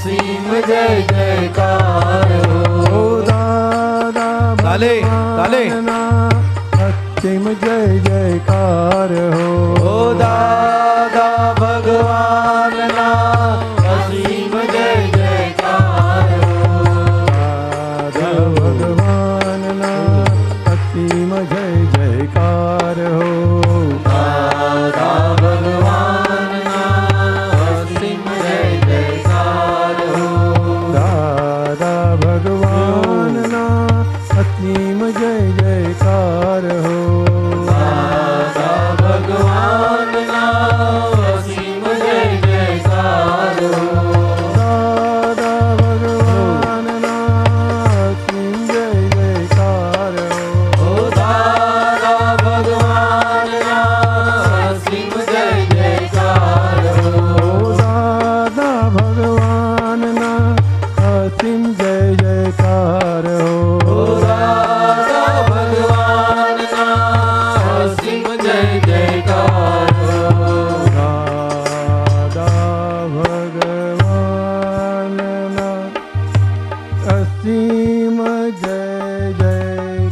અસીમ જય જય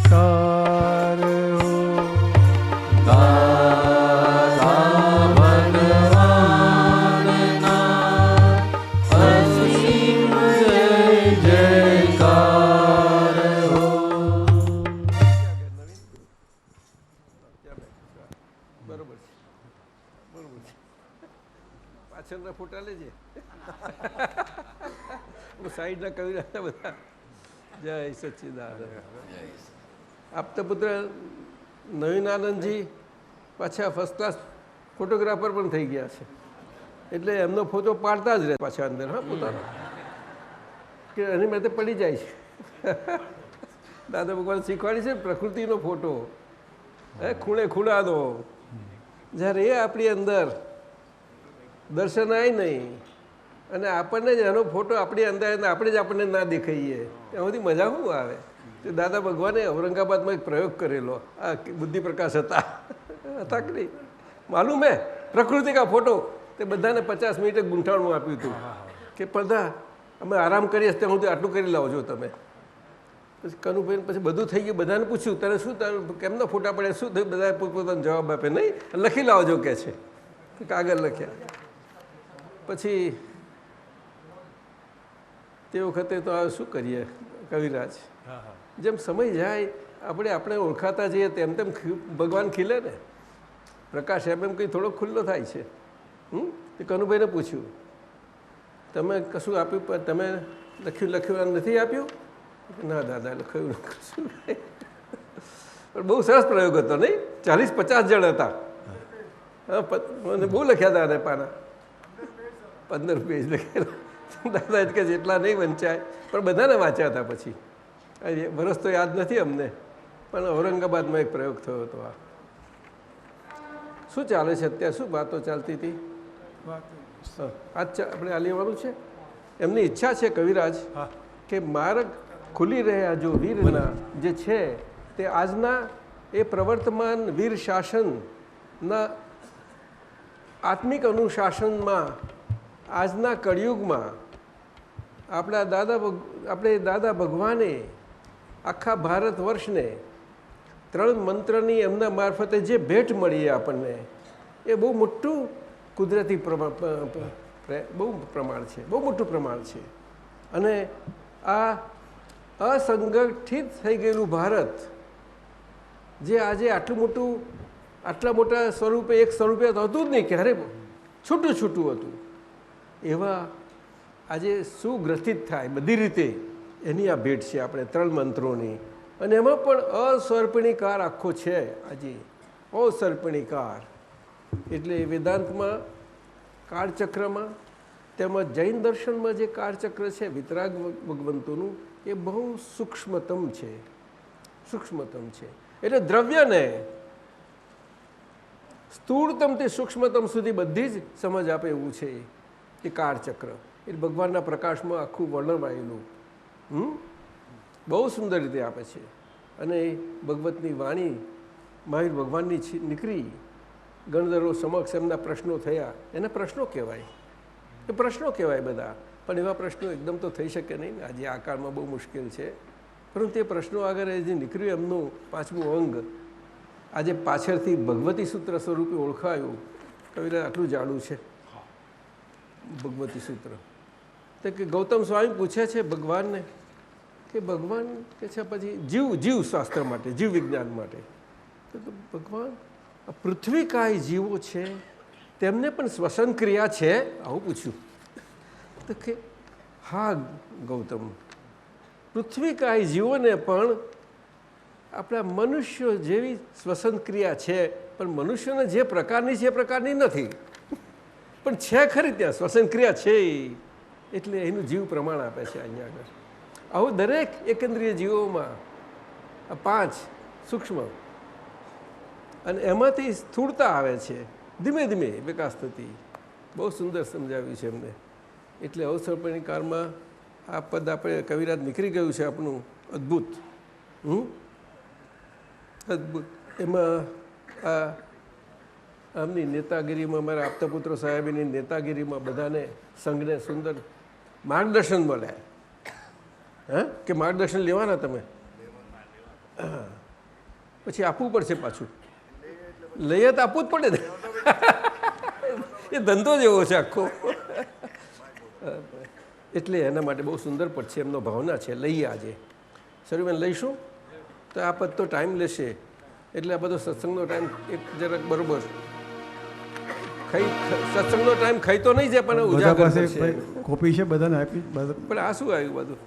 કવિરાજના ફોટા લેજે. સાઈડના કવિરાજના બધા. જય સચ્ચિદાનંદ. આપતા પુત્ર નવીન આનંદજી પાછા ફર્સ્ટ ક્લાસ ફોટોગ્રાફર પણ થઈ ગયા છે. એટલે એમનો ફોટો પાડતા જ રહે પાછા અંદર. હા, પોતાનો કે એની માટે પડી જાય છે. દાદા ભગવાન શીખવાડી છે પ્રકૃતિનો ફોટો, ખૂણે ખૂણાનો. જ્યારે એ આપણી અંદર દર્શન આવે નહીં અને આપણને જ એનો ફોટો આપણી અંદર આપણે જ આપણને ના દેખાઈએ, એમાંથી મજા શું આવે? તે દાદા ભગવાને ઔરંગાબાદમાં એક પ્રયોગ કરેલો. આ બુદ્ધિપ્રકાશ હતા કે નહીં માલુમ હે? પ્રકૃતિ કા ફોટો. તે બધાને 50 મિનિટે ગૂંઠાણું આપ્યું હતું કે બધા અમે આરામ કરીએ ત્યાં હું આટલું કરી લાવજો તમે. પછી કનુભાઈ પછી બધું થઈ ગયું. બધાને પૂછ્યું તને શું તારું કેમના ફોટા પડે શું થયું? બધાએ પોતપોતાનો જવાબ આપે નહીં લખી લાવજો કે છે. કાગળ લખ્યા. પછી તે વખતે તો આ શું કરીએ કવિરાજ, જેમ સમય જાય આપણે ઓળખાતા જઈએ તેમ તેમ ભગવાન ખીલે ને. પ્રકાશ એમ કંઈ થોડો ખુલ્લો થાય છે. તે કનુભાઈને પૂછ્યું તમે કશું આપ્યું? તમે લખ્યું નથી આપ્યું? ના દાદા લખ્યું કશું. પણ બહુ સરસ પ્રયોગ હતો નહીં? 40-50 જણ હતા. મને બહુ લખ્યા હતા પાના 15 પેજ લખેલા. દાદા જ કે જેટલા નહીં વંચાય પણ બધાને વાંચ્યા હતા. પછી વરસ તો યાદ નથી અમને, પણ ઔરંગાબાદમાં એક પ્રયોગ થયો હતો. આ શું ચાલે છે અત્યારે? શું વાતો ચાલતી હતી? આજ આપણે આ લેવાનું છે. એમની ઈચ્છા છે કવિરાજ કે માર્ગ ખુલી રહ્યા જો વીરના જે છે તે આજના એ પ્રવર્તમાન વીર શાસનના આત્મિક અનુશાસનમાં આજના કળિયુગમાં આપણે દાદા ભગવાને આખા ભારત વર્ષને 3 મંત્રની એમના મારફતે જે ભેટ મળી આપણને એ બહુ મોટું કુદરતી બહુ પ્રમાણ છે, બહુ મોટું પ્રમાણ છે. અને આ અસંગઠિત થઈ ગયેલું ભારત જે આજે આટલા મોટા સ્વરૂપે એક સ્વરૂપે હતું જ નહીં, ક્યારે છૂટું હતું, એવા આજે શું ગ્રથિત થાય બધી રીતે એની આ ભેટ છે આપણે 3 મંત્રોની. અને એમાં પણ અસર્પણીકાર આખો છે આજે. અસર્પણીકાર એટલે વેદાંતમાં કાળચક્રમાં તેમજ જૈન દર્શનમાં જે કાળચક્ર છે વિતરાગ ભગવંતોનું એ બહુ સૂક્ષ્મતમ છે. એટલે દ્રવ્યને સ્થૂળતમથી સૂક્ષ્મતમ સુધી બધી જ સમજ આપે એવું છે એ કાળચક્ર. એ ભગવાનના પ્રકાશમાં આખું વર્ણવાયેલું બહુ સુંદર રીતે આપે છે. અને ભગવતની વાણી મહાવીર ભગવાનની નીકળી ગણધરો સમક્ષ એમના પ્રશ્નો થયા. એને પ્રશ્નો કહેવાય, એ પ્રશ્નો કહેવાય બધા. પણ એવા પ્રશ્નો એકદમ તો થઈ શકે નહીં ને, આજે આ કાળમાં બહુ મુશ્કેલ છે. પરંતુ એ પ્રશ્નો આગળ જે નીકળ્યું એમનું 5મું અંગ આજે પાછળથી ભગવતી સૂત્ર સ્વરૂપે ઓળખાયું. કવિરાજ આટલું જાડું છે ભગવતી સૂત્ર. તો કે ગૌતમ સ્વામી પૂછે છે ભગવાનને કે ભગવાન કે છે પછી જીવ શાસ્ત્ર માટે, જીવ વિજ્ઞાન માટે તો ભગવાન પૃથ્વી કાંઈ જીવો છે તેમને પણ શ્વસન ક્રિયા છે? આવું પૂછ્યું. તો કે હા ગૌતમ, પૃથ્વી કાંઈ જીવોને પણ આપણા મનુષ્યો જેવી શ્વસન ક્રિયા છે, પણ મનુષ્યને જે પ્રકારની છે એ પ્રકારની નથી, પણ છે ખરી ત્યાં શ્વસન ક્રિયા છે. એટલે એનું જીવ પ્રમાણ આપે છે અહીંયા આગળ. આવું દરેક એકેન્દ્રિય જીવોમાં 5 સૂક્ષ્મ અને એમાંથી સ્થૂળતા આવે છે ધીમે ધીમે વિકાસ થતી. બહુ સુંદર સમજાવ્યું છે એમને. એટલે અવસર્પણીકારમાં આ પદ આપણે કવિરાજ નીકળી ગયું છે આપણું અદ્ભુત. અદ્ભુત. એમાં આ આમની નેતાગીરીમાં મારા આપતા પુત્રો સાહેબની નેતાગીરીમાં બધાને સંઘને સુંદર માર્ગદર્શન મળે. કે માર્ગદર્શન લેવાના તમે? પછી આપવું પડશે પાછું. લઈએ તો આપવું જ પડે ને. એ ધંધો જ એવો છે આખો. એટલે એના માટે બહુ સુંદર પદ છે, એમનો ભાવના છે. લઈએ આજે સર્વેને લઈશું તો આ પદ તો ટાઈમ લેશે. એટલે આ બધો સત્સંગનો ટાઈમ એક જરાક બરાબર સત્સંગનો ટાઈમ ખાઈ તો નહીં જાય પણ ઉજાગર કરશે. કોપી છે બધાને આપી પણ આ શું આવ્યું બધું?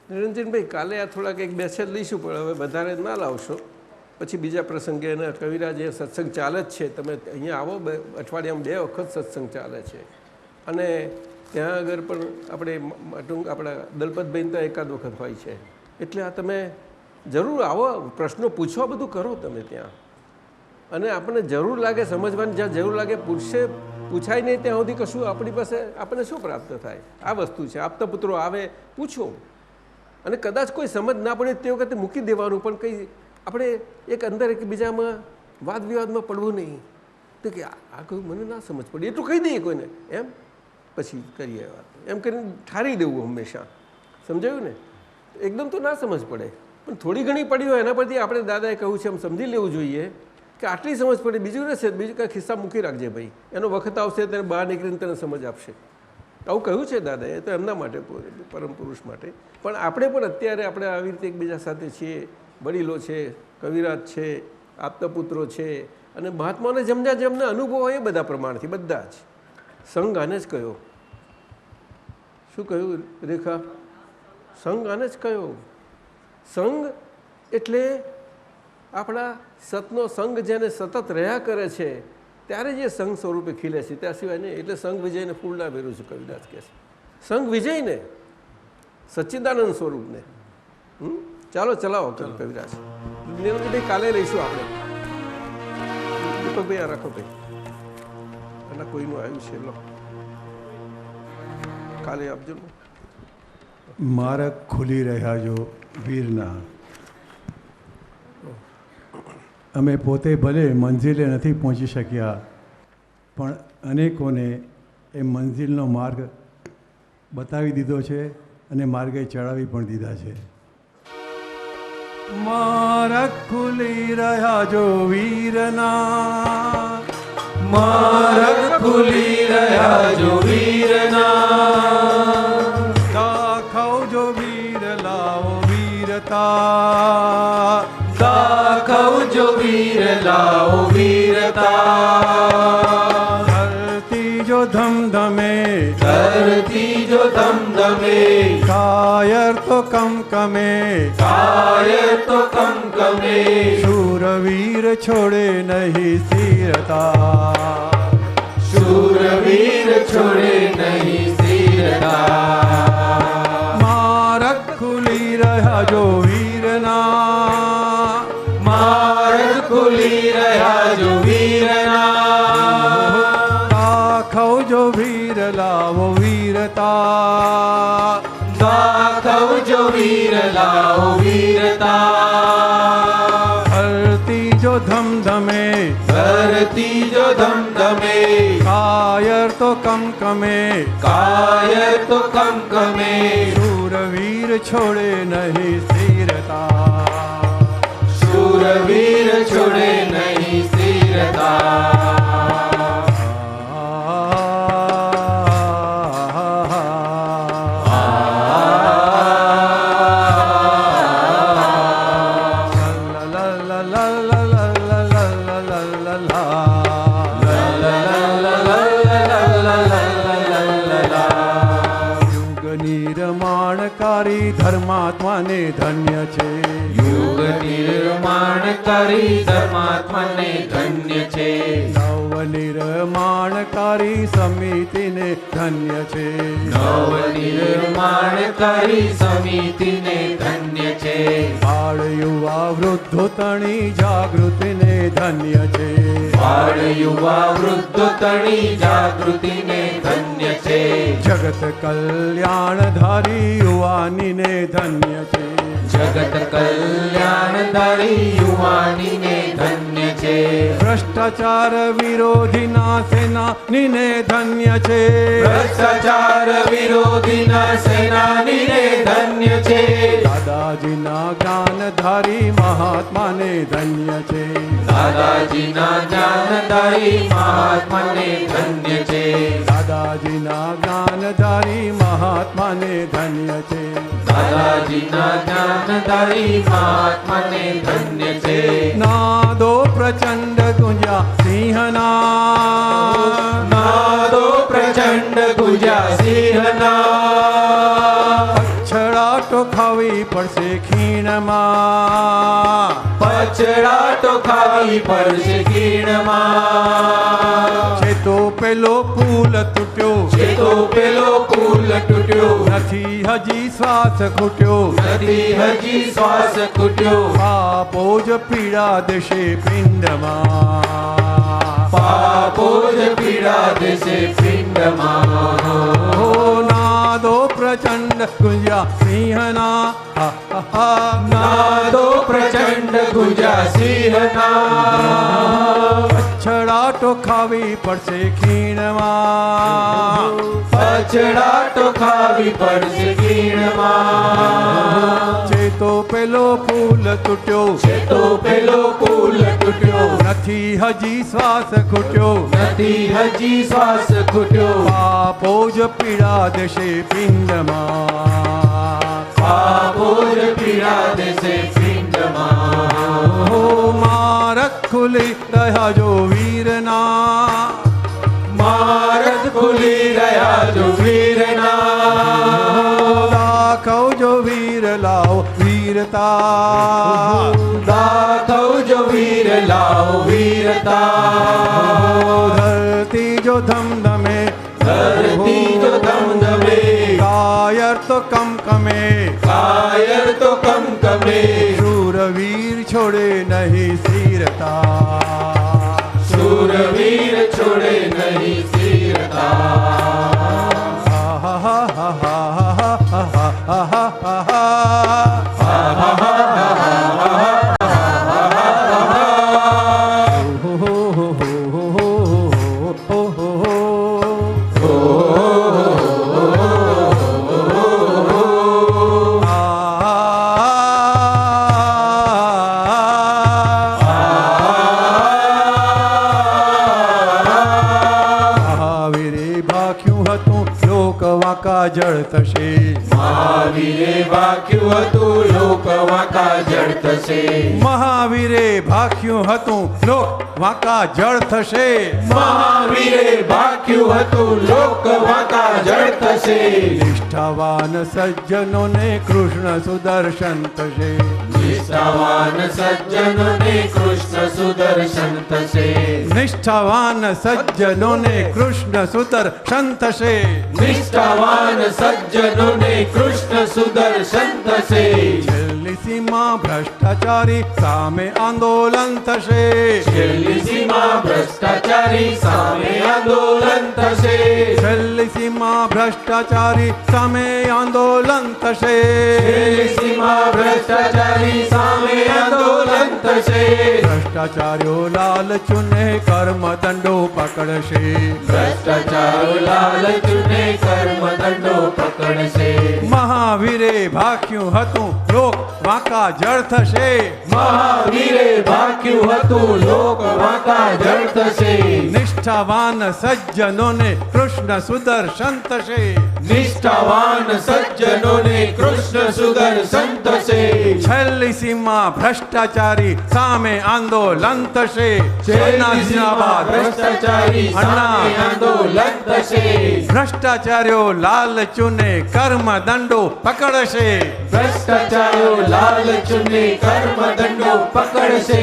નિરંજનભાઈ કાલે આ થોડાક એક બે છે લઈશું, પણ હવે વધારે ના લાવશો. પછી બીજા પ્રસંગે એને કવિરાજ એ સત્સંગ ચાલે જ છે. તમે અહીંયા આવો, અઠવાડિયામાં 2 વખત સત્સંગ ચાલે છે. અને ત્યાં આગળ પણ આપણા દલપતભાઈ ત્યાં એકાદ વખત હોય છે. એટલે આ તમે જરૂર આવો, પ્રશ્નો પૂછવા, બધું કરો તમે ત્યાં. અને આપણને જરૂર લાગે સમજવાની, જ્યાં જરૂર લાગે પૂછાય નહીં ત્યાં સુધી કશું આપણી પાસે આપણને શું પ્રાપ્ત થાય? આ વસ્તુ છે. આપતા પુત્રો આવે, પૂછો. અને કદાચ કોઈ સમજ ના પડે તે વખતે મૂકી દેવાનું, પણ કંઈ આપણે એક અંદર એકબીજામાં વાદ વિવાદમાં પડવું નહીં. તો કે આ કહ્યું મને ના સમજ પડી એટલું કહી દઈએ કોઈને, એમ પછી કરીએ વાત, એમ કરીને ઠારી દેવું હંમેશા. સમજાયું ને? એકદમ તો ના સમજ પડે, પણ થોડી ઘણી પડી હોય એના પરથી આપણે દાદાએ કહ્યું છે એમ સમજી લેવું જોઈએ કે આટલી સમજ પડે, બીજું રહેશે, બીજું કાંઈ ખિસ્સા મૂકી રાખજે ભાઈ, એનો વખત આવશે તેને બહાર નીકળીને તને સમજ આપશે. આવું કહ્યું છે દાદાએ, તો એમના માટે, પરમ પુરુષ માટે. પણ આપણે પણ અત્યારે આપણે આવી રીતે એકબીજા સાથે છીએ, વડીલો છે, કવિરાજ છે, આપતા પુત્રો છે, અને મહાત્માઓને જેમના અનુભવ હોય એ બધા પ્રમાણથી બધા જ. સંઘ આને જ કહ્યો. શું કહ્યું રેખા? સંઘ આને જ કહ્યો. સંઘ એટલે આપણા સતનો સંઘ જેને સતત રહ્યા કરે છે ત્યારે જે સંઘ સ્વરૂપે ખીલે છે, ત્યાં સિવાય નહીં. એટલે સંઘ વિજયને ફૂલ ના વેરું છે કવિરાજ કહે છે. સંઘ વિજયને, સચ્ચિદાનંદ સ્વરૂપને. ચાલો ચલાવો કવિરાજ. નિરંજનભાઈ કાલે લઈશું આપણે. દીપકભાઈ આ રાખો ભાઈ, અને કોઈનું આવ્યું છે લો, કાલે આપજો. માર્ગ ખુલી રહ્યા જો વીરના. અમે પોતે ભલે મંઝિલે નથી પહોંચી શક્યા, પણ અનેકોને એ મંઝિલનો માર્ગ બતાવી દીધો છે અને માર્ગે ચડાવી પણ દીધા છે. માર્ગ ખુલી રહ્યા જો વીરના, માર્ગ ખુલી રહ્યા જો વીરના, દાખવ જો વીર લાવો વીરતા, દાખવ જો વીર લાવો વીરતા. ધરતી જો ધમધમે, ધરતી જો ધમધમે, કાયર તો કમકમે, કાયર તો કમકમે, શૂરવીર છોડે નહીં સ્થિરતા, શૂરવીર છોડે નહીં સ્થિરતા. માર્ગ ખુલી રહ્યા જો વીરના, માર્ગ ખુલી રહ્યા જો વીરના, દાખવ જો વીર લાવો વીરતા, દાખવ જો વીર લાવો વીરતા. ધરતી જો ધમધમે, ધરતી જો ધમધમે, કાયર તો કમકમે, કાયર તો કમકમે, શૂરવીર છોડે નહીં સ્થિરતા, શૂરવીર છોડે નહીં સ્થિરતા. ધર્માત્માને ધન્ય છે, યુગ નિર્માણકારી ધર્માત્માને ધન્ય છે, નવ નિર્માણકારી સમિતિને ધન્ય છે, નવ નિર્માણકારી સમિતિને ધન્ય છે, બાળ યુવા વૃદ્ધો તણી જાગૃતિને ધન્ય છે, બાળ યુવા વૃદ્ધો તણી જાગૃતિને ધન્ય છે, જગત કલ્યાણધારી યુવાનીને ધન્ય છે, જગત કલ્યાણધારી યુવાનીને ધન્ય છે, ભ્રષ્ટાચાર વિરોધીના સેનાનીને ધન્ય છે, ભ્રષ્ટાચાર વિરોધીના સેનાનીને ધન્ય છે, દાદાજીના જ્ઞાનધારી મહાત્માને ધન્ય છે, દાદાજીના જ્ઞાનધારી મહાત્માને ધન્ય છે, દાદાજીના જ્ઞાનધારી મહાત્માને ધન્ય છે, દાદાજીના જ્ઞાનધારી મહાત્માને ધન્ય છે. નાદો પ્રચંડ ગુંજ્યા સિંહના નાદો પ્રચંડ ગુજ્યા સિંહના પછડાટો ખાવી પડશે ખીણમાં પછડાટો ખાવી પડશે ખીણમાં છે તો પેલો પુલ તૂટ્યો છે તો પેલો પુલ તૂટ્યો નથી હજી શ્વાસ ખૂટ્યો નથી હજી શ્વાસ ખૂટ્યો પાપો જ પીડા દેશે પિંડમાં પાપો જ પીડા દેશે પિંડમાં ઓ નાદો પ્રચંડ ગુંજ્યા સિંહના હા, હા, હા. નાદો પ્રચંડ ગુજ્યા સિંહના પછડાટો ખાવી પડશે ખીણમાં પછડાટો ખાવી પડશે ખીણમાં છે તો પેલો પુલ તૂટ્યો છે તો પેલો પુલ તૂટ્યો નથી હજી શ્વાસ ખૂટ્યો નથી હજી શ્વાસ ખૂટ્યો પાપો જ પીડા દેશે પિંડમાં પાપો જ પીડા દેશે પિંડમાં ઓ મારગ ખુલી રહ્યા જો વીરના માર્ગ ખુલી રહ્યા જો વીરના દાખવ જો વીર લાવ વીરતા દાખવ જો વીર લાવો વીરતા ધરતી જો ધમધમે ધરતી જો ધમધમે કાયર તો કમકમે કાયર તો કમકમે શૂરવીર છોડે નહીં સ્થિરતા શૂરવીર છોડે નહીં સ્થિરતા જળ થશે મહાવીરે વાક્યું હતું લોક વાંકા જળ થશે મહાવીરે ભાખ્યું હતું લોક વાંકા જળ થશે મહાવીરે વાક્યું હતું લોક વાંકા જળ થશે નિષ્ઠાવાન સજ્જનોને કૃષ્ણ સુદર્શન થશે નિષ્ઠાવાન સજ્જનોને કૃષ્ણ સુદર્શન થશે નિષ્ઠાવાન સજ્જનોને કૃષ્ણ સુદર્શન થશે નિષ્ઠાવાન સજ્જનોને કૃષ્ણ સુદર્શન થશે છેલ્લી સીમા ભ્રષ્ટાચારી સામે આંદોલન થશે છેલ્લી સીમા ભ્રષ્ટાચારી સામે આંદોલન થશે છેલ્લી સીમા ભ્રષ્ટાચારી સામે આંદોલન થશે છેલ્લી સીમા ભ્રષ્ટાચારી સામે આંદોલન થશે ભ્રષ્ટાચાર્યો લાલચુને કર્મ દંડો પકડશે ભ્રષ્ટાચારો લાલચુને કર્મદંડો પકડશે મહાવીરે ભાખ્યું હતું લોક વાંકા જળ થશે મહાવીરે ભાગ્યું હતું લોક વાંકા જળ થશે નિષ્ઠાવાન સજ્જનોને કૃષ્ણ સુદર્શન થશે નિષ્ઠાવાન સજ્જનોને કૃષ્ણ સુદર્શન થશે છેલ્લી સીમા ભ્રષ્ટાચારી સામે આંદોલન થશે છેલ્લી સીમા ભ્રષ્ટાચારી સામે આંદોલન થશે ભ્રષ્ટાચાર્યો લાલચુને કર્મ દંડો પકડશે ભ્રષ્ટાચારો લાલચુને કર્મદંડો પકડશે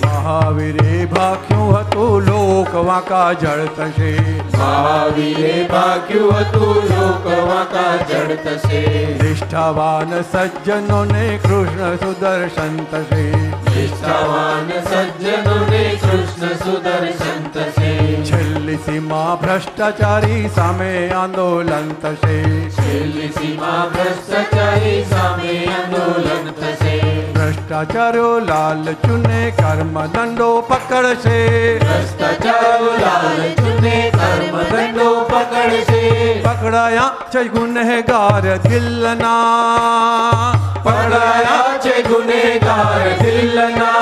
મહાવીરે ભાખ્યું હતું લોક વાંકા જળ થશે મહાવીરે ભાગ્યું હતું લોક વાંકા જળ થશે નિષ્ઠાવાન સજ્જનોને કૃષ્ણ સુદર્શન થશે નિષ્ઠાવાન સજ્જનોને કૃષ્ણ સુદર્શન થશે છેલ્લી સીમા ભ્રષ્ટાચારી સામે આંદોલન થશે છેલ્લી સીમા ભ્રષ્ટાચારી સામે આંદોલન થશે ભ્રષ્ટાચાર્યો લાલચુને કર્મ દંડો પકડશે ભ્રષ્ટાચારો લાલચુને કર્મદંડો પકડશે પકડાયા છે ગુનેગાર દિલના પકડાયા છે ગુનેગાર દિલના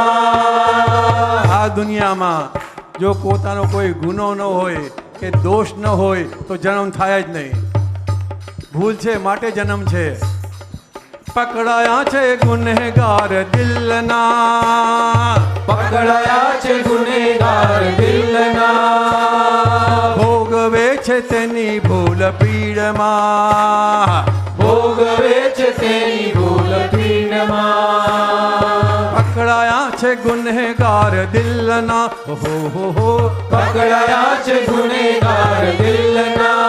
આ દુનિયામાં જો પોતાનો કોઈ ગુનો ન હોય કે દોષ ન હોય તો જન્મ થાય જ નહીં ભૂલ છે માટે જન્મ છે પકડાયા છે ગુનેગાર દિલના પકડાયા છે ગુનેગાર દિલના, ભોગવે છે તેની ભૂલ પીડમાં, ભોગવે છે તેની ભૂલ પીડમાં, પકડાયા છે ગુનેગાર દિલના, હો પકડાયા છે ગુનેગાર દિલના,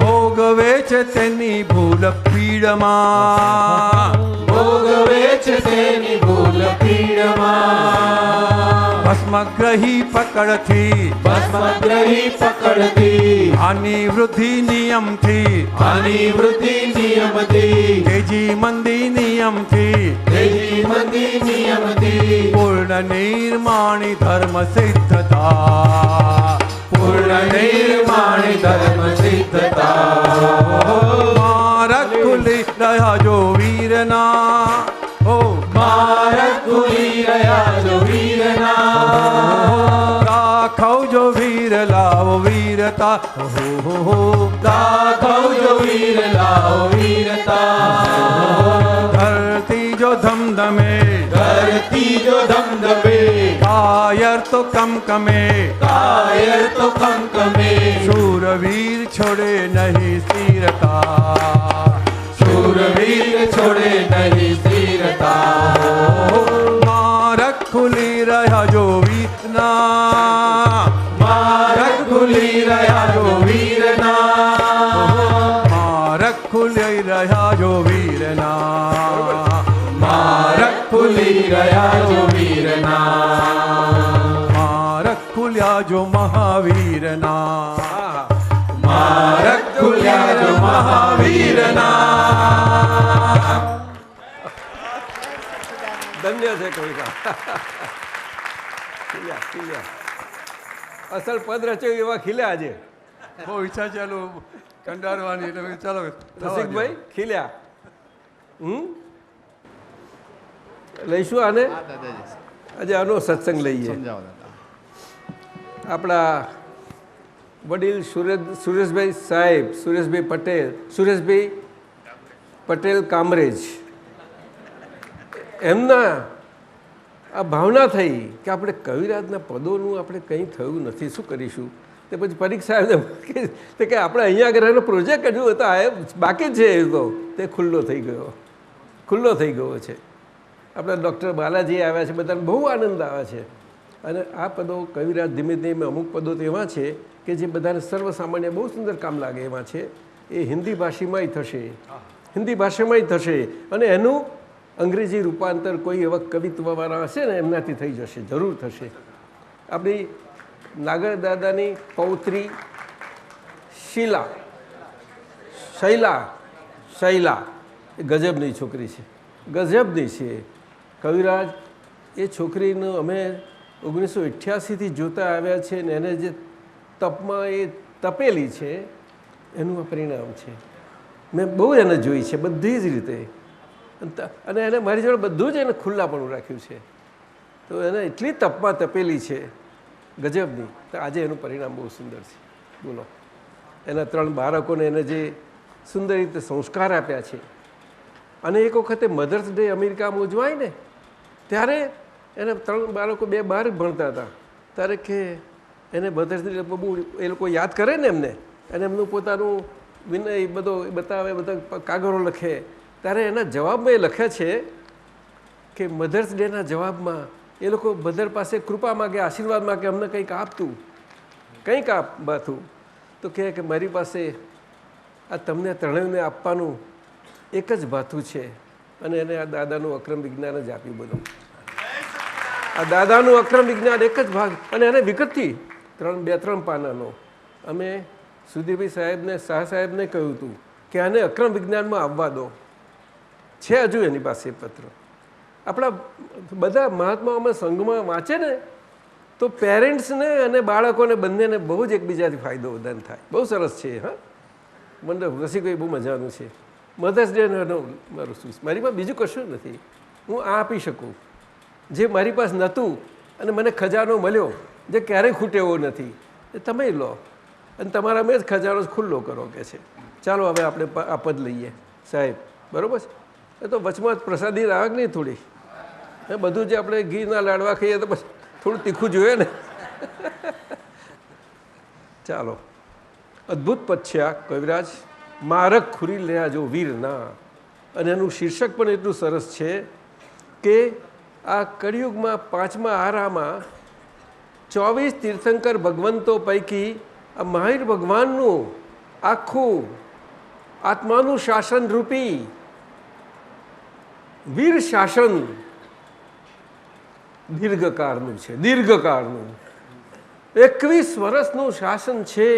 ભોગવે છે તેની ભૂલ પીડમાં, ભોગવે છે તેની ભૂલ પીડમાં, ભસ્મગ્રહી પકડથી, ભસ્મગ્રહી પકડતી, આની વૃદ્ધિ નિયમથી, આની વૃદ્ધિ નિયમથી, તેજી મંદી નિયમથી, તેજી મંદી નિયમથી, પૂર્ણ નિર્માણી ધર્મ સિદ્ધતા, પૂર્ણ નિર્માણ ધર્મ સિદ્ધતા, માર્ગ ખુલી રહ્યા જો વીરના, ઓ માર્ગ ખુલી રહ્યા જો વીરના, દાખવ જો વીર લાવો વીરતા, હો દાખવ જો વીર લાવો વીરતા, ધરતી જો ધમધમે, ધરતી જો ધમધમે, કાયર તો કમકમે, કાયર તો કંકમે, શૂરવીર છોડે નહીં સ્થિરતા, શૂરવીર છોડે નહીં સ્થિરતા, માર્ગ ખુલી રહ્યા જો વીરના, માર્ગ ખુલી રહ્યા જો વીરના, માર્ગ ખુલી રહ્યા જો વીરના, માર્ગ ખુલી રહ્યા જો વીરના, માર્ગ ખુલ્યા જો મહાવીરના, માર્ગ ખુલ્યા જો મહાવીરના. ધન્ય છે કવિતા. ખીલ્યા ખીલ્યા અસલ પદ રચ્યો એવા ખીલ્યા આજે બહુ ઈચ્છા ચાલુ કંડારવાની, એટલે ચાલો રસિકભાઈ ખીલ્યા. લઈશું આને આજે આનો સત્સંગ લઈએ. આપણા વડીલ સુરેશભાઈ સાહેબ, સુરેશભાઈ પટેલ કામરેજ, એમના આ ભાવના થઈ કે આપણે કવિરાજના પદોનું આપણે કંઈ થયું નથી, શું કરીશું? તે પછી પરીક્ષા તે કે આપણે અહીંયા આગળ એનો પ્રોજેક્ટ હજુ હતો, આ બાકી જ છે, એ તો તે ખુલ્લો થઈ ગયો છે. આપણા ડૉક્ટર બાલાજી આવ્યા છે, બધાને બહુ આનંદ આવે છે. અને આ પદો કવિરાજ ધીમે ધીમે અમુક પદો તો એવા છે કે જે બધાને સર્વસામાન્ય બહુ સુંદર કામ લાગે એવા છે. એ હિન્દી ભાષામાંય થશે અને એનું અંગ્રેજી રૂપાંતર કોઈ એવા કવિત્વવાળા હશે ને એમનાથી થઈ જશે, જરૂર થશે. આપણી નાગર દાદાની પૌત્રી શૈલા એ ગજબની છોકરી છે, ગજબની છે. કવિરાજ એ છોકરીનું અમે 1988થી જોતા આવ્યા છે ને એને જે તપમાં એ તપેલી છે એનું આ પરિણામ છે. મેં બહુ એને જોઈ છે બધી જ રીતે, અને એને મારી જોડે બધું જ એને ખુલ્લાપણું રાખ્યું છે. તો એને એટલી તપમાં તપેલી છે ગજબની. તો આજે એનું પરિણામ બહુ સુંદર છે. બોલો, એના 3 બાળકોને એને જે સુંદર રીતે સંસ્કાર આપ્યા છે. અને એક વખતે મધર્સ ડે અમેરિકામાં ઉજવાય ને ત્યારે એને 3 બાળકો 2 બહાર ભણતા હતા, ત્યારે કે એને મધર્સ ડે બહુ એ લોકો યાદ કરે ને એમને, અને એમનું પોતાનું વિનય બધો બતાવે, બધા કાગળો લખે. ત્યારે એના જવાબમાં એ લખે છે કે મધર્સ ડેના જવાબમાં એ લોકો મધર પાસે કૃપા માગે, આશીર્વાદ માગે, અમને કંઈક આપતું, કંઈક આપતું. તો કહે કે મારી પાસે આ તમને ત્રણેયને આપવાનું એક જ ભાથું છે, અને એને આ દાદાનું અક્રમ વિજ્ઞાન જ આપ્યું બધું. આ દાદાનું અક્રમ વિજ્ઞાન એક જ ભાગ, અને એને વિગતથી 2-3 પાનાનો અમે સુધીરભાઈ સાહેબને, શાહ સાહેબને કહ્યું હતું કે આને અક્રમ વિજ્ઞાનમાં આવવા દો. છે હજુ એની પાસે પત્ર. આપણા બધા મહાત્માઓમાં સંઘમાં વાંચે ને તો પેરેન્ટ્સને અને બાળકોને બંનેને બહુ જ એકબીજાથી ફાયદો ઉદાન થાય. બહુ સરસ છે. હા, મને રસિકભાઈ બહુ મજાનું છે. મધર્સ ડેનો મારું શું, મારી પાસે બીજું કશું નથી. હું આ આપી શકું જે મારી પાસે નહોતું, અને મને ખજાનો મળ્યો જે ક્યારેય ખૂટે એવો નથી, એ તમે લો અને તમારા મેં જ ખજાનો ખુલ્લો કરો કે છે. ચાલો હવે આપણે આ પદ લઈએ સાહેબ, બરાબર છે? એ તો વચમાં પ્રસાદી આવે નહીં થોડી, બધું જે આપણે ઘીના લાડવા ખાઈએ તો પછી થોડું તીખું જોઈએ ને. ચાલો, અદ્ભુત પદ છે આ કવિરાજ. મારક ખુરી લ્યા જો વીર ના, અને એનું શીર્ષક પણ એટલું સરસ છે કે આ કળિયુગમાં 5મા આરામાં 24 તીર્થંકર ભગવંતો પૈકી આ મહાવીર ભગવાનનું આખું આત્માનું શાસન રૂપી વીર શાસન દીર્ઘકાળનું છે. દીર્ઘકાળનું 21 વર્ષનું શાસન છે.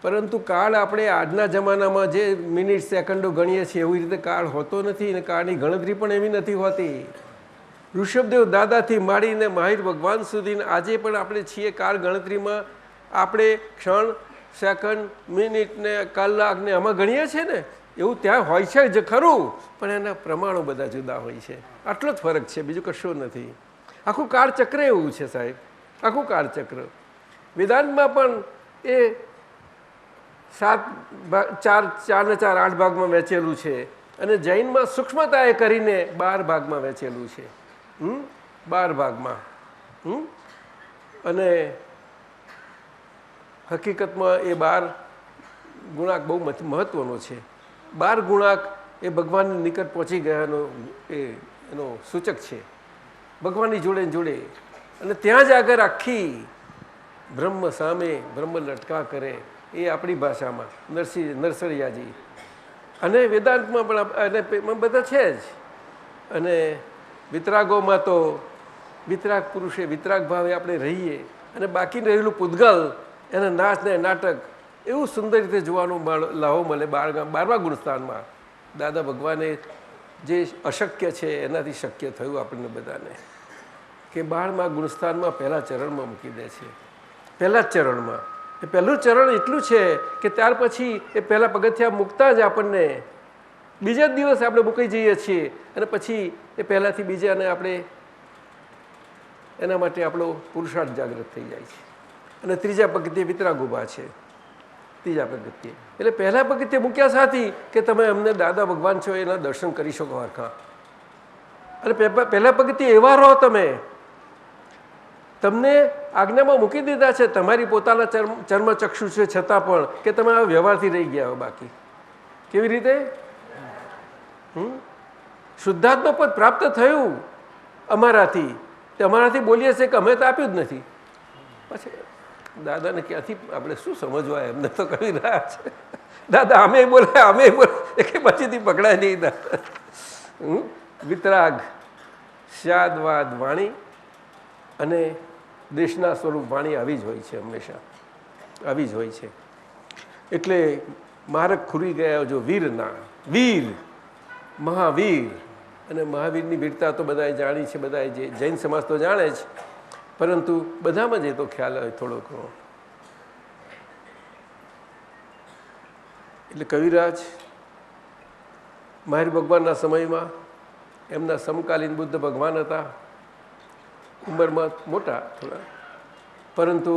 પરંતુ કાળ આપણે આજના જમાનામાં જે મિનિટ સેકન્ડો ગણીએ છીએ એવી રીતે કાળ હોતો નથી, અને કાળની ગણતરી પણ એવી નથી હોતી. ઋષભદેવ દાદાથી માંડીને મહાવીર ભગવાન સુધી આજે પણ આપણે છીએ કાળ ગણતરીમાં આપણે ક્ષણ, સેકન્ડ, મિનિટ ને કલાક ને આમાં ગણીએ છીએ ને, એવું ત્યાં હોય છે જ ખરું, પણ એના પ્રમાણો બધા જુદા હોય છે. આટલો જ ફરક છે, બીજું કશું નથી. આખું કાળચક્ર એવું છે સાહેબ, આખું કાળચક્ર. વેદાંતમાં પણ એ 4 ને 4 8 ભાગમાં વહેંચેલું છે, અને જૈનમાં સૂક્ષ્મતાએ કરીને 12 ભાગમાં વહેંચેલું છે. 12 ભાગમાં. અને હકીકતમાં એ 12 ગુણાક બહુ મહત્વનો છે. 12 ગુણાક એ ભગવાનની નિકટ પહોંચી ગયાનો એનો સૂચક છે. ભગવાનની જોડે જોડે, અને ત્યાં જ આગળ આખી બ્રહ્મ સામે બ્રહ્મ લટકા કરે, એ આપણી ભાષામાં નરસરિયાજી. અને વેદાંતમાં પણ અને બધા છે જ. અને વિતરાગોમાં તો વિતરાગ પુરુષે વિતરાગ ભાવે આપણે રહીએ, અને બાકી રહેલું પૂતગલ એના નાચ ને નાટક એવું સુંદર રીતે જોવાનો લાહો મળે 12મા ગુણસ્થાનમાં. દાદા ભગવાને જે અશક્ય છે એનાથી શક્ય થયું આપણને બધાને, કે 12મા ગુણસ્થાનમાં પહેલા ચરણમાં મૂકી દે છે. પહેલા જ ચરણમાં. એ પહેલું ચરણ એટલું છે કે ત્યાર પછી એ પહેલાં પગથિયાં મૂકતા જ આપણને બીજા જ દિવસ આપણે મૂકી જઈએ છીએ, અને પછી એ પહેલાંથી બીજાને આપણે એના માટે આપણો પુરુષાર્થ જાગૃત થઈ જાય છે. અને ત્રીજા પગથિયે વિતરાગ ઊભા છે. ત્રીજા પગથિયે એટલે પહેલા પગથિયે મૂક્યા સાથી કે તમે અમને દાદા ભગવાન છો એના દર્શન કરી શકો હરખા. અને પહેલા પગથિયે એવા રહો તમે, તમને આજ્ઞામાં મૂકી દીધા છે તમારી પોતાના ચર્મચક્ષુ છે છતાં પણ, કે તમે આ વ્યવહારથી રહી ગયા હો. બાકી કેવી રીતે શુદ્ધાત્મા પદ પ્રાપ્ત થયું અમારાથી, અમારાથી બોલીએ છીએ કે અમે તો આપ્યું જ નથી. પછી દાદાને ક્યાંથી આપણે શું સમજવા, એમને તો કહી રહ્યા છે દાદા અમે બોલે એ કે પછીથી પકડાય નહીં. વિતરાગ, શાદવાદ વાણી અને દેશના સ્વરૂપ વાણી આવી જ હોય છે, હંમેશા આવી જ હોય છે. એટલે મારક ખુરી ગયા જો વીરના, વીર મહાવીર. અને મહાવીરની વીરતા તો બધાએ જાણી છે, બધાએ જે જૈન સમાજ તો જાણે જ, પરંતુ બધામાં જ એ તો ખ્યાલ હોય થોડો ઘણો. એટલે કવિરાજ મહાવીર ભગવાનના સમયમાં એમના સમકાલીન બુદ્ધ ભગવાન હતા, ઉંમરમાં મોટા થોડા, પરંતુ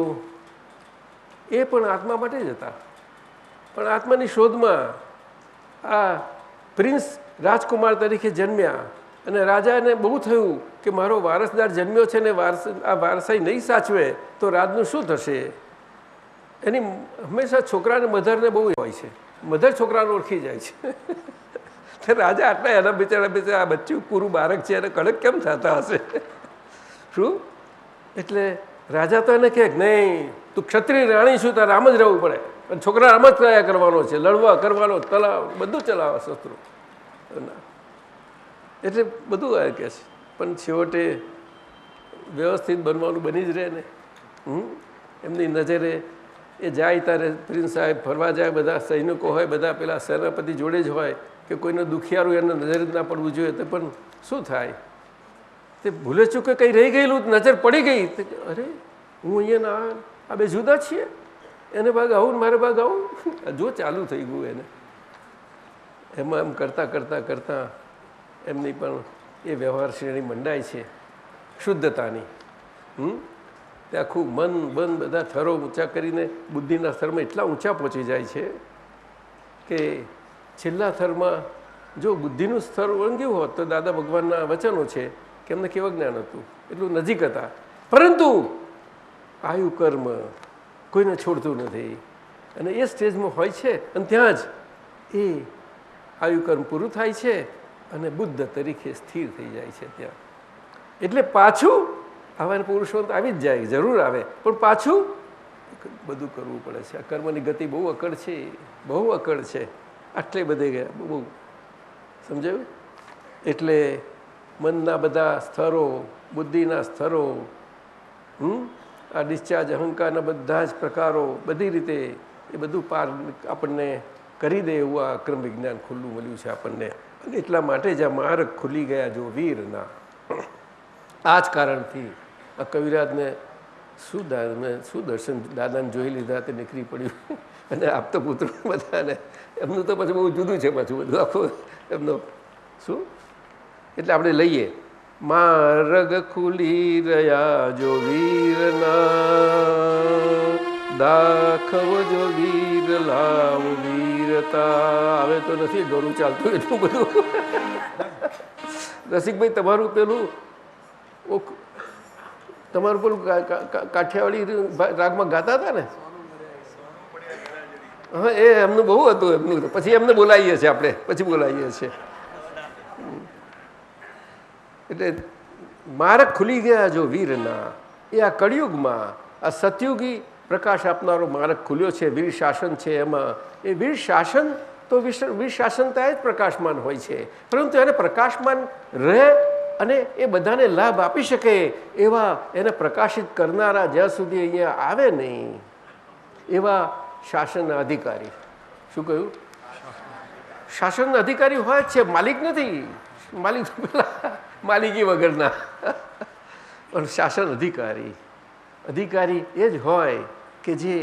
એ પણ આત્મા માટે જ હતા. પણ આત્માની શોધમાં આ પ્રિન્સ રાજકુમાર તરીકે જન્મ્યા, અને રાજાને બહુ થયું કે મારો વારસદાર જન્મ્યો છે ને આ વારસાઈ નહીં સાચવે તો રાજનું શું થશે. એની હંમેશા છોકરાને મધરને બહુ હોય છે, મધર છોકરાને ઓળખી જાય છે. તો રાજા આટલા એના બિચારા આ બચ્ચું પૂરું બાળક છે એને કડક કેમ થતા હશે શું. એટલે રાજા તો એને કહે નહીં, તું ક્ષત્રિય રાણી શું, તારે આમ જ રહેવું પડે, અને છોકરા આમ જ કયા કરવાનો છે, લડવા કરવાનો, તલાવ બધું ચલાવે શસ્ત્રો. એટલે બધું આ કહે છે, પણ છેવટે વ્યવસ્થિત બનવાનું બની જ રહે ને. એમની નજરે એ જાય ત્યારે પ્રિન્સ સાહેબ ફરવા જાય, બધા સૈનિકો હોય, બધા પેલા સેનાપતિ જોડે જ હોય, કે કોઈને દુખિયારું એને નજરે જ ના પડવું જોઈએ, તો પણ શું થાય, તે ભૂલે ચૂકે કંઈ રહી ગયેલું, નજર પડી ગઈ, અરે હું અહીંયા આ બે જુદા છીએ, એને ભાગ આવું ને મારે ભાગ આવું, જો ચાલુ થઈ ગયું એને. એમાં એમ કરતાં કરતાં કરતાં એમની પણ એ વ્યવહાર શ્રેણી મંડાય છે શુદ્ધતાની. તે આખું મન બન બધા થરો ઊંચા કરીને બુદ્ધિના સ્તરમાં એટલા ઊંચા પહોંચી જાય છે કે છેલ્લા થરમાં જો બુદ્ધિનું સ્તર ઓળંગ્યું હોત તો દાદા ભગવાનના વચનો છે કે એમને કેવું જ્ઞાન હતું, એટલું નજીક હતા. પરંતુ આયુ કર્મ કોઈને છોડતું નથી અને એ સ્ટેજમાં હોય છે અને ત્યાં જ એ આયુ કર્મ પૂરું થાય છે અને બુદ્ધ તરીકે સ્થિર થઈ જાય છે ત્યાં. એટલે પાછું આવા પુરુષો તો આવી જ જાય, જરૂર આવે, પણ પાછું બધું કરવું પડે છે. આ કર્મની ગતિ બહુ અકળ છે, બહુ અકળ છે. આટલે બધે ગયા બહુ સમજાયું. એટલે મનના બધા સ્તરો, બુદ્ધિના સ્તરો, આ ડિસ્ચાર્જ અહંકારના બધા જ પ્રકારો, બધી રીતે એ બધું પાર આપણને કરી દે એવું આ અક્રમ વિજ્ઞાન ખુલ્લું મળ્યું છે આપણને. અને એટલા માટે જ આ માર્ગ ખુલી ગયા જો વીરના. આ જ કારણથી આ કવિરાજને શું દર્શન દાદાને જોઈ લીધા તે નીકળી પડ્યું અને આપતો પુત્રો બધાને એમનું તો પછી બહુ જુદું છે પાછું બધું આખું એમનો શું. એટલે આપણે લઈએ માર્ગ ખુલી રહ્યા જો વીરના, દાખવ જો વીર લાવ વીરતા. હવે તો નથી ગરું ચાલતું એટલું બધું. રસિકભાઈ તમારું પેલું તમારું પેલું કાઠિયાવાડી રાગમાં ગાતા હતા ને? હા, એ એમનું બહુ હતું એમનું. પછી એમને બોલાવીએ છીએ આપણે, પછી બોલાવીએ છીએ. એટલે માર્ગ ખુલી ગયા જો વીરના, એ આ કળિયુગમાં આ સતયુગી પ્રકાશ આપનારો માર્ગ ખુલ્યો છે. વીર શાસન છે એમાં. એ વીર શાસન તો વીર શાસનતા જ પ્રકાશમાન હોય છે, પરંતુ એને પ્રકાશમાન રહે અને એ બધાને લાભ આપી શકે એવા એને પ્રકાશિત કરનારા જ્યાં સુધી અહીંયા આવે નહીં એવા શાસનના અધિકારી. શું કહ્યું? શાસનના અધિકારી હોય જ છે, માલિક નથી. માલિક માલિકી વગરના પણ શાસન અધિકારી એ જ હોય કે જે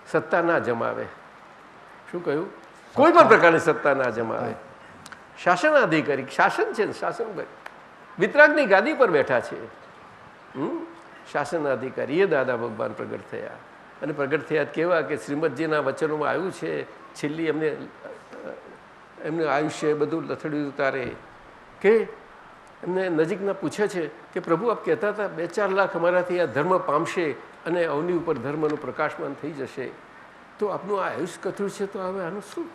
સત્તા ના જમાવે. શું કહ્યું? કોઈ પણ પ્રકારની સત્તા ના જમાવે. શાસન અધિકારી શાસન છે ને, શાસન વિતરાગની ગાદી પર બેઠા છે. શાસન અધિકારી એ દાદા ભગવાન પ્રગટ થયા. અને પ્રગટ થયા કેવા કે શ્રીમદજીના વચનોમાં આવ્યું છે. છેલ્લી એમને આયુષ્ય બધું લથડ્યું ઉતારે કે એમને નજીકના પૂછે છે કે પ્રભુ આપ કહેતા હતા 2-4 લાખ અમારાથી આ ધર્મ પામશે અને અવની ઉપર ધર્મનું પ્રકાશમાન થઈ જશે, તો આપનું આ આયુષ કથળ્યું છે, તો હવે આનું શું?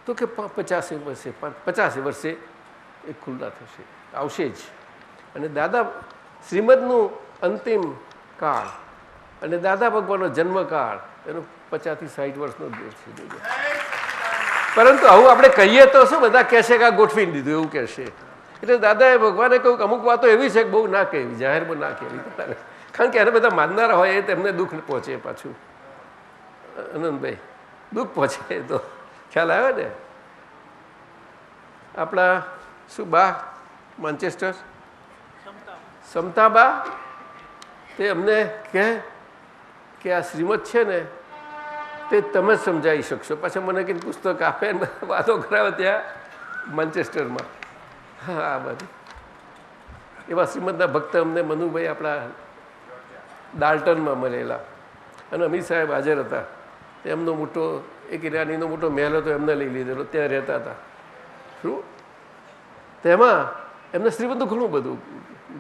તો કે 50 વર્ષે એ ખુલ્લા થશે, આવશે જ. અને દાદા શ્રીમદનું અંતિમ કાળ અને દાદા ભગવાનનો જન્મકાળ એનો 50 થી 60 વર્ષનો દેશ છે. પરંતુ આવું આપણે કહીએ તો શું બધા કહેશે કે આ ગોઠવી દીધું એવું કહેશે. એટલે દાદાએ ભગવાને કહ્યું કે અમુક વાતો એવી છે કે બહુ ના કહેવી, જાહેરમાં ના કહેવી. કારણ કે એને બધા માનનારા હોય એ તેમને દુઃખ પહોંચે. પાછું આનંદભાઈ દુઃખ પહોંચે તો ખ્યાલ આવે ને. આપણા શું બા માન્ચેસ્ટર સમતાબા તે અમને કહે કે આ શ્રીમદ છે ને તે તમે જ સમજાવી શકશો. પાછા મને કંઈક પુસ્તક આપે ને વાતો કરાવે ત્યાં માન્ચેસ્ટરમાં. હા, આ બધું એવા શ્રીમદના ભક્ત અમને મનુભાઈ આપણા ડાલ્ટનમાં મળેલા અને અમીર સાહેબ હાજર હતા. એમનો મોટો એક ઈરાનીનો મોટો મહેલ હતો, એમને લઈ લીધેલો, ત્યાં રહેતા હતા. શું તેમાં એમને શ્રીમદનું ઘણું બધું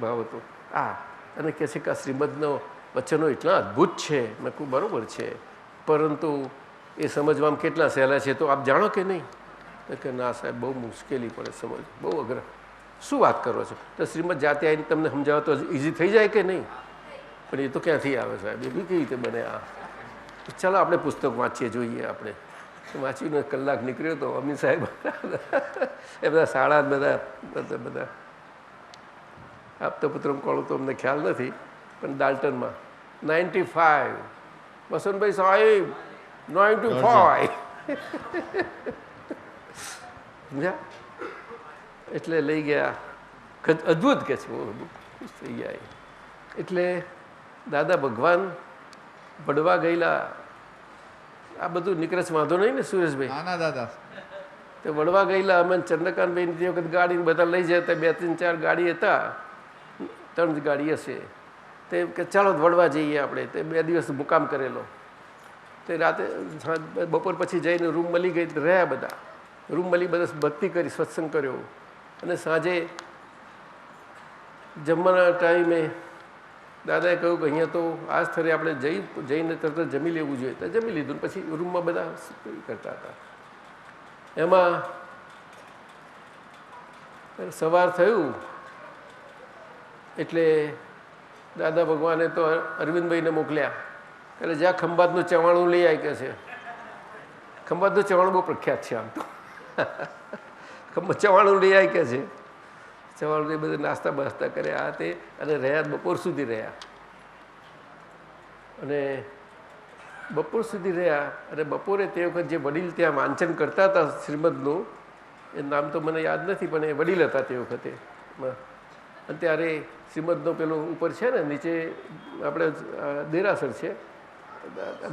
ભાવ હતો. અને કહે છે કે આ શ્રીમદનો વચનો એટલા અદ્ભુત છે. મેં ખૂબ બરાબર છે, પરંતુ એ સમજવામાં કેટલા સહેલા છે, તો આપ જાણો કે નહીં? કે ના સાહેબ, બહુ મુશ્કેલી પડે સમજ, બહુ અઘરા. શું વાત કરો છો? તો શ્રીમદ જાતે આવીને તમને સમજાવો તો ઇઝી થઈ જાય કે નહીં? પણ એ તો ક્યાંથી આવે સાહેબ, એ બી કેવી રીતે બને? ચાલો આપણે પુસ્તક વાંચીએ, જોઈએ. આપણે વાંચીને કલાક નીકળ્યો તો અમીર સાહેબ એ બધા શાળા બધા આપતા પુત્રો કોણ તો અમને ખ્યાલ નથી, પણ ડાલ્ટનમાં 95 વસંતભાઈ સાહેબ 95 એટલે લઈ ગયા. અદ્ભુત કે છે, ખુશ થઈ ગયા. એટલે દાદા ભગવાન પડવા ગયેલા. આ બધું નીકળે છે, વાંધો નહીં ને સુરેશભાઈ? ના દાદા, તે વડવા ગયેલા. અમે ચંદ્રકાંતભાઈ તે વખત ગાડીને બધા લઈ જતા, 2-3-4 ગાડી હતા, 3 જ ગાડી હશે. તે કે ચાલો વડવા જઈએ આપણે. તે 2 દિવસ મુકામ કરેલો. તે રાતે બપોર પછી જઈને રૂમ મળી ગઈ, રહ્યા બધા. રૂમ મળી બધા ભક્તિ કરી, સત્સંગ કર્યો અને સાંજે જમવાના ટાઈમે દાદાએ કહ્યું કે અહીંયા તો આ સ્થળે આપણે જઈને તરત જમી લેવું જોઈએ. તો જમી લીધું ને પછી રૂમમાં બધા કરતા હતા. એમાં સવાર થયું એટલે દાદા ભગવાને તો અરવિંદભાઈને મોકલ્યા એટલે જ્યાં ખંભાતનું ચવાણું લઈ આવી કે છે. ખંભાતનું ચવાણું બહુ પ્રખ્યાત છે આમ તો. ચવાણું લઈ આવી કે છે. ચવાણું બધે નાસ્તા બાસ્તા કર્યા આ તે અને રહ્યા બપોર સુધી રહ્યા. અને બપોર સુધી રહ્યા અને બપોરે તે વખત જે વડીલ ત્યાં વાંચન કરતા હતા શ્રીમદનું, એ નામ તો મને યાદ નથી પણ એ વડીલ હતા તે વખતે. અને ત્યારે શ્રીમદનો પેલો ઉપર છે ને નીચે આપણે દેરાસર છે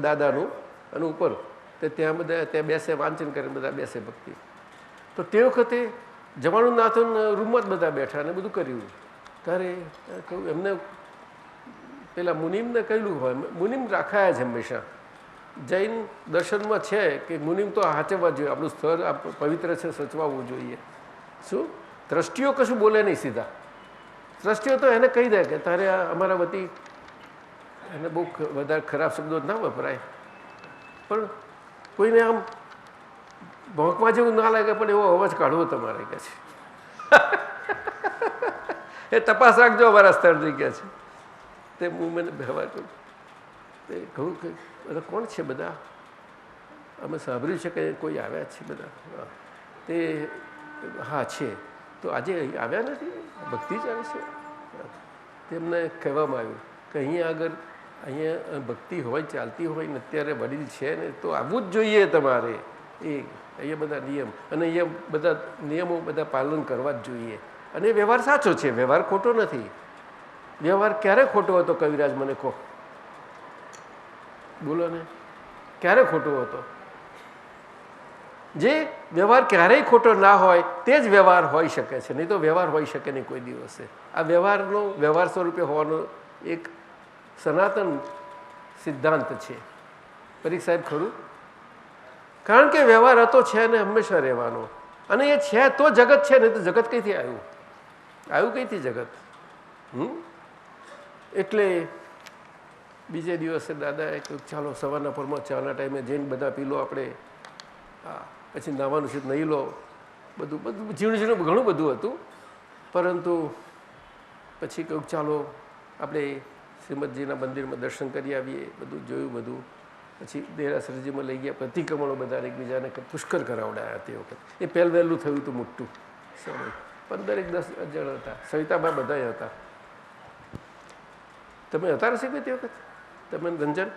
દાદાનું અને ઉપર તે ત્યાં બધા ત્યાં બેસે વાંચન કરે, બધા બેસે ભક્તિ. તો તે વખતે જવાનું નાથન રૂમમાં જ બધા બેઠા અને બધું કર્યું. ત્યારે કહ્યું એમને પેલા મુનિમને કહેલું હોય, મુનિમ રાખાયા છે હંમેશા. જૈન દર્શનમાં છે કે મુનિમ તો હાચવવા જોઈએ, આપણું સ્થળ આ પવિત્ર છે, સચવાવવું જોઈએ. શું દ્રષ્ટિઓ કશું બોલે નહીં સીધા. દ્રષ્ટિઓ તો એને કહી દે કે તારે આ અમારા વતી, એને બહુ વધારે ખરાબ શબ્દો ના વપરાય પણ કોઈને આમ ભોંકવા જેવું ના લાગે પણ એવો અવાજ કાઢવો તમારે કહે છે. એ તપાસ રાખજો અમારા સ્થળથી કહે છે. તે હું મને વ્યવહાર કરું તે કહું કે બધા કોણ છે બધા? અમે સાંભળ્યું છે કે કોઈ આવ્યા છે બધા. તે હા છે. તો આજે આવ્યા નથી, ભક્તિ ચાલે છે. તેમને કહેવામાં આવ્યું કે અહીંયા ભક્તિ હોય ચાલતી હોય ને અત્યારે વડીલ છે ને તો આવવું જ જોઈએ તમારે. એ અહીંયા બધા નિયમ અને અહીંયા બધા નિયમો બધા પાલન કરવા જ જોઈએ. અને વ્યવહાર સાચો છે, વ્યવહાર ખોટો નથી. વ્યવહાર ક્યારે ખોટો હતો કવિરાજ મને કહો, બોલો ને, ક્યારે ખોટો હતો? જે વ્યવહાર ક્યારેય ખોટો ના હોય તે જ વ્યવહાર હોઈ શકે છે, નહીં તો વ્યવહાર હોઈ શકે નહીં કોઈ દિવસે. આ વ્યવહારનો વ્યવહાર સ્વરૂપે હોવાનો એક સનાતન સિદ્ધાંત છે. પરીખ સાહેબ ખરું? કારણ કે વ્યવહાર હતો છે ને હંમેશા રહેવાનો, અને એ છે તો જગત છે, નહીં તો જગત કઈથી આવ્યું? આવ્યું કઈથી જગત? એટલે બીજે દિવસે દાદાએ કહ્યું ચાલો સવારના પરમાં ચાના ટાઈમે જઈને બધા પી લો આપણે. હા, પછી નાવાનું છે નહીં લો, બધું બધું ઝીણું ઝીણું ઘણું બધું હતું. પરંતુ પછી કહ્યું ચાલો આપણે શ્રીમદજીના મંદિરમાં દર્શન કરી આવીએ. બધું જોયું, બધું પછી દેરાસરજીમાં લઈ ગયા. પ્રતિક્રમણો બધા એકબીજાને પુષ્કર કરાવડાયા. તે વખત એ વહેલું થયું હતું મોટું સમય. 15-10 જણ હતા. સવિતાબા બધા હતા. તમે હતા રસી તે વખત? તમે રંજન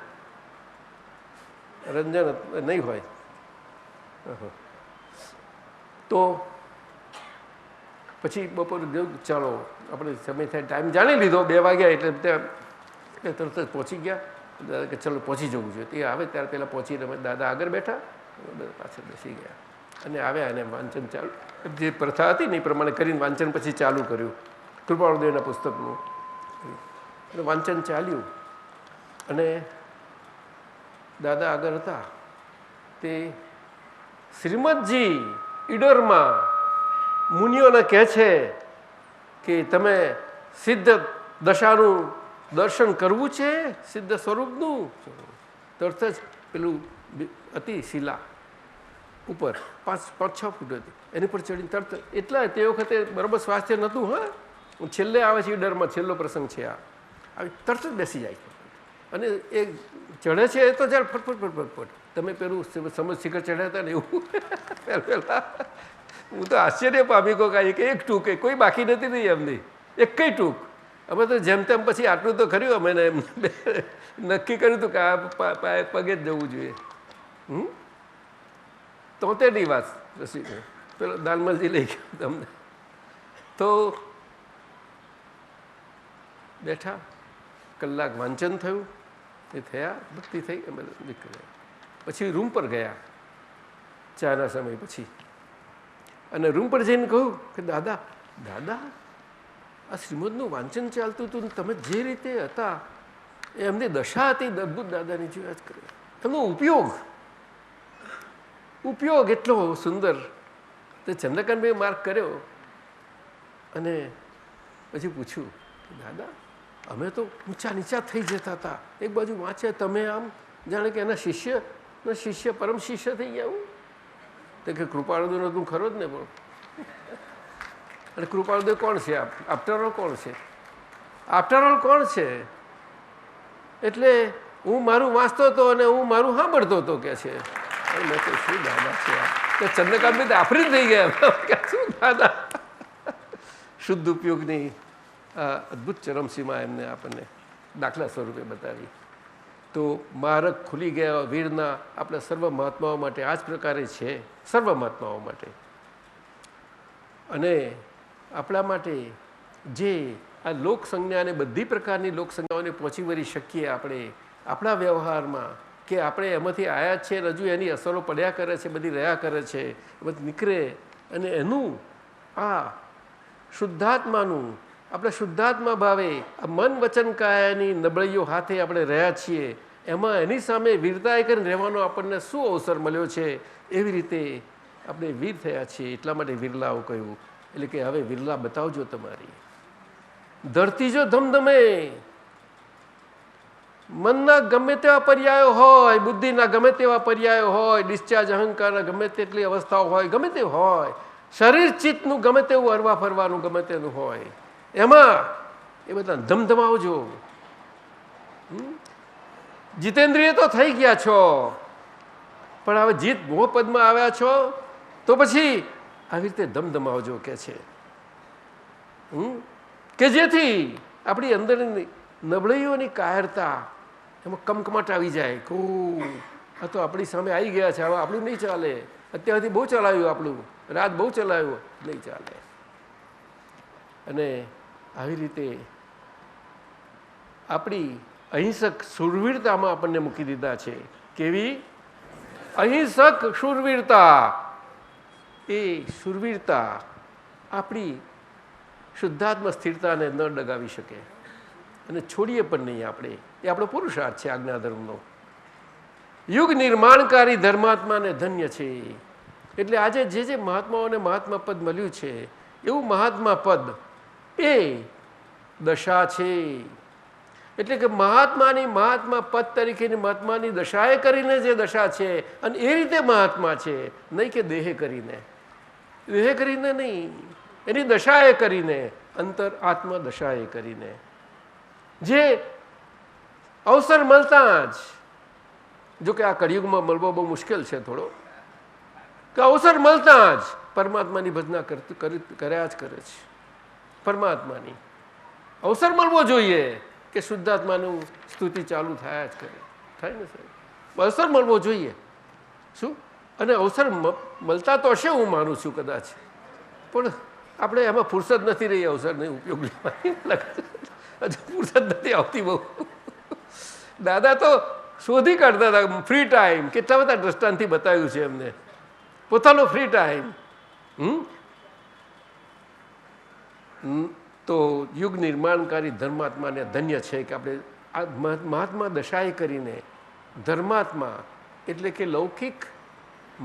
નહીં હોય તો પછી બપોરે જેવું ચાલો આપણે સમય થાય, ટાઈમ જાણી લીધો 2 વાગ્યા એટલે ત્યાં તરત જ પહોંચી ગયા. દાદા કે ચલો પહોંચી જવું જોઈએ. તે આવે ત્યારે પહેલાં પહોંચીને દાદા આગળ બેઠા, પાછળ બેસી ગયા અને આવ્યા અને વાંચન ચાલુ, જે પ્રથા હતી ને એ પ્રમાણે કરીને વાંચન પછી ચાલુ કર્યું કૃપાળુદેવના પુસ્તકનું. અને વાંચન ચાલ્યું અને દાદા આગળ હતા. તે શ્રીમદજી ઈડરમાં મુનિઓને કહે છે કે તમે સિદ્ધ દશાનું દર્શન કરવું છે, સિદ્ધ સ્વરૂપનું. તરત જ પેલું હતી શિલા ઉપર 5-6 ફૂટ હતી, એની પર ચડીને તરત, એટલા તે વખતે બરાબર સ્વાસ્થ્ય નહોતું. હા, હું છેલ્લે આવે છે ઈડરમાં, છેલ્લો પ્રસંગ છે આ. આવી તરત જ બેસી જાય અને એ ચઢે છે એ તો જ્યારે ફટફટ તમે પેલું સમજ શિખર ચડ્યા હતા ને એવું પહેલાં હું તો આશ્ચર્ય પામી કહું કે એક ટૂંક કોઈ બાકી નથી નહીં એમની, એક કઈ ટૂંક. અમે તો જેમ તેમ પછી આટલું તો કર્યું, અમે એમ નક્કી કર્યું હતું કે આ પગે જ જવું જોઈએ. 73ની વાત રસી પેલો દાલમલજી લઈ ગયો તમને. તો બેઠા, કલાક વાંચન થયું, એ થયા, ભક્તિ થઈ, અમે નીકળ્યા. પછી રૂમ પર ગયા ચાના સમય પછી. અને રૂમ પર જઈને કહ્યું કે દાદા આ શ્રીમદનું વાંચન ચાલતું હતું, તમે જે રીતે હતા એ એમની દશા હતી અદભુત. દાદાની જે વાત કરે એમનો ઉપયોગ એટલો સુંદર. તે ચંદ્રકાંતભાઈ માર્ક કર્યો અને પછી પૂછ્યું, દાદા અમે તો ઊંચા નીચા થઈ જતા હતા, એક બાજુ વાંચે, તમે આમ જાણે કે એના શિષ્ય પરમ શિષ્ય થઈ ગયા. હું તો કે કૃપાળુદેવનો તું ખરો જ ને. પણ અને કૃપાળુદેવ કોણ છે? આફ્ટર ઓલ કોણ છે? આફ્ટર ઓલ કોણ છે? એટલે હું મારું વાંચતો હતો અને હું મારું સાંભળતો હતો કે છે. મેં તો શું દાદા છે તો ચંદ્રકાંત બી આફરી થઈ ગયા. શું દાદા શુદ્ધ ઉપયોગની અદ્ભુત ચરમસીમા એમને આપણને દાખલા સ્વરૂપે બતાવી. તો માર્ગ ખુલી ગયા વીરના આપણા સર્વ મહાત્માઓ માટે આ જ પ્રકારે છે, સર્વ મહાત્માઓ માટે. અને આપણા માટે જે આ લોક સંજ્ઞાને બધી પ્રકારની લોક સંજ્ઞાઓને પહોંચી વળી શકીએ આપણે આપણા વ્યવહારમાં, કે આપણે એમાંથી આયા જ છે, હજુ એની અસરો પડ્યા કરે છે, બધી રહ્યા કરે છે, બધી નીકળે, અને એનું આ શુદ્ધાત્માનું આપણે શુદ્ધાત્મા ભાવે આ મન વચન કાયાની નબળીઓ હાથે આપણે રહ્યા છીએ, એમાં એની સામે વીરતાએ કરીને રહેવાનો આપણને શું અવસર મળ્યો છે, એવી રીતે આપણે વીર થયા છીએ. એટલા માટે વિરલાઓ કહ્યું. એટલે કે હવે વિરલા બતાવજો તમારી ધરતી. જો ધમધમે મનના ગમે તેવા પર્યાયો હોય, બુદ્ધિના ગમે તેવા પર્યાયો હોય, ડિસ્ચાર્જ અહંકારના ગમે તેટલી અવસ્થાઓ હોય, ગમે તે હોય, શરીર ચિત્તનું ગમે તેવું હરવા ફરવાનું ગમે તેનું હોય, એમાં એ બધા ધમધમાવજો. જીતેન્દ્રિય તો થઈ ગયા છો, પણ હવે જીત મોહપદમાં આવ્યા છો તો પછી આવી રીતે ધમધમાવજો કે છે. કે જેથી આપણી અંદરની નબળાઈઓની કાયરતા એમાં કમકમાટ આવી જાય. આ તો આપણી સામે આવી ગયા છે, હવે આપણું નહીં ચાલે, અત્યારથી બહુ ચલાવ્યું, આપણું રાત બહુ ચલાવ્યું, નહીં ચાલે. અને આવી રીતે આપણી અહિંસક શૂરવીરતામાં આપણને મૂકી દીધા છે. કેવી અહિંસક શૂરવીરતા! એ શૂરવીરતા આપણી શુદ્ધાત્મ સ્થિરતાને ન ડગાવી શકે, અને છોડીએ પણ નહીં આપણે. એ આપણો પુરુષાર્થ છે આજ્ઞાધર્મનો. યુગ નિર્માણકારી ધર્માત્માને ધન્ય છે. એટલે આજે જે મહાત્માઓને મહાત્મા પદ મળ્યું છે, એવું મહાત્મા પદ એ દશા છે. એટલે કે મહાત્માની મહાત્મા પદ તરીકેની મહાત્માની દશાએ કરીને જે દશા છે, અને એ રીતે મહાત્મા છે, નહીં કે દેહે કરીને. દેહે કરીને નહીં, એની દશાએ કરીને, અંતર આત્મા દશાએ કરીને. જે અવસર મળતા જ, જો કે આ કળિયુગમાં મળવો બહુ મુશ્કેલ છે થોડો, કે અવસર મળતા જ પરમાત્માની ભજના કર્યા જ કરે છે. પરમાત્માની અવસર મળવો જોઈએ કે શુદ્ધાત્માનું સ્તુતિ ચાલુ થયા જ કરે. થાય ને સાહેબ? અવસર મળવો જોઈએ. શું? અને અવસર મળતા તો હશે, હું માનું છું કદાચ, પણ આપણે એમાં ફુરસદ નથી રહી અવસરને ઉપયોગ લેવાની. હજુ ફુરસદ નથી આવતી બહુ. દાદા તો શોધી કાઢતા હતા ફ્રી ટાઈમ. કેટલા બધા દ્રષ્ટાંતથી બતાવ્યું છે એમને પોતાનો ફ્રી ટાઈમ. તો યુગ નિર્માણકારી ધર્માત્માને ધન્ય છે કે આપણે આ મહાત્મા દશાએ કરીને ધર્માત્મા, એટલે કે લૌકિક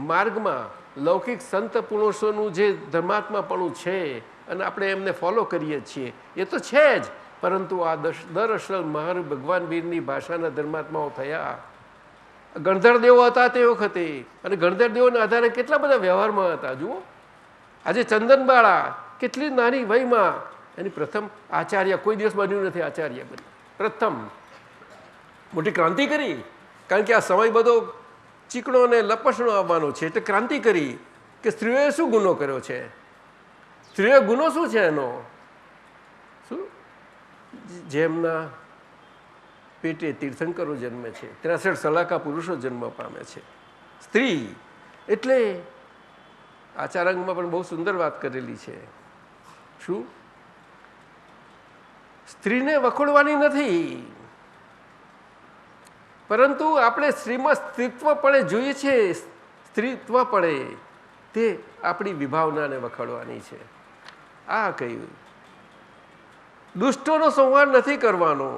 માર્ગમાં લૌકિક સંત પુરુષોનું જે ધર્માત્માપણું છે, અને આપણે એમને ફોલો કરીએ છીએ, એ તો છે જ, પરંતુ આ દર અસલ મહાર ભગવાન વીરની ભાષાના ધર્માત્માઓ થયા. ગણધર દેવો હતા તે વખતે, અને ગણધર દેવોના આધારે કેટલા બધા વ્યવહારમાં હતા. જુઓ આજે ચંદનબાળા કેટલી નાની વયમાં એની પ્રથમ આચાર્ય, કોઈ દિવસ બન્યું નથી આચાર્ય બન્યું, પ્રથમ મોટી ક્રાંતિ કરી. કારણ કે આ સમય બધો ચીકણો અને લપસણો આવવાનો છે, એટલે ક્રાંતિ કરી કે સ્ત્રીઓએ શું ગુનો કર્યો છે, સ્ત્રીઓએ ગુનો શું છે એનો, શું જેમના પેટે તીર્થંકરો જન્મે છે, 63 સલાકા પુરુષો જન્મ પામે છે. સ્ત્રી એટલે આચારાંગમાં પણ બહુ સુંદર વાત કરેલી છે. શું? સ્ત્રીને વખોડવાની નથી, પરંતુ આપણે સ્ત્રીમાં સ્ત્રીત્વ પડે જોઈએ છે. સ્ત્રીત્વ પડે તે આપણી વિભાવનાને વખાડવાની છે. આ કહ્યું દુષ્ટોનો સંહાર નથી કરવાનો,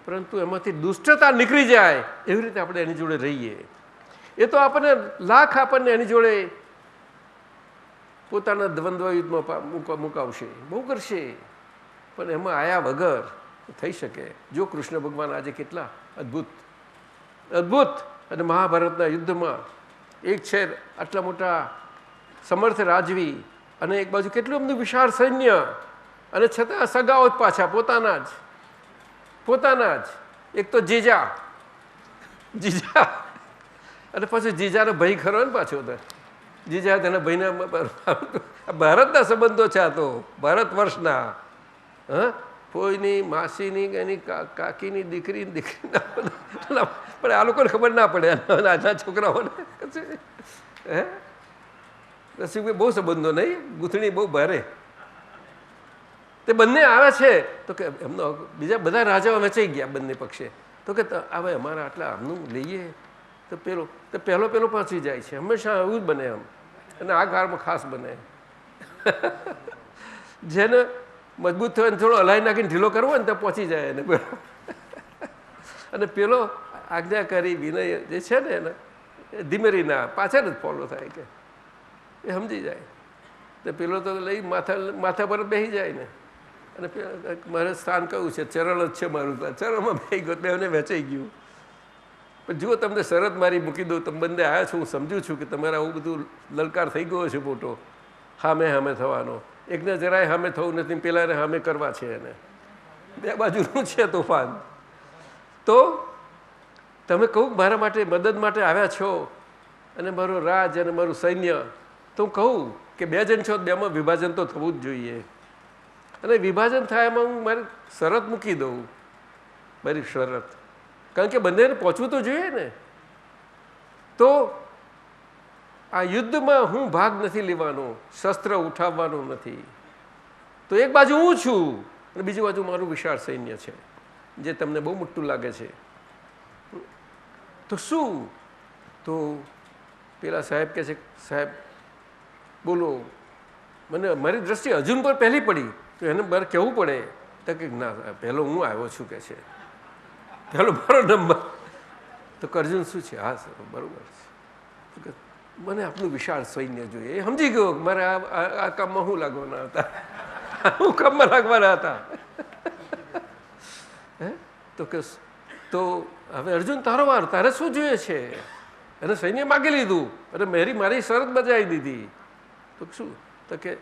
પરંતુ એમાંથી દુષ્ટતા નીકળી જાય એવી રીતે આપણે એની જોડે રહીએ. એ તો આપણને લાખ આપણને એની જોડે પોતાના દ્વંદ્વ યુદ્ધમાં મુકાવશે, બહુ કરશે, પણ એમાં આયા વગર થઈ શકે. જો કૃષ્ણ ભગવાન આજે કેટલા અદ્ભુત અદ્ભુત અને મહાભારતના યુદ્ધમાં એક છે આટલા મોટા સમર્થ રાજવી અને એક બાજુ કેટલું એમનું વિશાળ સૈન્ય અને છતાં સગાઓ જ પાછા પોતાના જ એક તો જીજા અને પછી જીજાનો ભાઈ ખરો ને પાછો તો જીજા તેના ભાઈના ભારતના સંબંધો છે. આ તો ભારત વર્ષના કોઈની માસીની એની કાકીની દીકરીના પણ આ લોકોને ખબર ના પડે આજના છોકરાઓને હે રસિકભાઈ બહુ સંબંધો નહીં ગૂંથણી બહુ ભારે. તે બંને આવે છે તો કે એમનો બીજા બધા રાજાઓ વેચાઈ ગયા બંને પક્ષે તો કે હવે અમારા આટલા આમનું લઈએ તો પહેલો પહોંચી જાય છે. હંમેશા એવું જ બને એમ અને આ કાળમાં ખાસ બને જેને મજબૂત થયો થોડો હલાઈ નાખીને ઢીલો કરવો હોય ને તો પહોંચી જાય એને અને પેલો આજ્ઞાકારી વિનય જે છે ને એને ધીમેરીના પાછળ જ ફોલો થાય કે એ સમજી જાય તો પેલો તો લઈ માથા પર બેસી જાય ને અને મારે સ્થાન કયું છે ચરણ જ છે મારું ચરણમાં બેસી ગયો બેને વેચાઈ ગયું. પણ જુઓ તમને શરત મારી મૂકી દઉં તમે બંને આવ્યા છો હું સમજુ છું કે તમારે આવું બધું લલકાર થઈ ગયો છે મોટો હામે થવાનો એકને જરાય સામે થવું નથી પેલાને સામે કરવા છે એને બે બાજુનું છે તોફાન. તો તમે કહું મારા માટે મદદ માટે આવ્યા છો અને મારો રાજ અને મારું સૈન્ય તો હું કહું કે 2 જણ છો 2માં વિભાજન તો થવું જ જોઈએ અને વિભાજન થાય એમાં હું મારી શરત મૂકી દઉં મારી શરત કારણ કે બંનેને પહોંચવું તો જોઈએ ને. તો આ યુદ્ધમાં હું ભાગ નથી લેવાનો શસ્ત્ર ઉઠાવવાનું નથી. તો એક બાજુ હું છું અને બીજી બાજુ મારું વિશાળ સૈન્ય છે જે તમને બહુ મોટું લાગે છે. તો શું તો પેલા સાહેબ કહે છે સાહેબ બોલો મને મારી દ્રષ્ટિ અર્જુન પર પહેલી પડી તો એને મારે કહેવું પડે તો કે ના પહેલો હું આવ્યો છું કે છે પહેલો મારો નંબર તો અર્જુન શું છે હા સર બરાબર છે મને આપનું વિશાળ સૈન્ય જોઈએ એ સમજી ગયો મારે આ કામમાં હું લાગવાના હતા હું કામમાં લાગવાના હતા હે તો કે તો હવે અર્જુન તારો વાર તારે શું જોઈએ છે એને સૈન્ય માગી લીધું અને મારી શરત બજાવી દીધી તો શું તો કે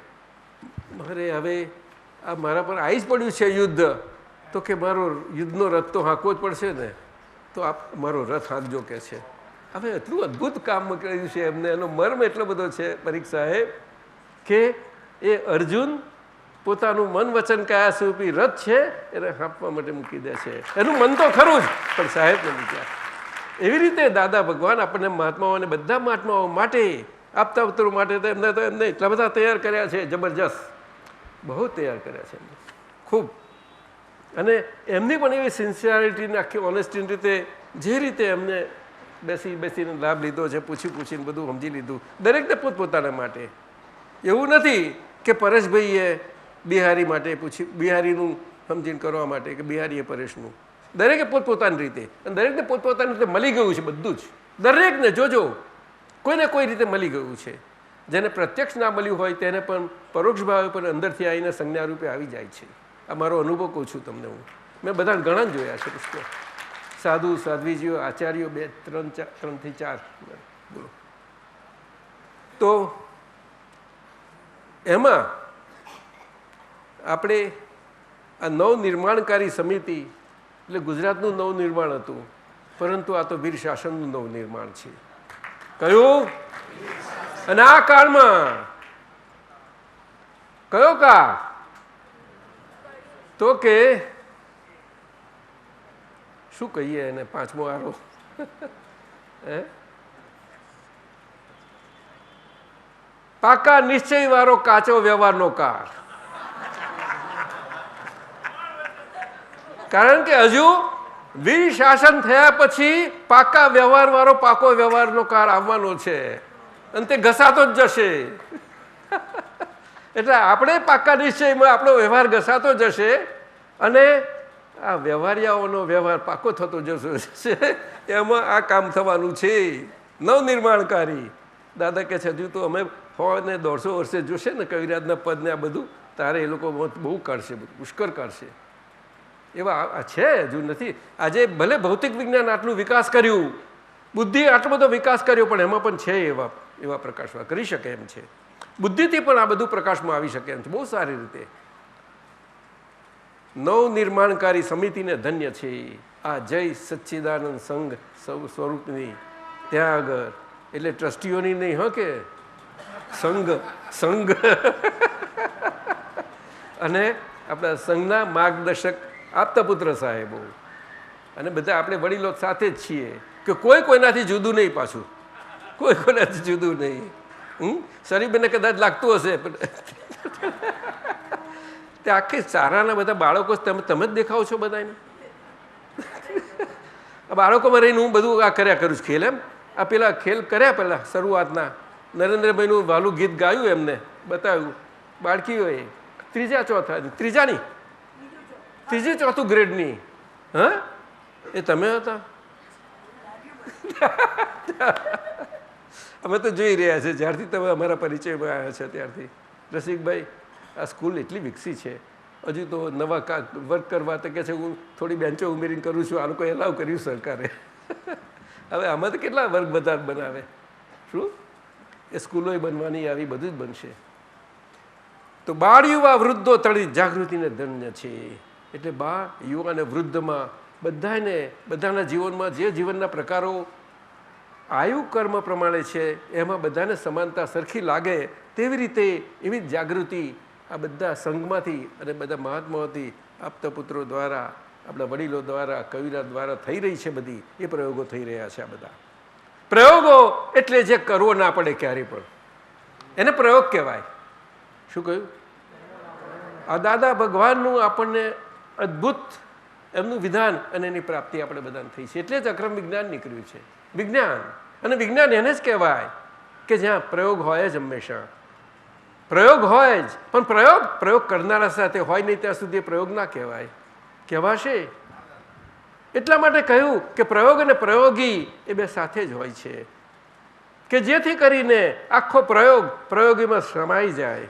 મારે હવે આ મારા પર આવી જ પડ્યું છે યુદ્ધ તો કે મારો યુદ્ધનો રથ તો હાંકવો જ પડશે ને તો આપ મારો રથ હાંકજો કે છે. હવે એટલું અદ્ભુત કામ કર્યું છે એમને એનો મર્મ એટલો બધો છે પરીખ સાહેબ કે એ અર્જુન પોતાનું મન વચન કયા સ્વરૂપી રથ છે એને હાંકવા માટે મૂકી દે છે. એનું મન તો ખરું જ પણ સાહેબ ને મૂક્યા. એવી રીતે દાદા ભગવાન આપણને મહાત્માઓને બધા મહાત્માઓ માટે આપતા અવતરો માટે તો એમને એટલા બધા તૈયાર કર્યા છે જબરજસ્ત બહુ તૈયાર કર્યા છે એમને ખૂબ. અને એમની પણ એવી સિન્સિયરિટીને આખી ઓનેસ્ટીની રીતે જે રીતે એમને બેસીને લાભ લીધો છે પૂછીને બધું સમજી લીધું દરેકને પોતપોતાના માટે. એવું નથી કે પરેશભાઈએ બિહારી માટે બિહારીનું સમજીને કરવા માટે કે બિહારીએ પરેશનું દરેકે પોતપોતાની રીતે અને દરેકને પોતપોતાની રીતે મળી ગયું છે બધું જ દરેકને જોજો કોઈને કોઈ રીતે મળી ગયું છે. જેને પ્રત્યક્ષ ના મળ્યું હોય તેને પણ પરોક્ષ ભાવે પણ અંદરથી આવીને સંજ્ઞા રૂપે આવી જાય છે. આ મારો અનુભવ કહું છું તમને હું મેં બધા ઘણા જ જોયા છે પુષ્પો સાધુ સાધ્વીજીઓ આચાર્યો 2 3 થી 4 બોલો. તો એમાં આપણે આ નવનિર્માણકારી સમિતિ એટલે ગુજરાતનું નવનિર્માણ હતું પરંતુ આ તો વીર શાસનનું નવનિર્માણ છે. કયું અને આ કાળમાં કયો કાળ તો કે શું કહીએ એને પાંચમો આરો પાકા નિશ્ચય વાળો કાચો વ્યવહારનો કાળ. કારણ કે હજુ વીર શાસન થયા પછી પાકા વ્યવહાર વાળો પાકો વ્યવહારનો કાળ આવવાનો છે અને તે ઘસાતો જ જશે. એટલે આપણે પાકા નિશ્ચયમાં આપણો વ્યવહાર ઘસાતો જશે અને આ વ્યવહારિયાઓનો વ્યવહાર પાકો થતો જશે એમાં આ કામ થવાનું છે નવનિર્માણકારી. દાદા કહે છે હજુ તો અમે 100 ને 150 વર્ષે જોશે ને કવિરાજના પદને આ બધું તારે એ લોકો બહુ કાઢશે, પુષ્કળ કાઢશે. એવા છે, હજુ નથી. આજે ભલે ભૌતિક વિજ્ઞાન આટલું વિકાસ કર્યું, બુદ્ધિ આટલો બધો વિકાસ કર્યો, પણ એમાં પણ છે એવા પ્રકાશમાં કરી શકે એમ છે. બુદ્ધિથી પણ આ બધું પ્રકાશમાં આવી શકે એમ છે બહુ સારી રીતે. નવનિર્માણકારી સમિતિને ધન્ય છે આ જય સચ્ચિદાનંદ સંઘ સ્વરૂપની. ત્યાં આગળ એટલે ટ્રસ્ટીઓની નહીં, હો કે સંઘ અને આપણા સંઘના માર્ગદર્શક આપતા પુત્ર સાહેબો અને બધા આપણે વડીલો સાથે જ છીએ કે કોઈ કોઈનાથી જુદું નહીં, પાછું કોઈ કોઈનાથી જુદું નહીં. શરીફને કદાચ લાગતું હશે પણ તે આખી સારાના બધા બાળકો તમે જ દેખાવ છો બધાને. આ બાળકોમાં રહીને હું બધું આ કર્યા કરું છું ખેલ. એમ આ પેલા ખેલ કર્યા પહેલાં શરૂઆતના નરેન્દ્રભાઈનું વાલું ગીત ગાયું, એમને બતાવ્યું બાળકીઓએ ત્રીજી ચોથું ગ્રેડની. હા, એ તમે હતા? અમે તો જોઈ રહ્યા છે જ્યારથી તમે અમારા પરિચયમાં આવ્યા છે ત્યારથી. રસિકભાઈ, આ સ્કૂલ એટલી વિકસી છે. હજુ તો નવા વર્ક કરવા તો કહે છે હું થોડી બેન્ચો ઉમેરીને કરું છું, આ લોકો એલાવ કર્યું સરકારે. હવે આમાં તો કેટલા વર્ગ બધા બનાવે. શું એ સ્કૂલોય બનવાની આવી, બધું જ બનશે. તો બાળ યુવા વૃદ્ધો તળી જાગૃતિને ધન્ય છે. એટલે બાળ યુવા અને વૃદ્ધમાં બધાના જીવનમાં જે જીવનના પ્રકારો આયુ કર્મ પ્રમાણે છે એમાં બધાને સમાનતા સરખી લાગે તેવી રીતે એવી જાગૃતિ આ બધા સંઘમાંથી અને બધા મહાત્માઓથી આપતા પુત્રો દ્વારા, આપણા વડીલો દ્વારા, કવિરા દ્વારા થઈ રહી છે. બધી એ પ્રયોગો થઈ રહ્યા છે. આ બધા પ્રયોગો એટલે જે કરવો ના પડે ક્યારેય પણ, એને પ્રયોગ કહેવાય. શું કહ્યું? આ દાદા ભગવાનનું આપણને અદ્ભુત એમનું વિધાન અને એની પ્રાપ્તિ આપણે બધાને થઈ છે. એટલે જ અક્રમ વિજ્ઞાન નીકળ્યું છે. વિજ્ઞાન અને વિજ્ઞાન એને જ કહેવાય કે જ્યાં પ્રયોગ હોય જ હંમેશા. પ્રયોગ હોય જ, પણ પ્રયોગ કરનારા સાથે હોય નહીં ત્યાં સુધી પ્રયોગ ના કહેવાય. કહેવાશે એટલા માટે કહ્યું કે પ્રયોગ અને પ્રયોગી એ બે સાથે જ હોય છે, કે જેથી કરીને આખો પ્રયોગીમાં સમાઈ જાય.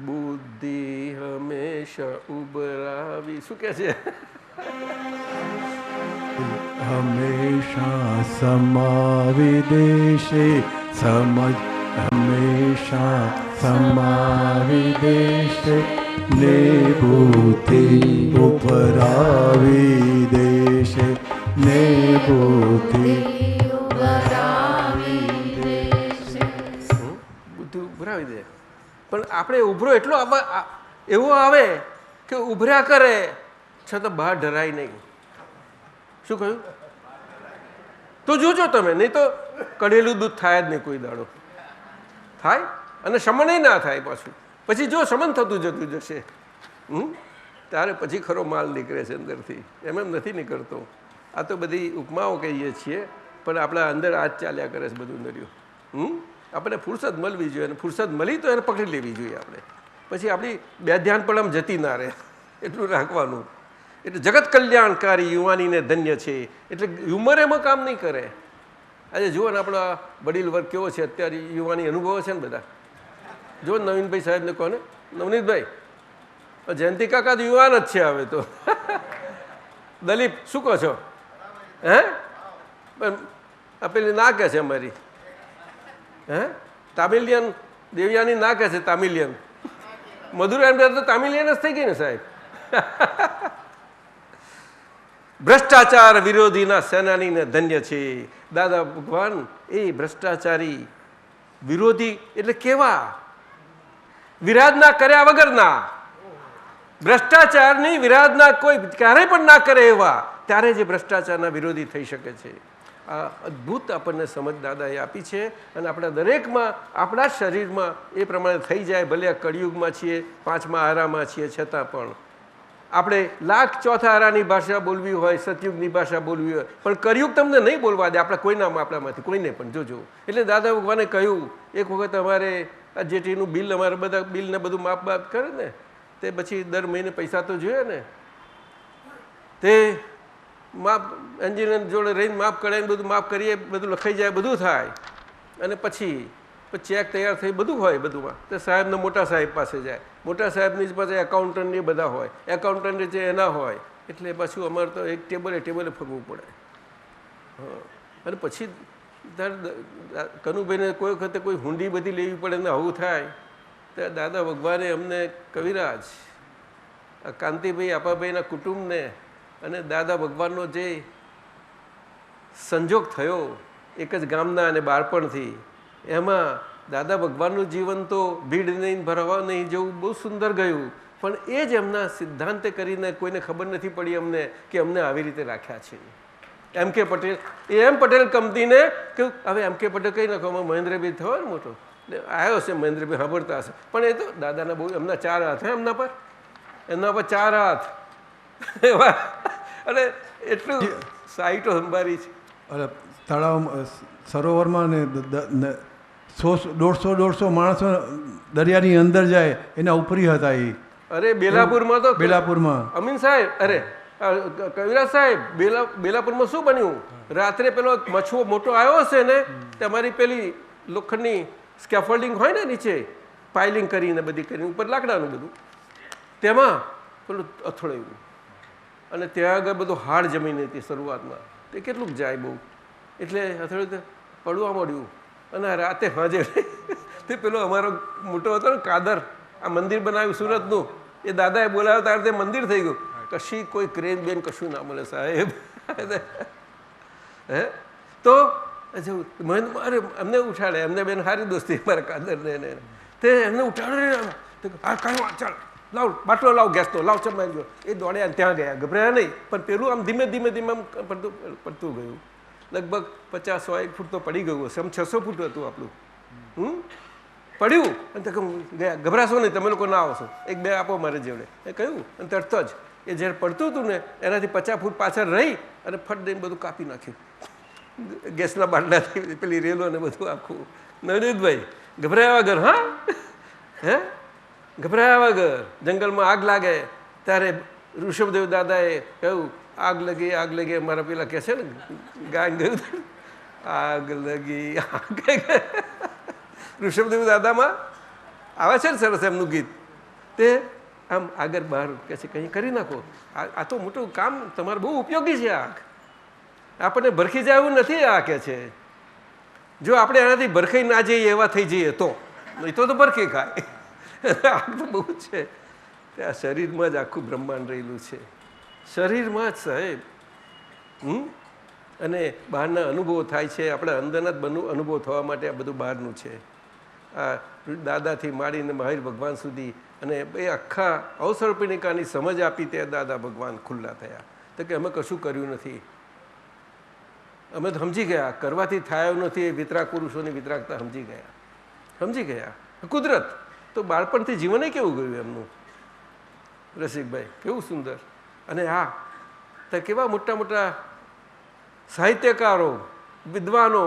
બુદ્ધિ હંમેશા ઉભરાવી, શું કહે છે? હંમેશા સમાવી દેશે સમજ, હંમેશા સમાવી દેશે ને બુદ્ધિ ઉભરાવી દેશે ને બુદ્ધિ બુદ્ધિ ઉભરાવી દે. પણ આપણે ઉભરો એટલો એવો આવે કે ઉભર્યા કરે છતાં બહાર ડરાય નહીં. શું કહ્યું? તો જોજો તમે, નહીં તો કડેલું દૂધ થાય જ નહીં કોઈ દાડો. થાય અને શમન ના થાય પાછું. પછી જો શમન થતું જતું જશે ત્યારે પછી ખરો માલ નીકળે છે અંદરથી. એમ નથી નીકળતો. આ તો બધી ઉપમાઓ કહીએ છીએ, પણ આપણા અંદર આ જ ચાલ્યા કરે છે બધું નર્યું. આપણે ફુરસદ મળવી જોઈએ, અને ફુરસદ મળી તો એને પકડી લેવી જોઈએ આપણે. પછી આપણી બે ધ્યાન પણ આમ જતી ના રહે, એટલું રાખવાનું. એટલે જગત કલ્યાણકારી યુવાનીને ધન્ય છે. એટલે હ્યુમર એમાં કામ નહીં કરે. આજે જુઓ ને આપણા વડીલ વર્ગ કેવો છે અત્યારે, યુવાની અનુભવો છે ને બધા. જો નવીનભાઈ સાહેબને કોને, નવનીતભાઈ, જયંતિ કાકા તો યુવાન જ છે હવે તો. દલીપ, શું કહો છો? હે આ પેલી ના કહે છે અમારી, હે તામિલિયન દેવયાની ના કહે છે તામિલિયન. મધુરા એમ તો તામિલિયન જ થઈ ગઈ ને સાહેબ. ભ્રષ્ટાચાર વિરોધીના સેનાનીને ધન્ય છે. દાદા ભગવાન એ ભ્રષ્ટાચારી વિરોધી એટલે કેવા? વિરાધના કર્યા વગરના, ભ્રષ્ટાચારની વિરાધના કોઈ ક્યારેય પણ ના કરે એવા, ત્યારે જે ભ્રષ્ટાચારના વિરોધી થઈ શકે છે. આ અદ્ભુત આપણને સમજ દાદાએ આપી છે. અને આપણા દરેકમાં, આપણા શરીરમાં એ પ્રમાણે થઈ જાય. ભલે આ કળિયુગમાં છીએ, 5મા આરામાં છીએ, છતાં પણ આપણે લાખ ચોથા આરાની ભાષા બોલવી હોય, સતયુગની ભાષા બોલવી હોય, પણ કળિયુગ તમને નહીં બોલવા દે આપણામાંથી કોઈને પણ. જોજો. એટલે દાદા ભગવાને કહ્યું એક વખત અમારે આ જેટીનું બિલ, અમારે બધા બિલને બધું માપ કરે ને, તે પછી દર મહિને પૈસા તો જોઈએ ને, તે માપ એન્જિનિયર જોડે રહીને માફ કરાવીને બધું માફ કરીએ, બધું લખાઈ જાય, બધું થાય. અને પછી પછી ચેક તૈયાર થઈ બધું હોય બધુંમાં, તો સાહેબને મોટા સાહેબ પાસે જાય, મોટા સાહેબની જ પાસે એકાઉન્ટન્ટ એ બધા હોય, એકાઉન્ટન્ટ જે એના હોય, એટલે પાછું અમારે તો એક ટેબલે ફરવું પડે. હા, અને પછી કનુભાઈને કોઈ વખતે કોઈ હુંડી બધી લેવી પડે ને આવું થાય, ત્યારે દાદા ભગવાને અમને કવિરાજ કાંતિભાઈ આપાભાઈના કુટુંબને અને દાદા ભગવાનનો જે સંજોગ થયો એક જ ગામના અને બાળપણથી, એમાં દાદા ભગવાનનું જીવન તો ભીડ નહીં ભરવા નહીં જેવું બહુ સુંદર ગયું, પણ એ જ એમના સિદ્ધાંતે કરીને કોઈને ખબર નથી પડી અમને કે અમને આવી રીતે રાખ્યા છે. એમ કે પટેલ પટેલ કંપનીને કે હવે એમ કે પટેલ કહી નાખો, મહેન્દ્રભાઈ થયો ને મોટો આવ્યો છે, મહેન્દ્રભાઈ સાંભળતા હશે, પણ એ તો દાદાના બહુ એમના 4 હાથ, એમના પર 4 હાથ એવા, અને એટલું સાઈટો સંભાળી છે. અરે તળાવ સરોવરમાં ને 100-150 માણસો દરિયાની અંદર જાય એના ઉપરી હતા એ. અરે બેલાપુરમાં તો બેલાપુરમાં અમીન સાહેબ, અરે કવિરાજ સાહેબ, બેલાપુરમાં શું બન્યું, રાત્રે પેલો મચ્છો મોટો આવ્યો હશે ને, તમારી પેલી લોખંડની સ્કેફોલ્ડિંગ હોય ને નીચે પાઇલિંગ કરીને બધી કરીને ઉપર લાકડાનું બધું, તેમાં પેલું અથડાયું, અને ત્યાં આગળ બધું હાડ જમીન હતી શરૂઆતમાં, તે કેટલુંક જાય બહુ, એટલે અથડાયું પડવા મળ્યું. અને રાતે હાજે તે પેલો અમારો મોટો હતો ને કાદર, આ મંદિર બનાવ્યું સુરતનું, એ દાદાએ બોલાવ્યો ત્યારે તે મંદિર થઈ ગયું. કશી કોઈ ક્રેન બેન કશું ના મળે સાહેબ. હે તો અરે એમને ઉઠાડે, એમને બેન સારી દોસ્તી મારા કાદરને, તે એમને ઉઠાડે, હા કાઢો ચાલ લાવ બાટલો લાવ ગેસનો લાવ ચમાઈ ગયો, એ દોડ્યા ત્યાં ગયા, ગભરાયા નહીં, પણ પેલું આમ ધીમે ધીમે આમ પડતું ગયું. લગભગ 50-100 ફૂટ તો પડી ગયું હશે, આમ 600 ફૂટ હતું આપણું. પડ્યું અને તે ગયા, ગભરાશો નહીં તમે લોકો ના આવશો, 1-2 આપો મારે જેવડે એ કહ્યું, અને તરત જ એ જ્યારે પડતું હતું ને એનાથી 50 ફૂટ પાછળ રહી અને ફટ દઈને બધું કાપી નાખ્યું, ગેસના બાટલાથી પેલી રેલો ને બધું આખું. નવનીતભાઈ ગભરાયા વગર, હા હે ગભરાયા વગર. જંગલમાં આગ લાગે ત્યારે ઋષભદેવ દાદાએ કહ્યું આગ લગી, મારા પેલા કહે છે ને ગાય ગયું આગ લગી ઋષભદેવ દાદામાં આવે છે ને સરસ એમનું ગીત, તે આમ આગળ બહાર કહે છે કંઈ કરી નાખો, આ તો મોટું કામ તમારું બહુ ઉપયોગી છે, આગ આપણને ભરખી જાય એવું નથી. આ કહે છે જો આપણે એનાથી ભરખાઈ ના જઈએ એવા થઈ જઈએ તો, નહીં તો ભરખી ખાય. આગ તો બહુ જ છે, આ શરીરમાં જ આખું બ્રહ્માંડ રહેલું છે, શરીરમાં જ સાહેબ. અને બહારના અનુભવો થાય છે, આપણા અંદરના જ અનુભવ થવા માટે આ બધું બહારનું છે. આ દાદાથી માંડીને મહાવીર ભગવાન સુધી, અને એ આખા અવસર્પિણિકાની સમજ આપી ત્યાં દાદા ભગવાન ખુલ્લા થયા. તો કે અમે કશું કર્યું નથી, અમે તો સમજી ગયા કરવાથી થાય નથી. એ વિતરાગ પુરુષોની વિતરાગતા સમજી ગયા. કુદરત તો બાળપણથી જીવને કેવું ગયું એમનું, રસિકભાઈ કેવું સુંદર. અને હા તો કેવા મોટા મોટા સાહિત્યકારો, વિદ્વાનો,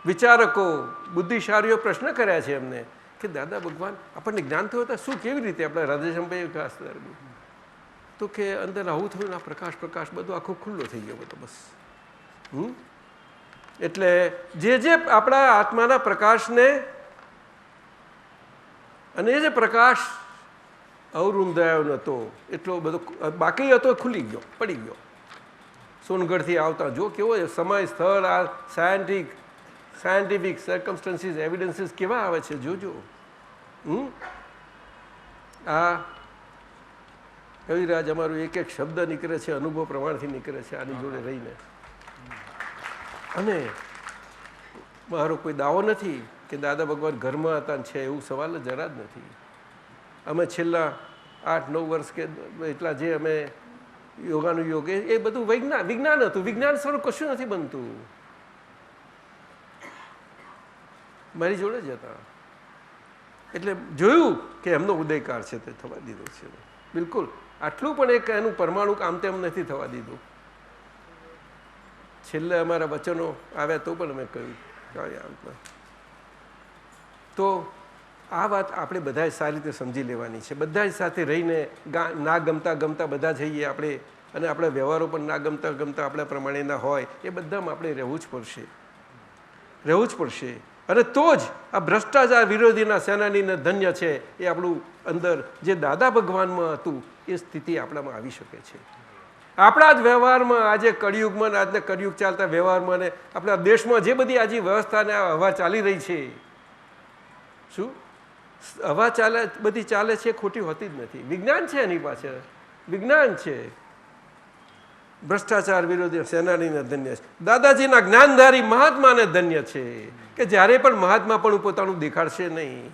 વિચારકો, બુદ્ધિશાળીઓ પ્રશ્ન કર્યા છે એમને કે દાદા ભગવાન આપણને જ્ઞાન થયું હતા શું, કેવી રીતે? આપણા રાધેશ્યામભાઈ ખાસ તો કે અંદર આવું થયું, આ પ્રકાશ બધો આખો ખુલ્લો થઈ ગયો બધો બસ. એટલે જે આપણા આત્માના પ્રકાશને, અને એ જે પ્રકાશ અવરુંધાયો નહોતો એટલો બધો બાકી હતો, ખુલી ગયો, પડી ગયો. સોનગઢથી આવતા જો કેવો સમય, સ્થળ, આ સાયન્ટિફિક સર્કમસ્ટન્સીસ, એવિડન્સીસ કેવા આવે છે જોજો. આ કવિરાજ અમારું એક શબ્દ નીકળે છે અનુભવ પ્રમાણથી નીકળે છે આની જોડે રહીને. અને મારો કોઈ દાવો નથી કે દાદા ભગવાન ઘરમાં હતા છે એવું સવાલ જરા જ નથી. અમે છેલ્લા 8-9 વર્ષ કે એટલા જે અમે યોગાનું યોગ એ બધું વિજ્ઞાન હતું. વિજ્ઞાન સ્વરૂપ કશું નથી બનતું, મારી જોડે જ હતા. એટલે જોયું કે એમનો ઉદયકાર છે તે થવા દીધો છે બિલકુલ. આટલું પણ એક એનું પરમાણુ આમ તેમ નથી થવા દીધું. છેલ્લે અમારા વચનો આવ્યા તો પણ અમે કહ્યું. તો આ વાત આપણે બધાએ સારી રીતે સમજી લેવાની છે. બધા સાથે રહીને ના ગમતા બધા જઈએ આપણે, અને આપણા વ્યવહારો પણ ના ગમતા આપણા પ્રમાણેના હોય એ બધામાં આપણે રહેવું જ પડશે. અને તો જ આ ભ્રષ્ટાચાર વિરોધીના સેનાનીને ધન્ય છે. એ આપણું અંદર જે દાદા ભગવાનમાં હતું એ સ્થિતિ આપણામાં આવી શકે છે. આપણા જ વ્યવહારમાં આજે કળિયુગમાં આજના કળિયુગ ચાલતા વ્યવહારમાં ને આપણા દેશમાં જે બધી આજે વ્યવસ્થાને હવા ચાલી રહી છે, શું હવા બધી ચાલે છે ખોટી હોતી જ નથી. વિજ્ઞાન છે એની પાછળ, વિજ્ઞાન છે. ભ્રષ્ટાચાર વિરોધી સેનાનીને ધન્ય છે. દાદાજીના જ્ઞાનધારી મહાત્માને ધન્ય છે કે જ્યારે પણ મહાત્મા પણ પોતાનું દેખાડશે નહીં,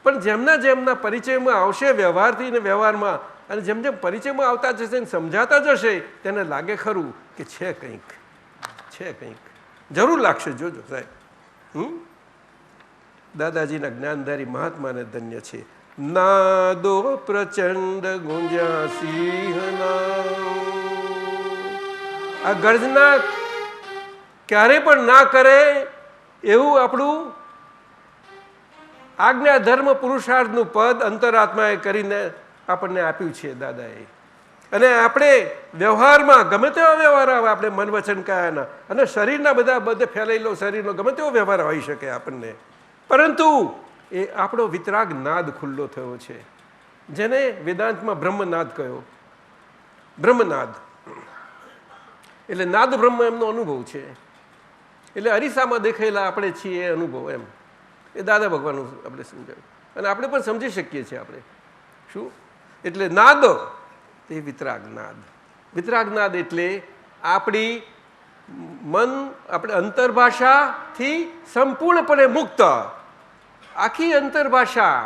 પણ જેમના જેમના પરિચયમાં આવશે વ્યવહારથી ને વ્યવહારમાં, અને જેમ જેમ પરિચયમાં આવતા જશે ને સમજાતા જશે તેને લાગે ખરું કે છે કંઈક, છે કંઈક, જરૂર લાગશે. જોજો સાહેબ, દાદાજીના જ્ઞાનધારી મહાત્માને ધન્ય છે. નાદો પ્રચંડ ગુંજ્યા સિંહના, આ ગર્જના ક્યારે પણ ના કરે એવું આપણું આજ્ઞા ધર્મ પુરુષાર્થનું પદ અંતરાત્માએ કરીને આપણને આપ્યું છે દાદાએ. અને આપણે વ્યવહારમાં ગમે તેવો વ્યવહાર આવે, આપણે મન વચન કાયાના અને શરીરના બધે ફેલાયેલો શરીરનો ગમે તેવો વ્યવહાર હોઈ શકે આપણને, પરંતુ એ આપણો વિતરાગ નાદ ખુલ્લો થયો છે, જેને વેદાંતમાં બ્રહ્મનાદ કહ્યો. બ્રહ્મનાદ એટલે નાદ બ્રહ્મ એમનો અનુભવ છે. એટલે અરીસામાં દેખાયેલા આપણે છીએ એ અનુભવ, એમ એ દાદા ભગવાનનું આપણે સમજાવ્યું અને આપણે પણ સમજી શકીએ છીએ. આપણે શું એટલે નાદ, તે વિતરાગ નાદ. વિતરાગ નાદ એટલે આપણી મન, આપણે અંતરભાષાથી સંપૂર્ણપણે મુક્ત, આખી અંતરભાષા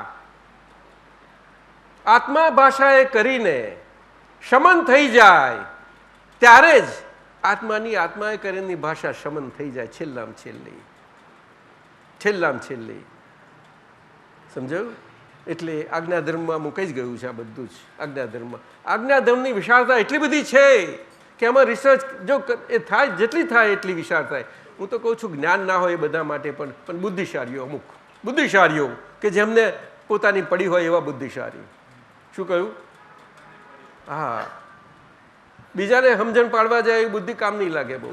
આત્મા ભાષાએ કરીને શમન થઈ જાય ત્યારે જ આત્માની આત્માએ કરેલી ભાષા શમન થઈ જાય છેલ્લામાં છેલ્લી, છેલ્લામાં છેલ્લી. સમજાયું? એટલે આજ્ઞાધર્મમાં મુકાઈ જ ગયું છે આ બધું જ. આજ્ઞાધર્મમાં આજ્ઞાધર્મની વિશાળતા એટલી બધી છે કે આમાં રિસર્ચ જો એ થાય જેટલી થાય એટલી વિશાળ થાય. હું તો કહું છું જ્ઞાન ના હોય એ બધા માટે, પણ બુદ્ધિશાળીઓ, અમુક બુદ્ધિશાળીઓ કે જેમને પોતાની પડી હોય એવા બુદ્ધિશાળી. શું કહ્યું? હા, બીજાને સમજણ પાડવા જાય એ બુદ્ધિ કામ નહીં લાગે બહુ,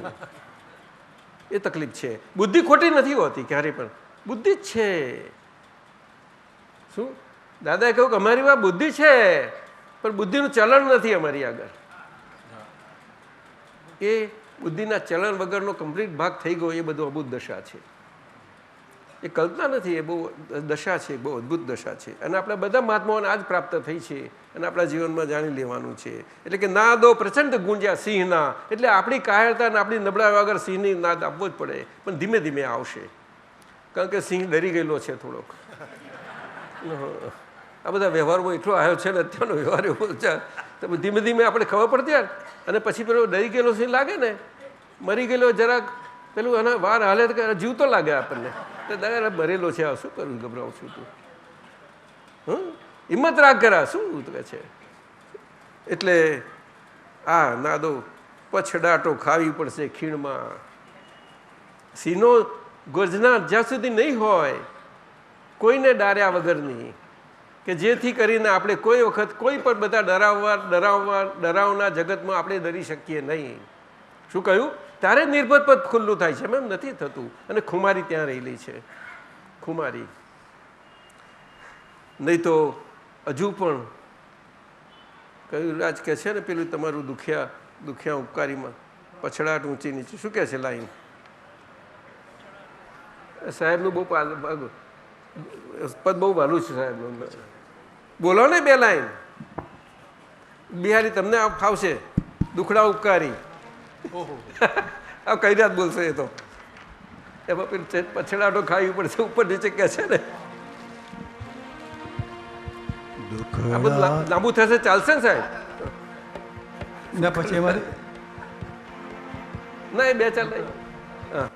એ તકલીફ છે. બુદ્ધિ ખોટી નથી હોતી ક્યારે પણ, બુદ્ધિ જ છે. શું દાદાએ કહ્યું કે અમારી વાત બુદ્ધિ છે પણ બુદ્ધિનું ચલણ નથી અમારી આગળ. એ બુદ્ધિના ચલણ વગરનો કમ્પ્લીટ ભાગ થઈ ગયો એ બધું અબુદ્ધ દશા છે. એ કલ્પના નથી, એ બહુ દશા છે, બહુ અદ્ભુત દશા છે. અને આપણા બધા મહાત્માઓને આ જ પ્રાપ્ત થઈ છે અને આપણા જીવનમાં જાણી લેવાનું છે. એટલે કે નાદો પ્રચંડ ગુંજ્યા સિંહના, એટલે આપણી કાયરતા અને આપણી નબળા વગર સિંહની નાદ આપવો જ પડે, પણ ધીમે ધીમે આવશે. કારણ કે સિંહ ડરી ગયેલો છે થોડોક. આ બધા વ્યવહારમાં એટલો આવ્યો છે ને અત્યારનો વ્યવહાર એવો છે, તો ધીમે ધીમે આપણે ખબર પડતી યાર. અને પછી પેલો ડરી ગયેલો સિંહ લાગે ને, મરી ગયેલો જરાક પેલું એના વાર હાલે તો જીવતો લાગે આપણને. તો દાદા મરેલો છે, શું કરું, ગભરાવું છું તું, હિંમત રાખ કરા, શું કહે છે. એટલે આ નાદો પછડાટો ખાવી પડશે ખીણમાં. સિંહનો ગર્જના જ્યાં સુધી નહીં હોય કોઈને ડાર્યા વગરની, કે જેથી કરીને આપણે કોઈ વખત કોઈ પણ બધા ડરાવના જગતમાં આપણે ડરી શકીએ નહીં. શું કહ્યું? ત્યારે નિર્ભર પદ ખુલ્લું થાય છે, એમ નથી થતું. અને ખુમારી ત્યાં રહેલી છે, ખુમારી. નહીં તો હજુ પણ કયું રાજ કહે છે ને પેલું તમારું દુખિયા ઉપકારીમાં પછડાટ ઊંચી નીચે, શું કહે છે લાઈન? સાહેબનું બહુ પદ બહુ વહાલું છે સાહેબનું. બોલો ને બે લાઈન બિહારી, તમને આ ફાવશે. દુખડા ઉપકારી આ કઈ રાત બોલશે એ તો. એમાં પેલું પછડાટો ખાવી પડશે ઉપર નીચે કહે છે ને. આ બધું લાંબુ થશે, ચાલશે ને સાહેબ? ના પછી અમારે ના એ બે ચાલ નહીં. હા,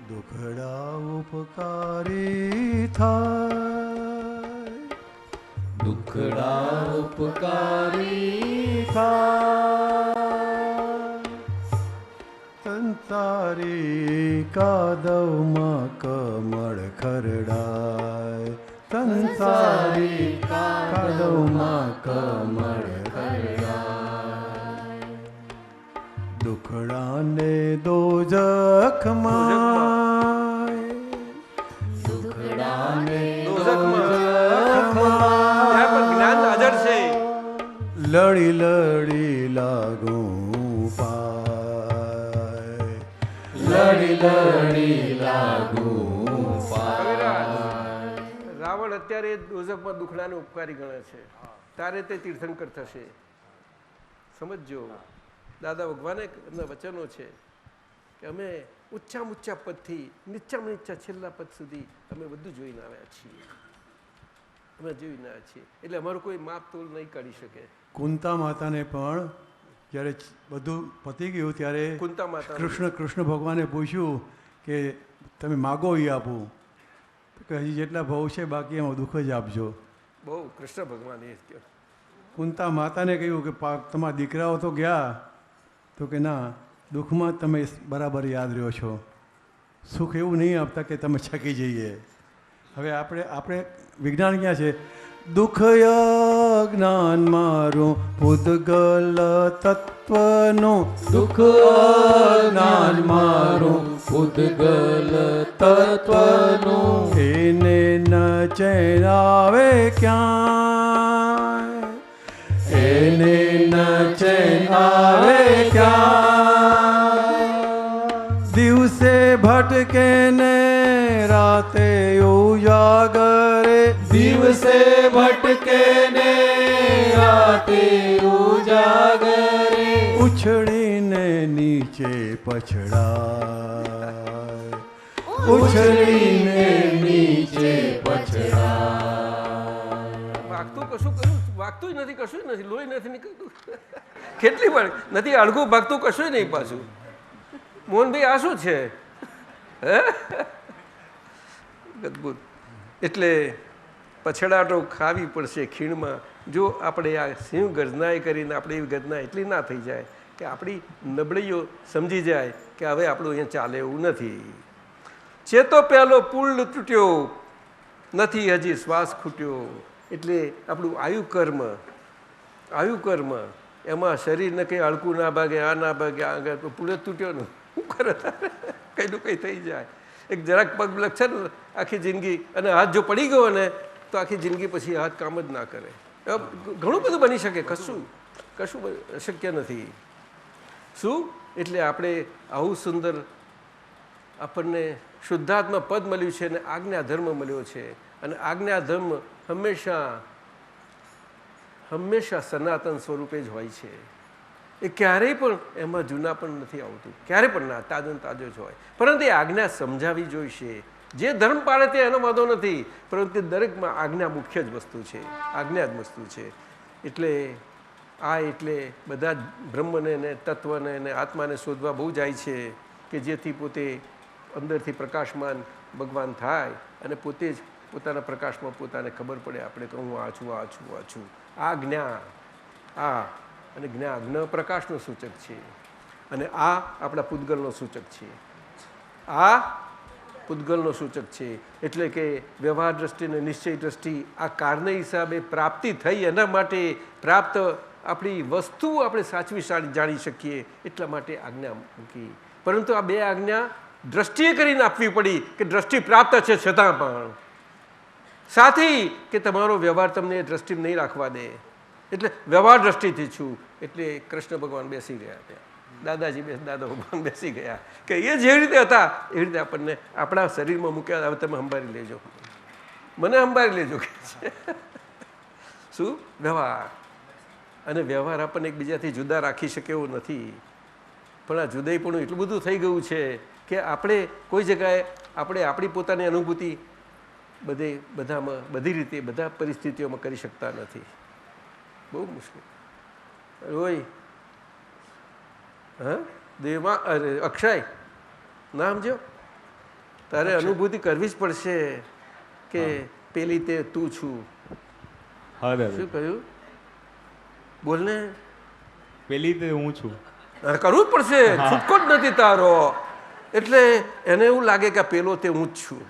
દુખડા ઉપકારી થાય, દુખડા ઉપકારી સંસારી કાદવમાં કમળ ખરડાય, સંસારી કાદવમાં કમળ ખરડાય. દુખડાને દોજખમાં દોઝખમાં ત્યાં પણ જ્ઞાન હાજર છે. લડી લડી લાગું પાય, લડી લડી લાગુ કવિરાજ, રાવણ અત્યારે દોઝખમાં દુખડાને ઉપકારી ગણે છે, તારે તે તીર્થંકર થશે. સમજજો, દાદા ભગવાને એમના વચનો છે કે અમે ઊંચામાં ઊંચા પદથી નીચામાં નીચા છેલ્લા પદ સુધી અમે બધું જોઈને આવ્યા છીએ. અમે જોઈને આવ્યા છીએ એટલે અમારું કોઈ માપ તોલ નહીં કરી શકે. કુંતા માતાને પણ જ્યારે બધું પતી ગયું ત્યારે કુંતા માતા કૃષ્ણ ભગવાને પૂછ્યું કે તમે માગો એ આપું, કે હજી જેટલા ભાવ છે બાકી એમાં દુઃખ જ આપજો. બહુ કૃષ્ણ ભગવાન એ કહ્યું. કુંતા માતાને કહ્યું કે તમારા દીકરાઓ તો ગયા, તો કે ના, દુઃખમાં તમે બરાબર યાદ રહ્યો છો, સુખ એવું નહીં આપતા કે તમે છકી જઈએ. હવે આપણે વિજ્ઞાન ક્યાં છે? દુઃખ જ્ઞાન મારું પૂતગલ તત્વનું, દુઃખ જ્ઞાન મારું પૂતગલ તત્વનું, એને ન ચેન આવે ક્યાં, એને ન ચેન આવે ક્યાં, દિવસે ભટકે ને રાતે ઉજાગરે, દિવસે ભટકે ને રાતે ઉજાગરે, ઉછળીને નીચે પછડાય, ઉછળીને નીચે પછડાય. વાગતું કશું કર્યું વાગતું નથી, કશું નથી, લોહી નથી નીકળતું. કેટલી વાર નથી અડઘું ભાગતું, કશું નહીં પાછું. મોહનભાઈ આ શું છે? હે અદભુત. એટલે પછડાટો ખાવી પડશે ખીણમાં. જો આપણે આ સિંહ ગર્જનાએ કરીને આપણે એવી ગર્જના એટલી ના થઈ જાય કે આપણી નબળીઓ સમજી જાય કે હવે આપણું અહીંયા ચાલે એવું નથી. ચેતો પહેલો પુલ તૂટ્યો નથી, હજી શ્વાસ ખૂટ્યો. એટલે આપણું આયુ કર્મ એમાં શરીરને કંઈ હળકું ના ભાગે, આ ના ભાગે, આગળ તો પુલ જ તૂટ્યો ને શું કરે, કંઈનું કંઈ થઈ જાય. એક જરાક પગ લખશે ને આખી જિંદગી, અને હાથ જો પડી ગયો ને તો આખી જિંદગી પછી હાથ કામ જ ના કરે. ઘણું બધું બની શકે, કશું અશક્ય નથી. શું? એટલે આપણે આવું સુંદર આપણને શુદ્ધાત્મા પદ મળ્યું છે અને આજ્ઞા ધર્મ મળ્યો છે. અને આજ્ઞા ધર્મ હંમેશા સનાતન સ્વરૂપે જ હોય છે. એ ક્યારેય પણ એમાં જૂના પણ નથી આવતું, ક્યારેય પણ ના, તાજો તાજો જ હોય. પરંતુ એ આજ્ઞા સમજાવી જોઈશે. જે ધર્મ પાળે તે એનો વાંધો નથી, પરંતુ દરેકમાં આજ્ઞા મુખ્ય જ વસ્તુ છે, આજ્ઞા જ વસ્તુ છે. એટલે એટલે બધા જ બ્રહ્મને ને તત્વને ને આત્માને શોધવા બહુ જાય છે કે જેથી પોતે અંદરથી પ્રકાશમાન ભગવાન થાય અને પોતે જ પોતાના પ્રકાશમાં પોતાને ખબર પડે આપણે કે હું આ છું, આ છું, આ છું. આ જ્ઞા અને જ્ઞ પ્રકાશનું સૂચક છે, અને આ આપણા પૂતગલનો સૂચક છે. આ પૂતગલનો સૂચક છે. એટલે કે વ્યવહાર દ્રષ્ટિ અને નિશ્ચય દ્રષ્ટિ આ કાળને હિસાબે પ્રાપ્તિ થઈ, એના માટે પ્રાપ્ત આપણી વસ્તુ આપણે સાચવી જાણી શકીએ એટલા માટે આજ્ઞા મૂકી. પરંતુ આ બે આજ્ઞા દ્રષ્ટિએ કરીને આપવી પડી કે દ્રષ્ટિ પ્રાપ્ત છે છતાં પણ સાથી કે તમારો વ્યવહાર તમને એ દ્રષ્ટિ નહીં રાખવા દે. એટલે વ્યવહાર દ્રષ્ટિથી છું. એટલે કૃષ્ણ ભગવાન બેસી ગયા ત્યાં, દાદા ભગવાન બેસી ગયા કે એ જે રીતે હતા એવી રીતે આપણને આપણા શરીરમાં મૂક્યા. હવે તમે સંભાળી લેજો, મને સંભાળી લેજો કે છે. શું? વ્યવહાર. અને વ્યવહાર આપણને એકબીજાથી જુદા રાખી શકે એવું નથી. પણ આ જુદાઈપણું એટલું બધું થઈ ગયું છે કે આપણે કોઈ જગ્યાએ આપણે આપણી પોતાની અનુભૂતિ બધામાં બધી રીતે બધા પરિસ્થિતિઓમાં કરી શકતા નથી. બહુ મુશ્કેલ. ઓય હા દેવમાં અક્ષય ના સમજો, તારે અનુભૂતિ કરવી જ પડશે કે પેલી તે તું છું. શું કહ્યું? બોલને. પેલી તે હું છું. કરવું જ પડશે, છૂટકો જ નથી તારો. એટલે એને એવું લાગે કે પેલો તે હું જ છું.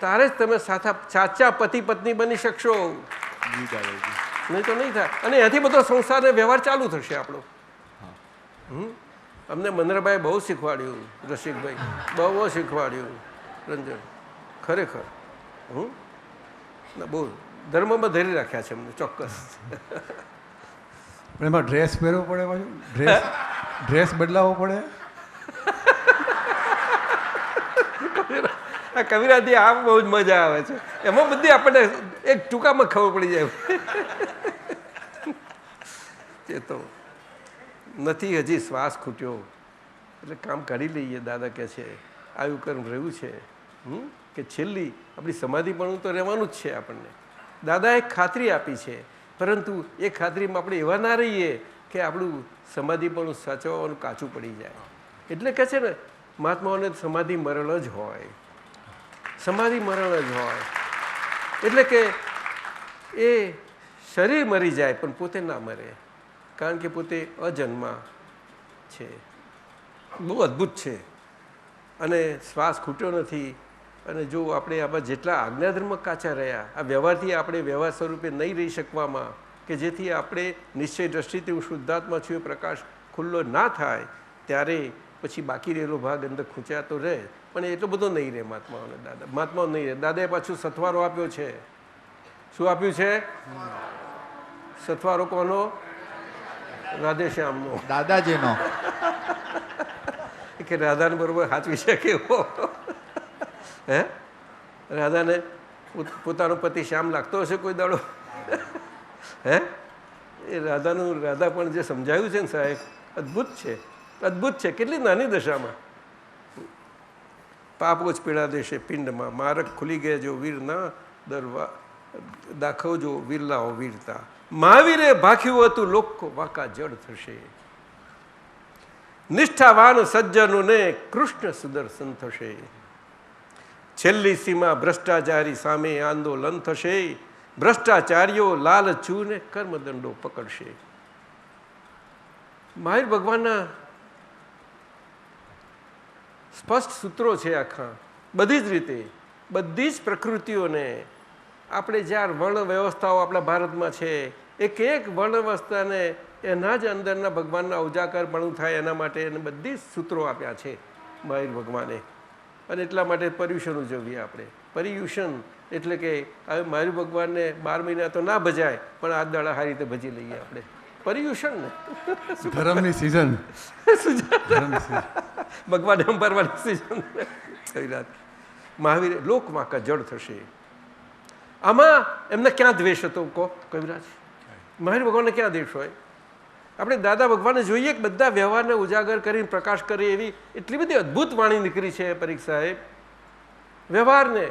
તારે જ તમે સાચા પતિ પત્ની બની શકશો, નહીં તો નહીં થાય. અને એનાથી બધો સંસારને વ્યવહાર ચાલુ થશે આપણો. અમને મનરાભાઈ બહુ શીખવાડ્યું, રસિકભાઈ બહુ શીખવાડ્યું, રંજન ખરેખર. ના બહુ ધર્મમાં ધરી રાખ્યા છે અમને ચોક્કસ. પણ એમાં ડ્રેસ પહેરવો પડે પાછું ડ્રેસ બદલાવવો પડે. આ કવિરાથી આ બહુ જ મજા આવે છે. એમાં બધી આપણને એક ટૂંકામાં ખબર પડી જાય. એ તો નથી હજી શ્વાસ ખૂટ્યો એટલે કામ કરી લઈએ. દાદા કહે છે આવું કર્મ રહ્યું છે કે છેલ્લી આપણી સમાધિપણું તો રહેવાનું જ છે આપણને. દાદાએ ખાતરી આપી છે, પરંતુ એ ખાતરીમાં આપણે એવા ના રહીએ કે આપણું સમાધિપણું સાચવવાનું કાચું પડી જાય. એટલે કહે છે ને મહાત્માઓને સમાધિ મરણ જ હોય, સમાધિ મરણ જ હોય. એટલે કે એ શરીર મરી જાય પણ પોતે ના મરે, કારણ કે પોતે અજન્મા છે. બહુ અદ્ભુત છે. અને શ્વાસ ખૂટ્યો નથી. અને જો આપણે આમાં જેટલા આજ્ઞાધર્મ કાચા રહ્યા, આ વ્યવહારથી આપણે વ્યવહાર સ્વરૂપે નહીં રહી શકવામાં, કે જેથી આપણે નિશ્ચય દ્રષ્ટિથી હું શુદ્ધાત્મા છું એ પ્રકાશ ખુલ્લો ના થાય, ત્યારે પછી બાકી રહેલો ભાગ અંદર ખૂંચાતો રહે. પણ એટલો બધો નહીં રહે મહાત્માઓને. મહાત્માઓ નહીં રહે. દાદાએ પાછું સથવારો આપ્યો છે. શું આપ્યું છે? સથવારો કોનો? રાધેશ્યામનો, દાદાજીનો. કે રાધાને બરોબર સાચવી શકે એવો. હે, રાધાને પોતાનો પતિ શ્યામ લાગતો હશે કોઈ દાડો? હે, એ રાધા પણ જે સમજાયું છે ને સાહેબ, અદ્ભુત છે, અદ્ભુત છે. કેટલી નાની દશામાં પાપો જ પીડા દેશે પિંડમાં, મારક ખુલી ગયા જો વીર ના દરવા દાખવજો વીરલાઓ વીરતા. મહાવીરે ભાખ્યું હતું લોકો વાંકા જડ થશે, નિષ્ઠાવાન સજ્જનોને કૃષ્ણ સુદર્શન થશે. છેલ્લી સીમા ભ્રષ્ટાચારી સામે આંદોલન થશે, ભ્રષ્ટાચારીઓ લાલચૂને કર્મદંડો પકડશે. મહાવીર ભગવાનના સ્પષ્ટ સૂત્રો છે આખા, બધી જ રીતે, બધી જ પ્રકૃતિઓને. આપણે જ્યાં વર્ણ વ્યવસ્થાઓ આપણા ભારતમાં છે, એક એક વર્ણ વ્યવસ્થાને એના જ અંદરના ભગવાનના ઉજાગરપણું થાય એના માટે એને બધી જ સૂત્રો આપ્યા છે મહાવીર ભગવાને. અને એટલા માટે પર્યુષણ ઉજવીએ આપણે. પર્યુષણ એટલે કે હવે મહાવીર ભગવાનને 12 મહિના તો ના ભજાય, પણ આ દાડા સારી રીતે ભજી લઈએ આપણે. પર્યુષણ ને ધર્મની સિઝન, ભગવાન એમ ભરવાની સિઝન. મહાવીર લોકમાં કા જડ થશે. આમાં એમને ક્યાં દ્વેષ હતો કહો કવિરાજ? મહાવીર ભગવાનને ક્યાં દ્વેષ હોય? આપણે દાદા ભગવાનને જોઈએ કે બધા વ્યવહારને ઉજાગર કરીને પ્રકાશ કરે એવી એટલી બધી અદ્ભુત વાણી નીકળી છે પરીક્ષ સાહેબ. વ્યવહારને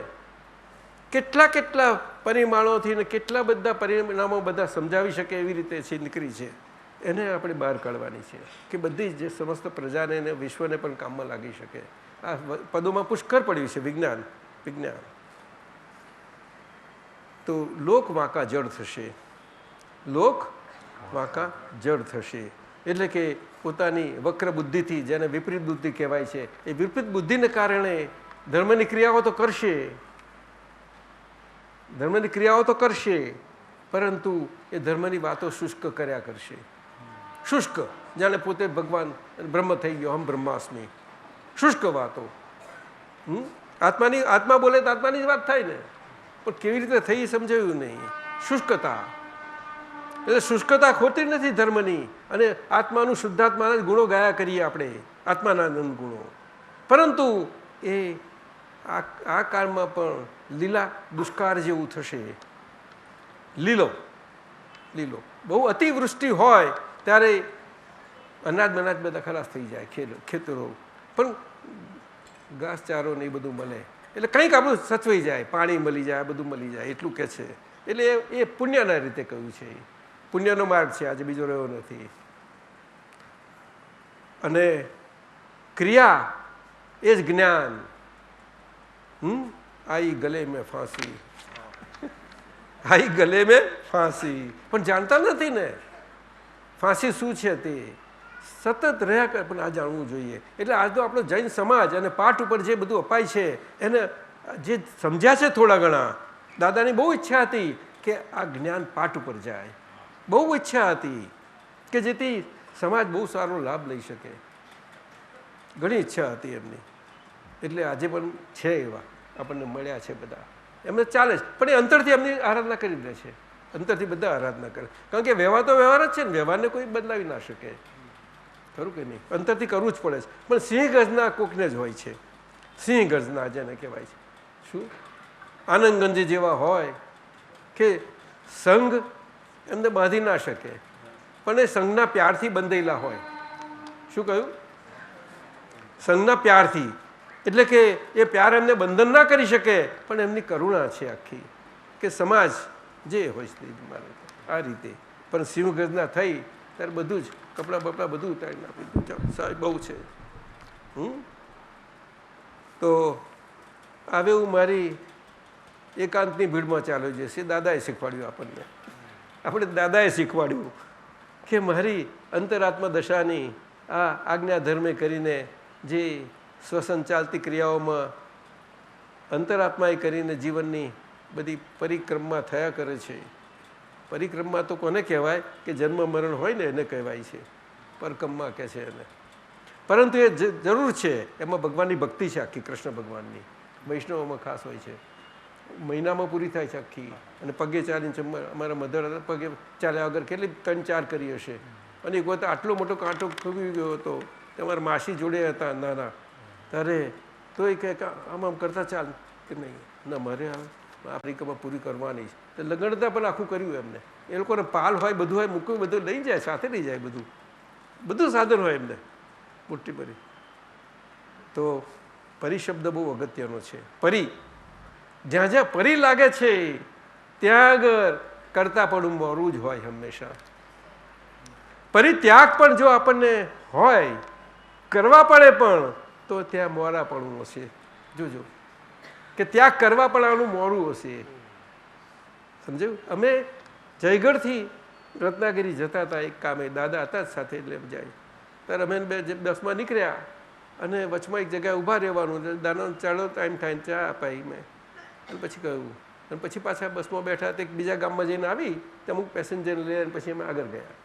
કેટલા કેટલા પરિમાણોથી ને કેટલા બધા પરિણામો બધા સમજાવી શકે એવી રીતે છે નીકળી છે. એને આપણે બહાર કાઢવાની છે કે બધી જે સમસ્ત પ્રજાને અને વિશ્વને પણ કામમાં લાગી શકે. આ પદોમાં પુષ્કળ પડ્યું છે વિજ્ઞાન. તો લોક વાંકા જડ થશે, લોક વાંકા જડ થશે. એટલે કે પોતાની વક્ર બુદ્ધિથી, જેને વિપરીત બુદ્ધિ કહેવાય છે, એ વિપરીત બુદ્ધિને કારણે ધર્મની ક્રિયાઓ તો કરશે, ધર્મની ક્રિયાઓ તો કરશે, પરંતુ એ ધર્મની વાતો શુષ્ક કર્યા કરશે. શુષ્ક, જાણે પોતે ભગવાન બ્રહ્મ થઈ ગયો, હમ બ્રહ્માસ્મિ. શુષ્ક વાતો. આત્મા બોલે તો આત્માની જ વાત થાય ને, પણ કેવી રીતે થઈ સમજાયું નહીં. શુષ્કતા એટલે શુષ્કતા ખોટી નથી ધર્મની. અને આત્માનું શુદ્ધાત્માના ગુણો ગાયા કરીએ આપણે, આત્માના આનંદ ગુણો. પરંતુ એ આ કાળમાં પણ લીલા દુષ્કાળ જેવું થશે. લીલો બહુ અતિવૃષ્ટિ હોય ત્યારે અનાજ બધા ખલાસ થઈ જાય, ખેતરો પણ ઘાસચારો ને એ બધું મળે એટલે કંઈક આપણું સચવાઈ જાય, પાણી મળી જાય, બધું મળી જાય, એટલું કે છે. એટલે એ પુણ્યના રીતે કહ્યું છે. પુણ્યનો માર્ગ છે, આજે બીજો રહ્યો નથી. અને ક્રિયા એ જ જ્ઞાન. આઈ ગલે મેં ફાંસી, આઈ ગલે મેં ફાંસી. પણ જાણતા નથી ને ફાંસી શું છે તે. સતત રહ્યા કરે, પણ આ જાણવું જોઈએ. એટલે આજ તો આપણો જૈન સમાજ અને પાઠ ઉપર જે બધું અપાય છે એને જે સમજ્યા છે થોડા ઘણા. દાદાની બહુ ઈચ્છા હતી કે આ જ્ઞાન પાઠ ઉપર જાય, બહુ ઈચ્છા હતી કે જેથી સમાજ બહુ સારો લાભ લઈ શકે. ઘણી ઈચ્છા હતી એમની. એટલે આજે પણ છે એવા આપણને મળ્યા છે બધા. એમને ચાલે છે, પણ એ અંતરથી એમની આરાધના કરી દે છે, અંતરથી બધા આરાધના કરે, કારણ કે વ્યવહાર તો વ્યવહાર જ છે ને, વ્યવહારને કોઈ બદલાવી ના શકે, ખરું કે નહીં? અંતરથી કરવું જ પડે છે. પણ સિંહ ગર્જના કોકને જ હોય છે, સિંહ ગર્જના જેને કહેવાય છે. શું આનંદગંજ જેવા હોય કે સંઘ એમને બાંધી ના શકે, પણ એ સંઘના પ્યારથી બંધાયેલા હોય. શું કહ્યું? સંઘના પ્યારથી, એટલે કે એ પ્યાર એમને બંધન ના કરી શકે, પણ એમની કરુણા છે આખી, કે સમાજ જે હોય છે આ રીતે. પણ સિંહ ગર્જના થઈ ત્યારે બધું જ કપડાં બપડા બધું ઉતારી નાખ્યું, સાહેબ બહુ છે. તો હવે હું મારી એકાંતની ભીડમાં ચાલ્યો જશે. દાદાએ શીખવાડ્યું આપણને, આપણે દાદાએ શીખવાડ્યું કે મારી અંતરાત્મા દશાની આ આજ્ઞા ધર્મે કરીને જે સ્વસંચાલતી ક્રિયાઓમાં અંતરાત્માએ કરીને જીવનની બધી પરિક્રમા થયા કરે છે. પરિક્રમા તો કોને કહેવાય? કે જન્મ મરણ હોય ને એને કહેવાય છે, પરક્રમા કહે છે એને. પરંતુ એ જરૂર છે, એમાં ભગવાનની ભક્તિ છે આખી, કૃષ્ણ ભગવાનની. વૈષ્ણવોમાં ખાસ હોય છે, મહિનામાં પૂરી થાય છે આખી. અને પગે ચાલીને અમારા મધર પગે ચાલ્યા વગર કેટલી 3-4 કરી હશે. અને એક વખત આટલો મોટો કાંટો ફૂગી ગયો હતો, તમારા માસી જોડે હતા નાના, ત્યારે તો એ કહે આમ આમ કરતા ચાલ કે નહીં, ના મારે આ પરિક્રમા પૂરી કરવાની છે. લગણતા પણ આખું કર્યું એમને. એ લોકોને પાલ હોય, બધું હોય, મૂકવું બધું લઈ જાય, સાથે લઈ જાય, બધું સાધન હોય એમને મોટી પરી. તો પરિશબ્દ બહુ અગત્યનો છે. પરી, જ્યાં જ્યાં પરી લાગે છે ત્યાં આગળ કરતા પણ મોરું જ હોય હંમેશા. પરિત્યાગ પણ જો આપણને હોય, કરવા પડે પણ, તો ત્યાં મોરાપણું હશે. જોજો કે ત્યાગ કરવા પણ આનું મોડું હશે. સમજાયું? અમે જયગઢથી રત્નાગીરી જતા હતા એક કામે, દાદા હતા જ સાથે, એટલે જાય ત્યારે અમે 10માં નીકળ્યા અને વચમાં એક જગ્યાએ ઊભા રહેવાનું, દાદાનો ચાલો ટાઈમ થાય, ચા અપાઈ મેં, અને પછી કહ્યું, અને પછી પાછા બસમાં બેઠા તો એક બીજા ગામમાં જઈને આવી, તો અમુક પેસેન્જરને લઈને પછી અમે આગળ ગયા.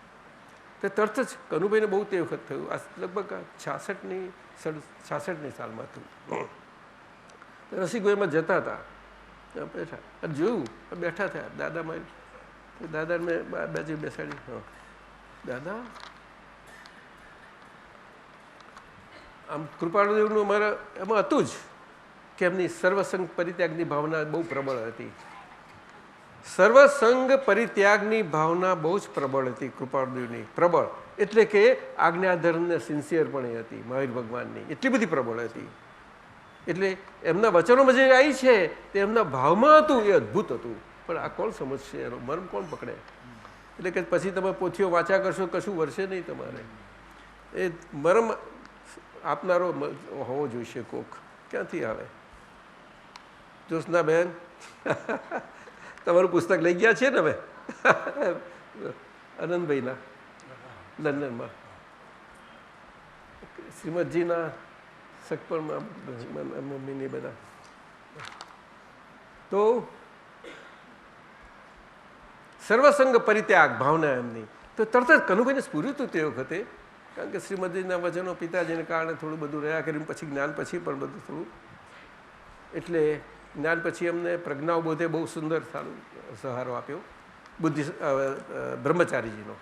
તો તરત જ કનુભાઈને બહુ તે વખત થયું, આ લગભગ 66ની સાલમાં થયું. રસીગોઈમાં જતા હતા, બેઠા અને જોયું, બેઠા થયા દાદા મારી, દાદાને મેં બાજુ બેસાડી, હા દાદા આમ કૃપાળુદેવનું અમારા એમાં હતું જ કે એમની સર્વસંગ પરિત્યાગની ભાવના બહુ પ્રબળ હતી. સર્વસંગ પરિત્યાગની ભાવના બહુ જ પ્રબળ હતી કૃપાળુદેવની, પ્રબળ એટલે કે આજ્ઞાધર્મને સિન્સિયર પણ એ હતી મહાવીર ભગવાનની, એટલી બધી પ્રબળ હતી. એટલે એમના વચનોમાં જે આવી છે તે એમના ભાવમાં હતું, એ અદ્ભુત હતું. પણ આ કોણ સમજશે, એનો મર્મ કોણ પકડે? એટલે કે પછી તમે પોથીઓ વાંચ્યા કરશો, કશું વરસે નહીં તમારે. એ મર્મ આપનારો હોવો જોઈશે કોક. ક્યાંથી આવે? જ્યોત્સનાબેન તમારું પુસ્તક લઈ ગયા છે ને હવે આનંદભાઈના લંડનમાં, શ્રીમદજીના સગપણમાં મમ્મીની બધા. તો સર્વસંગ પરિત્યાગ ભાવના એમની, તો તરત જ કનુભાઈને સ્ફુર્યું હતું તે વખતે, કારણ કે શ્રીમદજીના વચનો પિતાજીને કારણે થોડું બધું રહ્યા કર્યું, પછી જ્ઞાન પછી પણ બધું થોડું, એટલે જ્ઞાન પછી અમને પ્રજ્ઞાવબોધે બહુ સુંદર સારું સહારો આપ્યો બુદ્ધિ બ્રહ્મચારીજીનો,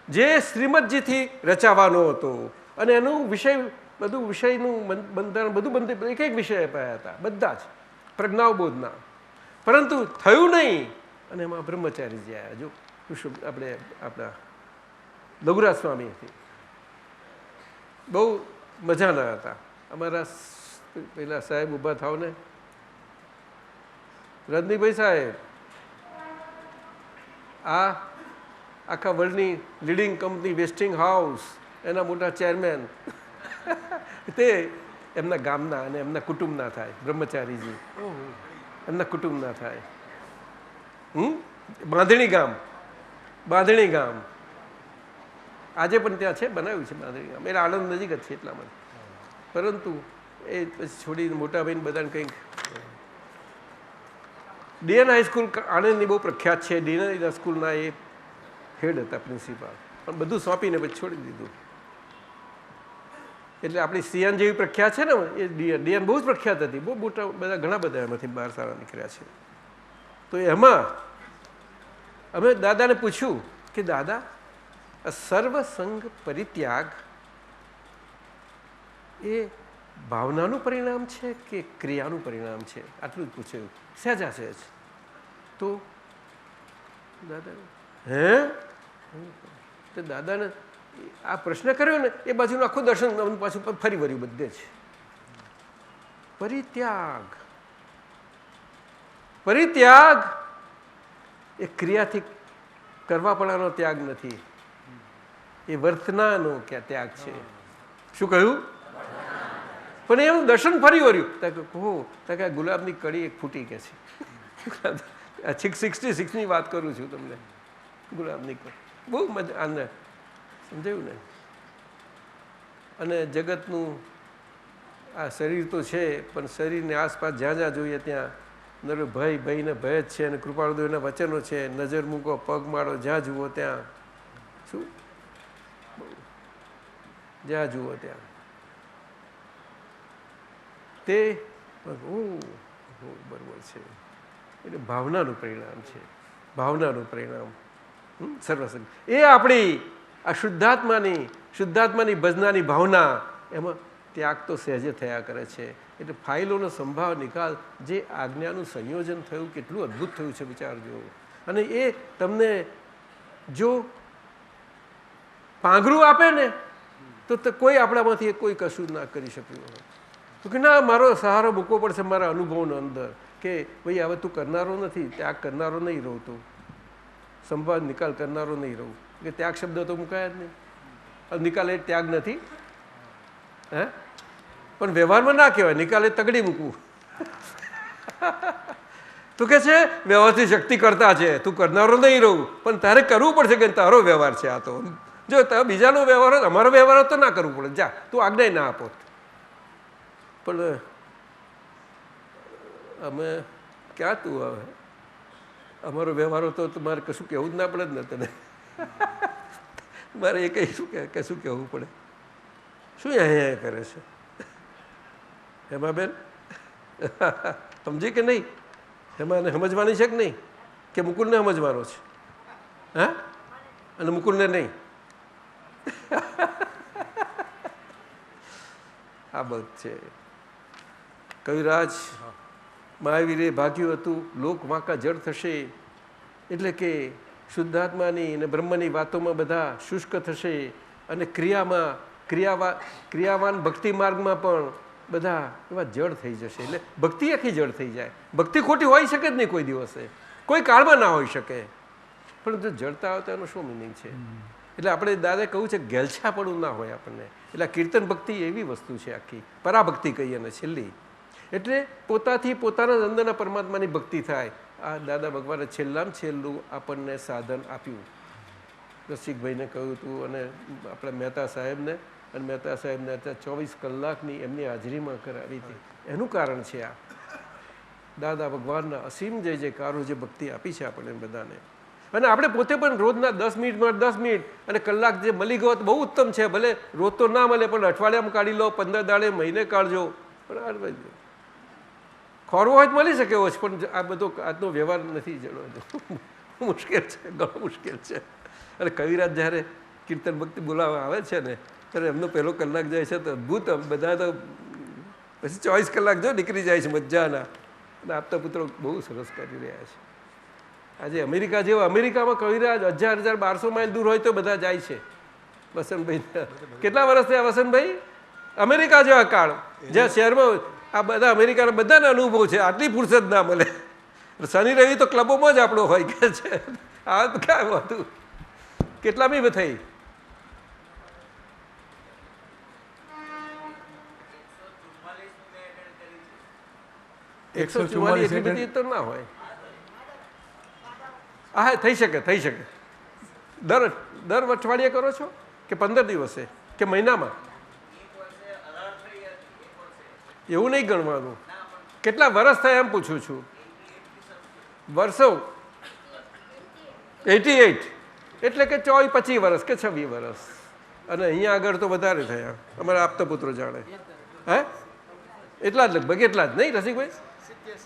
જે શ્રીમદજીથી રચાવાનો હતો. અને એનું વિષય બધું, વિષયનું બંધારણ બધું એક એક વિષય અપાયા હતા બધા જ પ્રજ્ઞાવબોધના, પરંતુ થયું નહીં. અને એમાં બ્રહ્મચારીજી આવ્યા, જો આપણે આપણા લઘુરાજ સ્વામી હતી, બહુ મજાના હતા. અમારા પેલા સાહેબ ઊભા થાવ ને, રજનીભાઈ સાહેબ, આ આખા વર્લ્ડની લીડિંગ કંપની વેસ્ટિંગ હાઉસ, એના મોટા ચેરમેન, તે એમના ગામના અને એમના કુટુંબના થાય. બ્રહ્મચારીજી એમના કુટુંબના થાય. બાંધણી ગામ આજે પણ ત્યાં છે, બનાવ્યું છે બાંધણી ગામ. એટલે આણંદ નજીક જ છે એટલા માટે. પરંતુ એ પછી છોડીને મોટા ભાઈને બધાને કંઈક ડીએન હાઈસ્કૂલ આણંદની બહુ પ્રખ્યાત છે. ડીએન સ્કૂલના એ હેડ હતા પ્રિન્સિપાલ, પણ બધું સોંપીને પછી છોડી દીધું. એટલે આપણી સિયાન જેવી પ્રખ્યાત છે ને એ ડિયાન બહુ જ પ્રખ્યાત હતી, બહુ મોટા બધા ઘણા બધા એમાંથી 12 સારા નીકળ્યા છે. તો એમાં અમે દાદાને પૂછ્યું કે દાદા સર્વસંગ પરિત્યાગ એ ભાવનાનું પરિણામ છે કે ક્રિયાનું પરિણામ છે? આટલું જ પૂછ્યું, સહેજા સહેજ. તો દાદા તો દાદાને આ પ્રશ્ન કર્યો ને એ બાજુનું આખું દર્શન પાછું ફરી વળ્યું બધે જ. પરિત્યાગ, પરિત્યાગ એ ક્રિયાથી કરવા પડવાનો ત્યાગ નથી, એ વર્તનાનો ત્યાગ છે. શું કહ્યું? પણ એનું દર્શન ફરી વળ્યું. કે ગુલાબની કડી એક ફૂટી કે છે. 66ની વાત કરું છું તમને. ગુલાબની કડી બહુ મજા, આને સમજાયું ને? અને જગતનું આ શરીર તો છે, પણ શરીરની આસપાસ જ્યાં જ્યાં જોઈએ ત્યાં નરો ભય ભયને ભય જ છે, અને કૃપાળુદેવના વચનો છે, નજર મૂકો પગ મારો જ્યાં જુઓ ત્યાં. શું? જ્યાં જુઓ ત્યાં તે બરોબર છે. એટલે ભાવનાનું પરિણામ છે, ભાવનાનું પરિણામ સર્વસંગ. એ આપણી આ શુદ્ધાત્માની ભજનાની ભાવના, એમાં ત્યાગ તો સહેજે થયા કરે છે. એટલે ફાઇલોનો સંભાવ નિકાલ, જે આજ્ઞાનું સંયોજન થયું કેટલું અદ્ભુત થયું છે વિચારજો. અને એ તમને જો પાંગરું આપે ને તો કોઈ આપણામાંથી કોઈ કશું ના કરી શક્યું હોય. તો કે ના, મારો સહારો મૂકવો પડશે મારા અનુભવનો અંદર, કે ભાઈ હવે તું કરનારો નથી, ત્યાગ કરનારો નહીં રહું, તું સંભાવ નિકાલ કરનારો નહીં રહું. કે ત્યાગ શબ્દ તો મુકાયા જ નહીં. નિકાલ એ ત્યાગ નથી, હે? પણ વ્યવહારમાં ના કહેવાય નિકાલે તગડી મૂકવું. તું કે છે વ્યવહારથી શક્તિ કરતા છે, તું કરનારો નહીં રહું, પણ તારે કરવું પડશે કે તારો વ્યવહાર છે આ તો. જો બીજાનો વ્યવહાર હોય, અમારો વ્યવહાર તો ના કરવું પડે, જા તું આજ્ઞા ના આપો. પણ અમે ક્યાં તું હવે અમારો વ્યવહાર તો તમારે કશું કહેવું જ ના પડે જ ને તને. મારે એ કંઈ શું કશું કહેવું પડે? શું અહીંયા કરે છે હેમા બેન? સમજી કે નહીં? હેમાને સમજવાની છે કે નહીં? કે મુકુલને સમજવાનો છે? હા, અને મુકુલને નહીં? આ બધું છે. કવિરાજ મહાવીરે ભાગ્યું હતું લોક વાંકા જળ થશે, એટલે કે શુદ્ધાત્માની અને બ્રહ્મની વાતોમાં બધા શુષ્ક થશે, અને ક્રિયાવાન ભક્તિ માર્ગમાં પણ બધા એવા જળ થઈ જશે. એટલે ભક્તિ આખી જળ થઈ જાય. ભક્તિ ખોટી હોઈ શકે જ નહીં કોઈ દિવસે, કોઈ કાળમાં ના હોઈ શકે. પણ જો જળતા હોય તો એનો શું મિનિંગ છે? એટલે આપણે દાદાએ કહ્યું છે ગેલછાપણું ના હોય આપણને. એટલે કીર્તન ભક્તિ એવી વસ્તુ છે, આખી પરાભક્તિ કહીએ ને છેલ્લી. એટલે પોતાથી પોતાના અંદરના પરમાત્માની ભક્તિ થાય. આ દાદા ભગવાને છેલ્લામાં છેલ્લું આપણને સાધન આપ્યું. રસિકભાઈને કહ્યું હતું, અને આપણા મહેતા સાહેબને, અને મહેતા સાહેબને 24 કલાકની એમની હાજરીમાં કરાવી હતી. એનું કારણ છે આ દાદા ભગવાનના અસીમ જય જયકારો, જે ભક્તિ આપી છે આપણને બધાને. અને આપણે પોતે પણ રોજના 10 મિનિટ અને કલાક જે મળી ગયો બહુ ઉત્તમ છે. ભલે રોજ તો ના મળે, પણ અઠવાડિયામાં કાઢી લો, 15 દાડે, મહિને કાઢજો. પણ ખોરવો હોય તો મળી શકે એવો છે, પણ આ બધો આજનો વ્યવહાર નથી જડો, મુશ્કેલ છે, ઘણો મુશ્કેલ છે. અને કવિરાજ જ્યારે કીર્તન ભક્તિ બોલાવવા આવે છે ને, ત્યારે એમનો પહેલો કલાક જાય છે તો અદ્ભુત. બધા તો પછી 24 કલાક જો નીકળી જાય છે મજાના. અને આપતા પુત્રો બહુ સરસ કરી રહ્યા છે. આજે અમેરિકા જેવો, અમેરિકામાં કવિરાજ 1000-1200 માઇલ દૂર હોય તો બધા જાય છે. વસંતભાઈ કેટલા વર્ષ થયા વસંતભાઈ? અમેરિકા જેવા કાળ, જ્યાં શહેરમાં આ બધા અમેરિકાના બધાને અનુભવ છે. આટલી ફુરસદ ના મળે. શનિ રવિ તો ક્લબોમાં જ આપણો હોય કે છે. આ તો ક્યાં હતું? કેટલામી થઈ? 144 એટલી બધી તો ના હોય. હા, થઈ શકે. દર અઠવાડિયે કરો છો કે 15 દિવસે કે મહિનામાં? એવું નહીં ગણવાનું. કેટલા વર્ષ થયા એમ પૂછું છું. વર્ષો 88 એટલે કે 24-25 વર્ષ કે 26 વર્ષ. અને અહીંયા આગળ તો વધારે થયા, અમારા આપતા પુત્રો જાણે. હે એટલા જ લગભગ, એટલા જ નહીં રસિકભાઈ?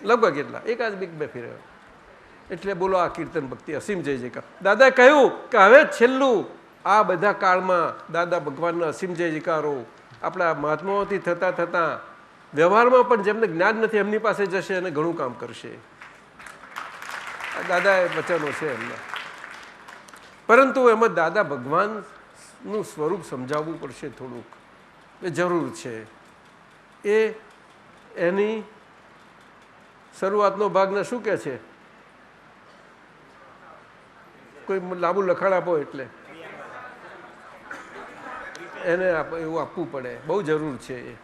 લગભગ એટલા, એકાદ બે ફેર. એટલે બોલો આ કીર્તન ભક્તિ અસીમ જય જયકાર. દાદાએ કહ્યું કે હવે છેલ્લું આ બધા કાળમાં દાદા ભગવાનના અસીમ જય જયકારો આપણા મહાત્માઓથી થતાં થતાં વ્યવહારમાં પણ જેમને જ્ઞાન નથી એમની પાસે જશે અને ઘણું કામ કરશે. આ દાદાએ વચનો છે એમના. પરંતુ એમાં દાદા ભગવાનનું સ્વરૂપ સમજાવવું પડશે થોડુંક, એ જરૂર છે. એની શરૂઆતનો ભાગને શું કહે છે? કોઈ લાંબુ લખાણ આપો એટલે એને એવું આપવું પડે, બહુ જરૂર છે. એ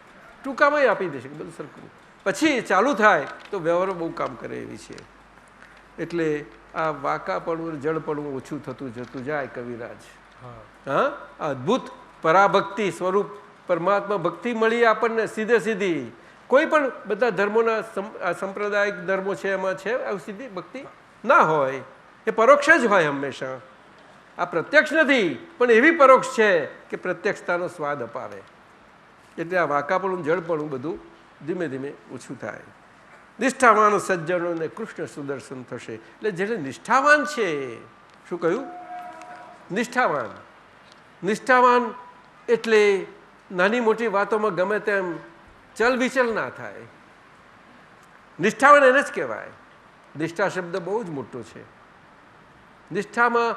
ટૂંકામાં આપી દેશે બધું સરખું, પછી ચાલુ થાય તો વ્યવહારો બહુ કામ કરે એવી છે. એટલે આ વાંકાપણું જળપણું ઓછું થતું જતું જાય કવિરાજ. હા, અદ્ભુત પરાભક્તિ સ્વરૂપ પરમાત્મા ભક્તિ મળી આપણને સીધે સીધી. કોઈ પણ બધા ધર્મોના સંપ્રદાયિક ધર્મો છે એમાં છે આવી સીધી ભક્તિ ના હોય, એ પરોક્ષ જ હોય હંમેશા. આ પ્રત્યક્ષ નથી, પણ એવી પરોક્ષ છે કે પ્રત્યક્ષતાનો સ્વાદ અપાવે. એટલે આ વાંકાપણું જળપણું બધું ધીમે ધીમે ઓછું થાય. નિષ્ઠાવાન સજ્જનોને કૃષ્ણ સુદર્શન થશે. એટલે જેને નિષ્ઠાવાન છે, શું કહ્યું? નિષ્ઠાવાન. નિષ્ઠાવાન એટલે નાની મોટી વાતોમાં ગમે તેમ ચલ વિચલ ના થાય. નિષ્ઠાવાન એને જ કહેવાય. નિષ્ઠા શબ્દ બહુ જ મોટો છે. નિષ્ઠામાં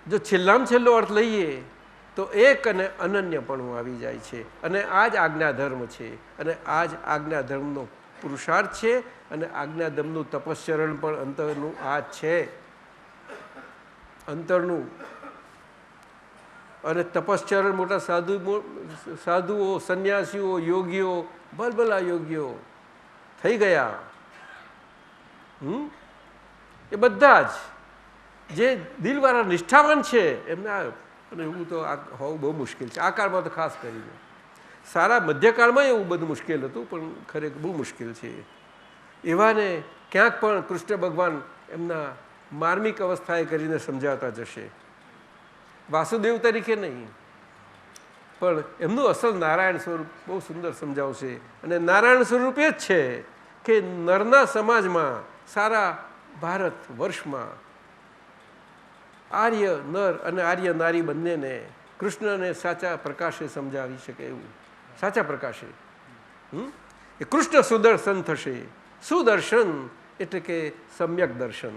જો છેલ્લામાં છેલ્લો અર્થ લઈએ તો એક અને અનન્યપણું આવી જાય છે. અને આ જ આજ્ઞાધર્મ છે, અને આ જ આજ્ઞાધર્મનો પુરુષાર્થ છે. અને આજ્ઞાધર્મનું તપશ્ચરણ પણ અંતરનું આ જ છે, અંતરનું. અને તપશ્ચરણ મોટા સાધુઓ, સંન્યાસીઓ, યોગીઓ, ભલભલા યોગીઓ થઈ ગયા. એ બધા જ જે દિલવાળા નિષ્ઠાવાન છે એમને અને એવું તો આ હોવું બહુ મુશ્કેલ છે. આ કાળમાં તો ખાસ કરીને. સારા મધ્યકાળમાં એવું બધું મુશ્કેલ હતું, પણ ખરેખર બહુ મુશ્કેલ છે. એવાને ક્યાંક પણ કૃષ્ણ ભગવાન એમના માર્મિક અવસ્થાએ કરીને સમજાવતા જશે. વાસુદેવ તરીકે નહીં, પણ એમનું અસલ નારાયણ સ્વરૂપ બહુ સુંદર સમજાવશે. અને નારાયણ સ્વરૂપ એ જ છે કે નરના સમાજમાં, સારા ભારત વર્ષમાં આર્ય નર અને આર્ય નારી બંનેને કૃષ્ણને સાચા પ્રકાશે સમજાવી શકે એવું. સાચા પ્રકાશે એ કૃષ્ણ સુદર્શન થશે. સુદર્શન એટલે કે સમ્યક દર્શન.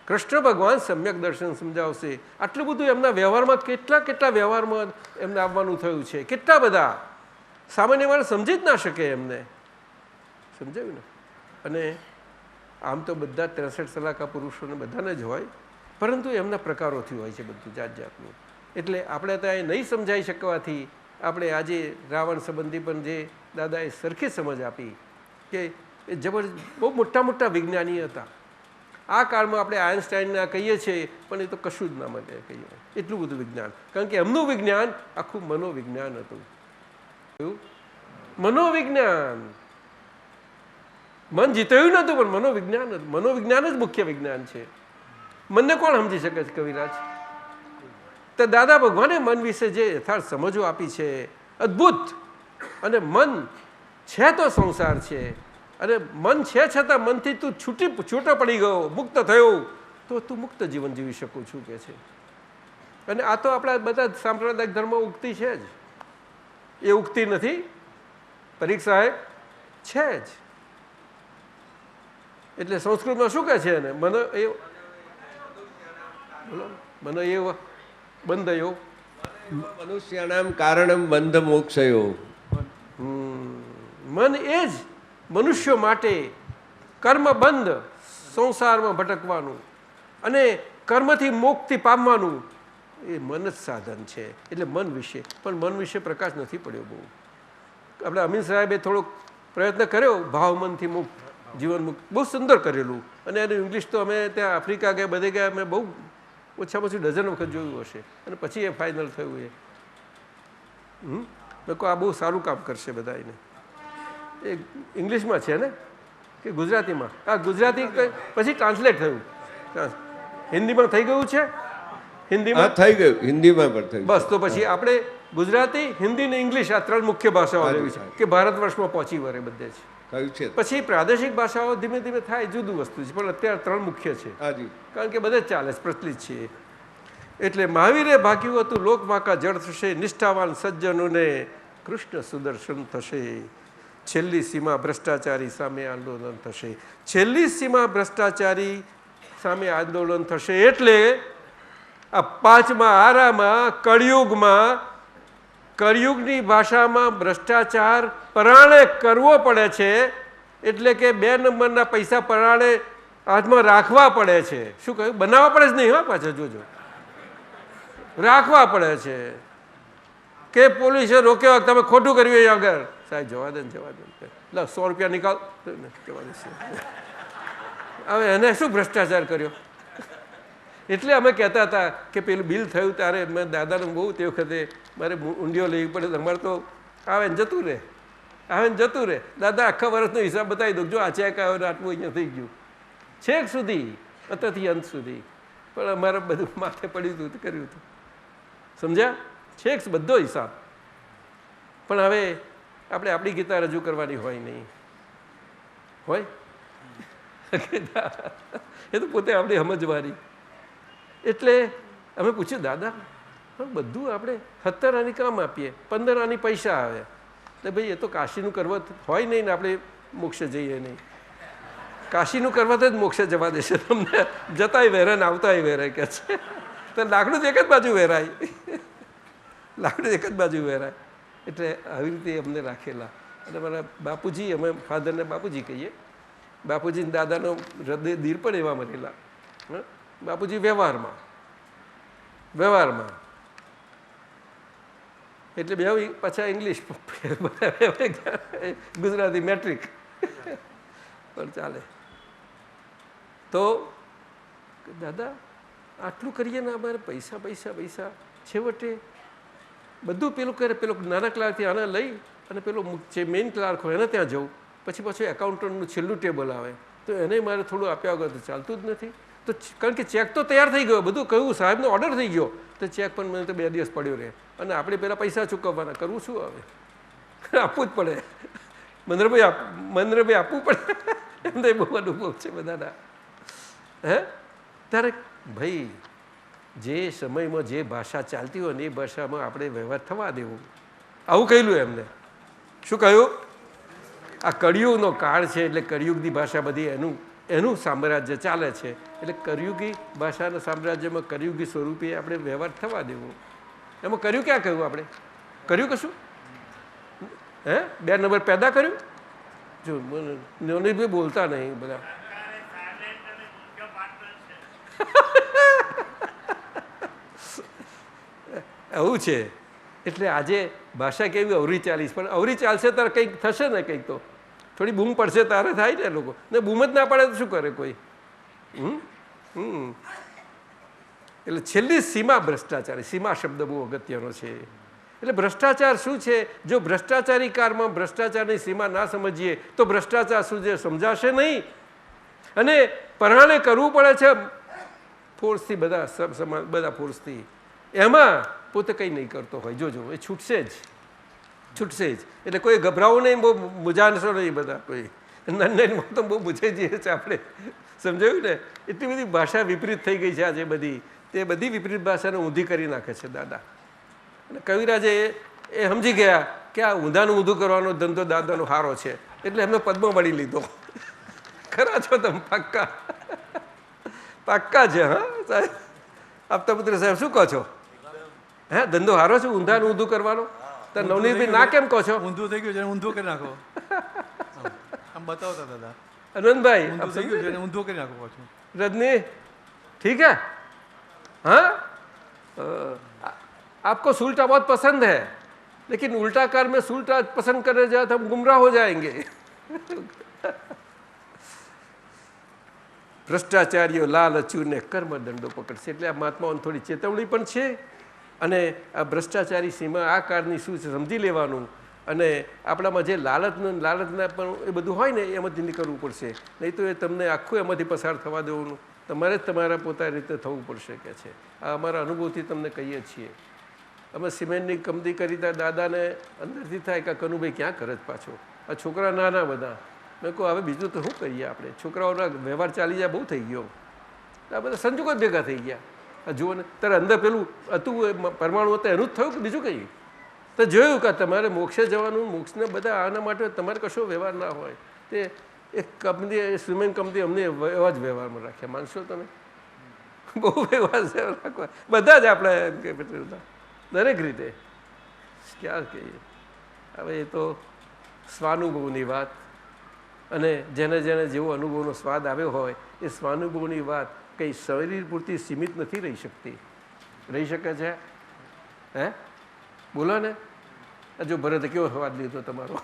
કૃષ્ણ ભગવાન સમ્યક દર્શન સમજાવશે. આટલું બધું એમના વ્યવહારમાં, કેટલા વ્યવહારમાં એમને આવવાનું થયું છે, કેટલા બધા સામાન્ય માણસ સમજી જ ના શકે એમને. સમજાયું ને? અને આમ તો બધા 63 સલાકા પુરુષોને બધાને જ હોય, પરંતુ એમના પ્રકારોથી હોય છે બધું જાત જાતનું. એટલે આપણે ત્યાં નહીં સમજાઈ શકવાથી આપણે આજે રાવણ સંબંધી પણ જે દાદાએ સરખી સમજ આપી કે એ બહુ મોટા મોટા વિજ્ઞાની હતા. આ કાળમાં આપણે આઇન્સ્ટાઈનના કહીએ છીએ, પણ એ તો કશું જ ના માટે કહીએ. એટલું બધું વિજ્ઞાન, કારણ કે એમનું વિજ્ઞાન આખું મનોવિજ્ઞાન હતું. મનોવિજ્ઞાન. મન જીત્યું નહોતું, પણ મનોવિજ્ઞાન હતું. મનોવિજ્ઞાન જ મુખ્ય વિજ્ઞાન છે. મનને કોણ સમજી શકે છે કવિરાજ? તો દાદા ભગવાને મન વિશે જે યથાર્થ સમજો આપી છે અદ્ભુત. અને મન છે તો સંસાર છે, અને મન છે છતાં મનથી તું છૂટો પડી ગયો, મુક્ત થયો, તો તું મુક્ત જીવન જીવી શકું છું કે છે. અને આ તો આપણા બધા સાંપ્રદાયિક ધર્મો ઉગતી છે જ. એ ઉગતી નથી પરીખ સાહેબ? છે જ. એટલે સંસ્કૃતમાં શું કહે છે એને? મને એવ બંધયો મનુષ્યાનામ કારણમ બંધ મોક્ષયો. મન એ જ મનુષ્યો માટે કર્મ બંધ સંસારમાં ભટકવાનું અને કર્મથી મુક્તિ પામવાનું એ મન જ સાધન છે. એટલે મન વિશે પણ મન વિશે પ્રકાશ નથી પડ્યો બહુ. આપણે અમીન સાહેબે થોડોક પ્રયત્ન કર્યો ભાવમનથી મુક્ત, જીવન મુક્ત, બહુ સુંદર કરેલું. અને એનું ઇંગ્લિશ તો અમે ત્યાં આફ્રિકા ગયા, બધે ગયા, અમે બહુ ઓછામાં ઓછું ડઝન વખત જોયું હશે. અને પછી એ ફાઇનલ થયું. એ લોકો આ બહુ સારું કામ કરશે બધા. એને એ ઇંગ્લિશમાં છે ને કે ગુજરાતીમાં? આ ગુજરાતી પછી ટ્રાન્સલેટ થયું, હિન્દીમાં થઈ ગયું છે. હિન્દીમાં થઈ ગયું, હિન્દીમાં પણ થયું. બસ તો પછી આપણે ગુજરાતી, હિન્દી ને ઇંગ્લિશ આ 3 મુખ્ય ભાષાઓ હાજી, લેવી છે હાજી. કે ભારત વર્ષમાં પહોંચી વળે બધે જ. થયું છે. પછી પ્રાદેશિક ભાષાઓ ધીમે ધીમે થાય જુદું વસ્તુ છે, પણ અત્યારે 3 મુખ્ય છે, હાજી. કારણ કે બધે જ ચાલે છે, પ્રચલિત છે. એટલે મહાવીરે ભાગ્યું હતું લોકવાંકા જળ થશે, નિષ્ઠાવાન સજ્જનોને કૃષ્ણ સુદર્શન થશે, છેલ્લી સીમા ભ્રષ્ટાચારી સામે આંદોલન થશે. છેલ્લી સીમા ભ્રષ્ટાચારી સામે આંદોલન થશે એટલે આ 5મા આરામાં કળિયુગમાં, કળિયુગની ભાષામાં ભ્રષ્ટાચાર પરાણે કરવો પડે છે, એટલે કે 2 નંબરના પૈસા પરાણે હાથમાં રાખવા પડે છે. શું કહ્યું? બનાવવા પડે જ નહીં, હા, પાછા જોજો, રાખવા પડે છે. કે પોલીસે રોક્યો, તમે ખોટું કર્યું આગળ, સાહેબ જવા દે, જવા દે, લો 100 રૂપિયા નિકાલ, જવા દેશે. હવે એને શું ભ્રષ્ટાચાર કર્યો? એટલે અમે કહેતા હતા કે પેલું બિલ થયું ત્યારે મેં દાદાનું બહુ તે વખતે મારે ઊંડિયો લેવી પડે, તમારે તો આવે ને જતું રહે, આવે ને જતું રહે. દાદા આખા વર્ષનો હિસાબ બતાવી દો, જો આ ચેક આવ્યો આટલું અહીંયા થઈ ગયું, છેક સુધી, અંતથી અંત સુધી. પણ અમારે બધું માથે પડ્યું હતું, કર્યું હતું, સમજ્યા? છેક બધો હિસાબ. પણ હવે આપણે આપણી ગીતા રજૂ કરવાની હોય નહીં, હોય એ તો પોતે આપણે સમજવાની. એટલે અમે પૂછ્યું, દાદા બધું આપણે 17 આની કામ આપીએ, 15 આની પૈસા આવે, એટલે ભાઈ એ તો કાશીનું કરવા હોય નહીં ને આપણે મોક્ષે જઈએ નહીં. કાશીનું કરવા તો જ મોક્ષે જવા દેશે તમને, જતાય વેરે ને આવતાય વેરે કે છે. તો લાકડું એક જ બાજુ વેરાય, લાકડું એક જ બાજુ વેરાય. એટલે આવી રીતે અમને રાખેલા. અને મારા બાપુજી, અમે ફાધરને બાપુજી કહીએ, બાપુજી દાદાનો હૃદય દીર પણ એવા મરેલા. બાપુજી વ્યવહારમાં, વ્યવહારમાં એટલે બે પાછા ઇંગ્લિશ, ગુજરાતી મેટ્રિક પણ ચાલે. તો દાદા આટલું કરીએ ને અમારે પૈસા પૈસા પૈસા, છેવટે બધું પેલું કરે, પેલો નાના ક્લાર્કથી આને લઈ અને પેલો જે મેઇન ક્લાર્ક હોય એને ત્યાં જવું, પછી પાછું એકાઉન્ટન્ટનું છેલ્લું ટેબલ આવે, તો એને મારે થોડું આપ્યા વગર તો ચાલતું જ નથી. તો કારણ કે ચેક તો તૈયાર થઈ ગયો, બધું કહ્યું, સાહેબનો ઓર્ડર થઈ ગયો, તો ચેક પણ મને તો 2 દિવસ પડ્યો રહે, અને આપણે પહેલાં પૈસા ચૂકવવાના, કરવું શું હવે? આપવું જ પડે. મનરેભાઈ આપવું પડે, એમને બહુ અનુભવ છે બધાના. હે ત્યારે ભાઈ જે સમયમાં જે ભાષા ચાલતી હોય ને એ ભાષામાં આપણે વ્યવહાર થવા દેવું, આવું કહેલું એમને. શું કહ્યું? આ કળિયુગનો કાળ છે, એટલે કળિયુગની ભાષા બધી એનું સામ્રાજ્ય ચાલે છે, એટલે કળિયુગી ભાષાના સામ્રાજ્યમાં કળિયુગી સ્વરૂપે આપણે વ્યવહાર થવા દેવું. એમાં કર્યું ક્યાં કહ્યું? આપણે કર્યું કશું? હે 2 નંબર પેદા કર્યું? જો નોનીભાઈ બોલતા નહીં બધા. આવું છે. એટલે આજે ભાષા કેવી અવરી ચાલીશ, પણ અવરી ચાલશે ત્યારે કંઈક થશે ને, કંઈક તો થોડી બૂમ પડશે તારે થાય ને. લોકો ને બૂમ જ ના પડે તો શું કરે કોઈ? એટલે છેલ્લી સીમા ભ્રષ્ટાચારી. સીમા શબ્દ બહુ અગત્યનો છે. એટલે ભ્રષ્ટાચાર શું છે? જો ભ્રષ્ટાચારી કારમાં ભ્રષ્ટાચારની સીમા ના સમજીએ તો ભ્રષ્ટાચાર શું છે સમજાશે નહીં, અને પરાણે કરવું પડે છે ફોર્સથી, બધા ફોર્સથી. એમાં પોતે કંઈ નહીં કરતો હોય, જોજો એ છૂટશે જ, છૂટશે જ. એટલે કોઈ ગભરાવું નહીં, બહુ મુજાનશો નહીં બધા. કોઈ નાની તો બહુ મૂજાઈ જઈએ છે આપણે, સમજાયું ને? એટલી બધી ભાષા વિપરીત થઈ ગઈ છે આજે બધી, તે બધી વિપરીત ભાષાને ઊંધી કરી નાખે છે દાદા. અને કવિરાજે એ સમજી ગયા કે આ ઊંધાનું ઊંધું કરવાનો ધંધો દાદાનો સારો છે, એટલે એમને પદ્મ મળી લીધો. ખરા છો તમે? પાક્કા પાક્કા છે. હા સાહેબ, આપતા પુત્ર સાહેબ શું કહો છો? હે ધંધો સારો છે ઊંધાનું ઊંધું કરવાનો? તો નવનીતભાઈ ના કેમ કહો છો? ઊંધું થઈ ગયું છે, ઊંધું કરી નાખો. આમ બતાવતા દાદા. अनंत ઊંધું કરી નાખો પાછું. रजनी ठीक है? हाँ आपको सुलटा बहुत पसंद है, लेकिन उल्टा कार में सुलटा पसंद करने जाए तो हम गुमराह हो जाएंगे. ભ્રષ્ટાચારીઓ લાલચુને કર્મદંડો પકડશે. એટલે આ મહાત્માઓને થોડી ચેતવણી પણ છે. અને આ ભ્રષ્ટાચારી સીમા આ કાળની શું છે સમજી લેવાનું. અને આપણામાં જે લાલચના પણ એ બધું હોય ને એમાંથી નીકળવું પડશે, નહીં તો એ તમને આખું એમાંથી પસાર થવા દેવાનું તમારે જ તમારા પોતાની રીતે થવું પડશે કે છે. આ અમારા અનુભવથી તમને કહીએ છીએ. અમે સિમેન્ટની કંપની કરી ત્યાં દાદાને અંદરથી થાય કે કનુભાઈ ક્યાં કરે જ પાછો, આ છોકરા નાના બધા. મેં કહું હવે બીજું તો શું કરીએ આપણે, છોકરાઓના વ્યવહાર ચાલી જાય બહુ થઈ ગયો, આ બધા સંજોગો જ ભેગા થઈ ગયા. આ જુઓ ને તારે અંદર પેલું હતું પરમાણુ હતું એનું જ થયું કે બીજું કંઈ? તો જોયું કે તમારે મોક્ષે જવાનું, મોક્ષને બધા આના માટે તમારે કશો વ્યવહાર ના હોય. તે એક કંપની સિમેન્ટ કંપની અમને એવા જ વ્યવહારમાં રાખ્યા, માનશો તમે? બહુ વ્યવહાર છે રાખવા બધા જ આપણે એમ કે દરેક રીતે ક્યાં કહીએ. હવે એ તો સ્વાનુભવની વાત, અને જેને જેને જેવો અનુભવનો સ્વાદ આવ્યો હોય એ સ્વાનુભવની વાત કંઈ શરીર પૂરતી સીમિત નથી રહી શકતી. રહી શકે છે? હે બોલો ને. જો ભરત કેવો સ્વાદ લીધો તમારો.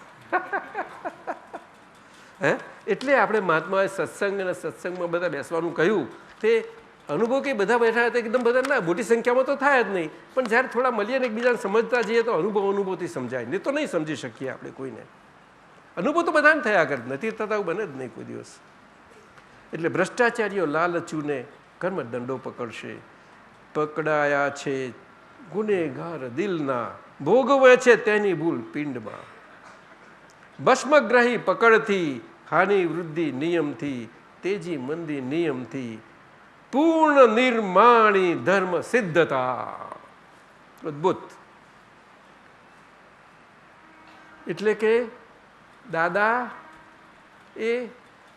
હે એટલે આપણે મહાત્માએ સત્સંગ અને સત્સંગમાં બધા બેસવાનું કહ્યું. તે અનુભવ કંઈ બધા બેઠા હતા એકદમ બધા ના, મોટી સંખ્યામાં તો થાય જ નહીં, પણ જ્યારે થોડા મળીએ ને એકબીજાને સમજતા જઈએ તો અનુભવથી સમજાય. નહીં તો નહીં સમજી શકીએ આપણે કોઈને. અનુભવ તો બધાને થયા કરે, નથી થતા એવું બને જ નહીં કોઈ દિવસ. એટલે ભ્રષ્ટાચારીઓ લાલચુને કર્મ દંડો પકડશે. પકડાયા છે ગુનેગાર દિલના, ભોગવે છે તેની ભૂલ પિંડમાં. ભસ્મગ્રહી પકડથી, હાનિ વૃદ્ધિ નિયમથી, તેજી મંદી નિયમથી, પૂર્ણ નિર્માણી ધર્મ સિદ્ધતા. અદ્ભુત. એટલે કે દાદા એ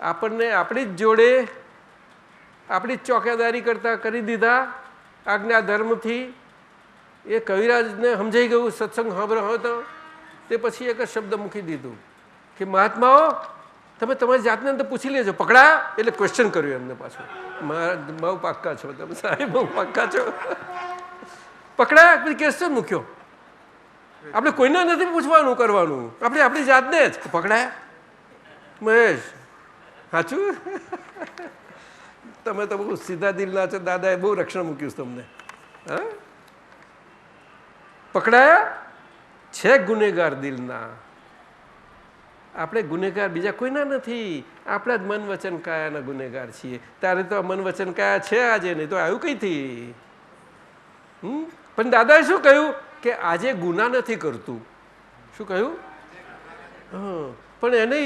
આપણને આપણી જ જોડે આપણી જ ચોકેદારી કરતા કરી દીધા આજ્ઞા ધર્મથી. એ કવિરાજને સમજાઈ ગયું સત્સંગ સાંભળ્યો હતો તે પછી એક જ શબ્દ મૂકી દીધું કે મહાત્માઓ તમે તમારી જાતને અંદર પૂછી લેજો. પકડા એટલે ક્વેશ્ચન કર્યું એમને પાછું. મારા બહુ પાક્કા છો તમે સાહેબ, બહુ પાક્કા છો. પકડા પછી ક્વેશ્ચન મૂક્યો. આપણે કોઈને નથી પૂછવાનું કરવાનું, આપણે આપણી જાતને જ. પકડાયા મહેશ સાચું. તમે તો બહુ સીધા દિલના છો, દાદાએ બહુ રક્ષણ મૂક્યું છે તમને. હા પકડાયા છે ગુનેગાર દિલના. આપણે ગુનેગાર બીજા કોઈના નથી, આપણા જ મન વચન કાયાના ગુનેગાર છીએ. તારે તો મન વચન કાયા છે આજે, નહીં તો આવ્યું કઈથી. પણ દાદાએ શું કહ્યું કે આજે ગુના નથી કરતું. શું કહ્યું? પણ એને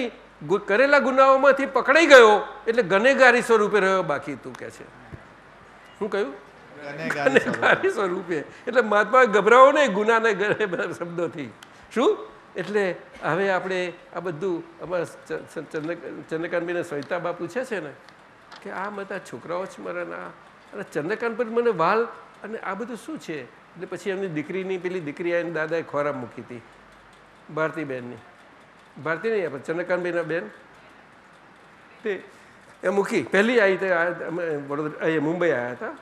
કરેલા ગુનાઓમાંથી પકડાઈ ગયો એટલે ગનેગારી સ્વરૂપે રહ્યો બાકી. તું કે છે શું કહ્યું? ગનેગારી સ્વરૂપે. એટલે મહાત્મા ગભરાવો નહીં ગુનાને શબ્દોથી. શું એટલે હવે આપણે આ બધું અમારા ચંદ્રકાંતભાઈને સવિતાબા પૂછે છે ને કે આ બધા છોકરાઓ જ મારા અને ચંદ્રકાંત પર મને વાલ અને આ બધું શું છે? એટલે પછી એમની દીકરીની પેલી દીકરી આવીને દાદાએ ખોરાક મૂકી હતી ભારતીબેનની. ભારતી નહીં આપણે ચંદ્રકાંતભાઈના બેન તે એ મૂકી પહેલી આવી તે અમે વડોદરા એ મુંબઈ આવ્યા હતા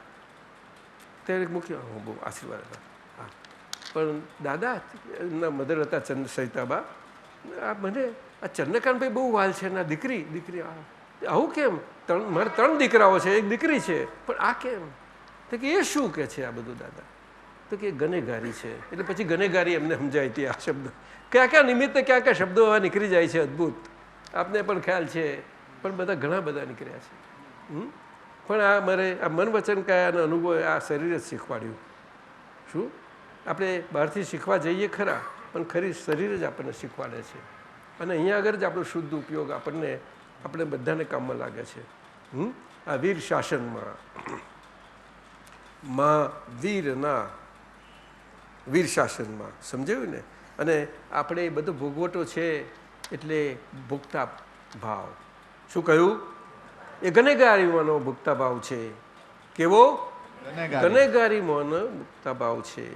ત્યારે મૂકી. બહુ આશીર્વાદ હતા. હા પણ દાદા એમના મધર હતા સવિતાબા. આ મને આ ચંદ્રકાંતભાઈ બહુ વાલ છે એના દીકરી આવું કેમ? મારે 3 દીકરાઓ છે, એક દીકરી છે, પણ આ કેમ? તો કે એ શું કે છે આ બધું દાદા? તો કે ગનેગારી છે. એટલે પછી ગનેગારી એમને સમજાય હતી. આ શબ્દ કયા કયા નિમિત્તે કયા કયા શબ્દો હવે નીકળી જાય છે અદ્ભુત. આપને પણ ખ્યાલ છે, પણ બધા ઘણા બધા નીકળ્યા છે. પણ આ મારે આ મન વચન કાયાનો અનુભવ આ શરીર જ શીખવાડ્યું. શું આપણે બહારથી શીખવા જઈએ ખરા, પણ ખરી શરીર જ આપણને શીખવાડે છે. અને અહીંયા આગળ જ આપણો શુદ્ધ ઉપયોગ આપણે બધાને કામમાં લાગે છે. આ વીર શાસનમાં વીર શાસનમાં સમજાયું ને. અને આપણે એ બધો ભોગવટો છે એટલે ભોગતા ભાવ. શું કહ્યું? એ ગનેગારીમાંનો ભોગતા ભાવ છે. કેવો? ગનેગારીમાંનો ભોગતા ભાવ છે.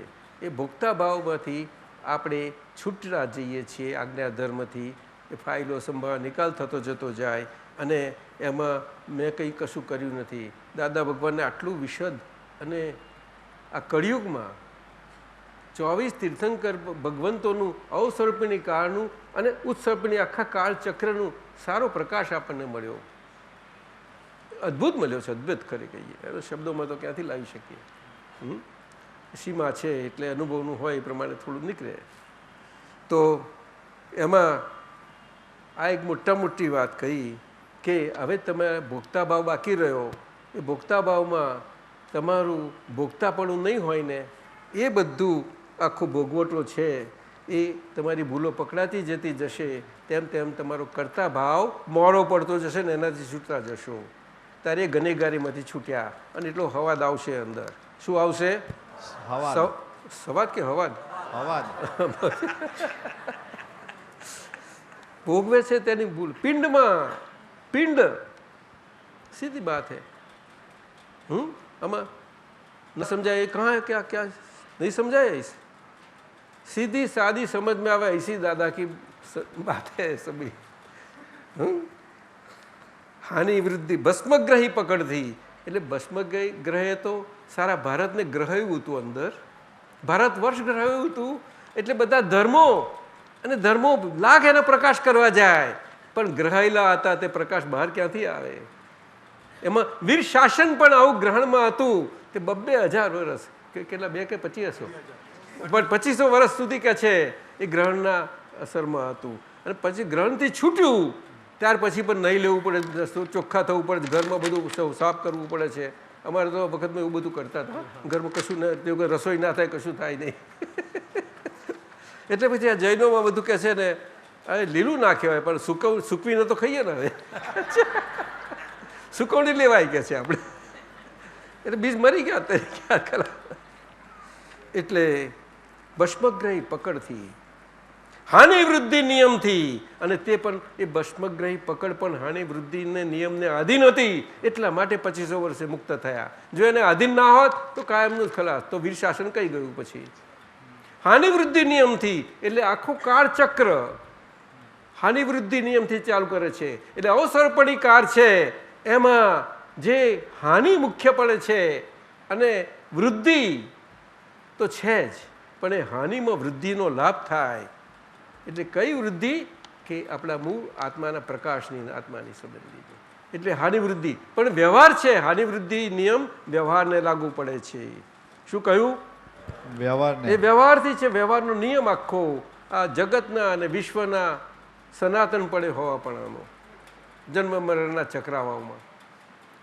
એ ભોગતા ભાવમાંથી આપણે છૂટતા જઈએ છીએ આજ્ઞા ધર્મથી. એ ફાઇલો સંભાળ નિકાલ થતો જતો જાય અને એમાં મેં કંઈ કશું કર્યું નથી. દાદા ભગવાનને આટલું વિશદ અને આ કળિયુગમાં 24 તીર્થંકર ભગવંતોનું અવસર્પિણી કાળનું અને ઉત્સર્પિણી આખા કાળચક્રનું સારો પ્રકાશ આપણને મળ્યો. અદ્ભુત મળ્યો છે. અદ્ભુત કરી કહીએ એનો શબ્દોમાં તો ક્યાંથી લાવી શકીએ. સીમા છે એટલે અનુભવનું હોય એ પ્રમાણે થોડું નીકળે. તો એમાં આ એક મોટી વાત કહી કે હવે તમે ભોગતા ભાવ બાકી રહ્યો એ ભોગતા ભાવમાં તમારું ભોગતાપણું નહીં હોય ને, એ બધું આખો ભોગવટો છે એ તમારી ભૂલો પકડાતી જતી જશે, તેમ તેમ તમારો કરતા ભાવ મોડો પડતો જશે ને એનાથી છૂટતા જશો. ત્યારે ગનેગારીમાંથી છૂટ્યા અને એટલો હવાદ આવશે અંદર. શું આવશે? સવાદ કે હવાદ? ભોગવે છે તેની ભૂલ પિંડમાં, પિંડ સીધી બાત હે. આમાં ન સમજાય कहाँ क्या क्या नहीं समझाया इस सीधी सादी समझ में आवे ऐसी दादा की बात है सभी. हानि वृद्धि भस्मग्रही પકડથી, એટલે ભસ્મગ્રહે તો સારા ભારતને ગ્રહાયું હતું અંદર, ભારત વર્ષ ગ્રહાયું હતું. એટલે બધા ધર્મો અને ધર્મો લાખ એનો પ્રકાશ કરવા જાય, પણ ગ્રહાયેલા હતા તે પ્રકાશ બહાર ક્યાંથી આવે? એમાં વીર શાસન પણ આવું ગ્રહણમાં હતું તે 2,000 વર્ષ કે કેટલા 2 કે 2500 પણ 2500 વર્ષ સુધી કે છે એ ગ્રહણના અસરમાં હતું. અને પછી ગ્રહણથી છૂટ્યું ત્યાર પછી પણ નહીં લેવું પડે, ચોખ્ખા થવું પડે, ઘરમાં બધું સાફ કરવું પડે છે. અમારે તો વખતમાં એવું બધું કરતા હતા, ઘરમાં કશું ના રસોઈ ના થાય, કશું થાય નહીં. એટલે પછી આ જૈનોમાં બધું કહે છે ને, અરે લીલું ના કહેવાય પણ સૂકવીને તો ખાઈએ ને હવે, સુકવણી લેવાય કે છે આપણે, એટલે બીજ મરી ગયા ક્યાં ખરા. એટલે ભસ્મગ્રહી પકડથી, હાનિ વૃદ્ધિ નિયમથી, અને તે પણ એ ભસ્મગ્રહી પકડ પણ હાનિ વૃદ્ધિને નિયમને આધીન હતી, એટલા માટે 2500 વર્ષે મુક્ત થયા. જો એને આધીન ના હોત તો કાયમનું જ ખલાસ, તો વીર શાસન કઈ ગયું. પછી હાનિ વૃદ્ધિ નિયમથી, એટલે આખું કાળચક્ર હાનિ વૃદ્ધિ નિયમથી ચાલુ કરે છે. એટલે અવસરપણી કાર છે, એમાં જે હાનિ મુખ્ય પડે છે અને વૃદ્ધિ તો છે જ, પણ એ હાનિમાં વૃદ્ધિનો લાભ થાય. એટલે કઈ વૃદ્ધિ? કે આપણા મૂળ આત્માના પ્રકાશની, આત્માની સંબંધી. એટલે હાનિ વૃદ્ધિ પણ વ્યવહાર છે. હાનિ વૃદ્ધિ નિયમ વ્યવહારને લાગુ પડે છે. શું કહ્યું? વ્યવહાર. એ વ્યવહારથી છે. વ્યવહારનો નિયમ આખો આ જગતના અને વિશ્વના સનાતન પડે હોવા પણ આનો જન્મ મરણના ચક્રાવામાં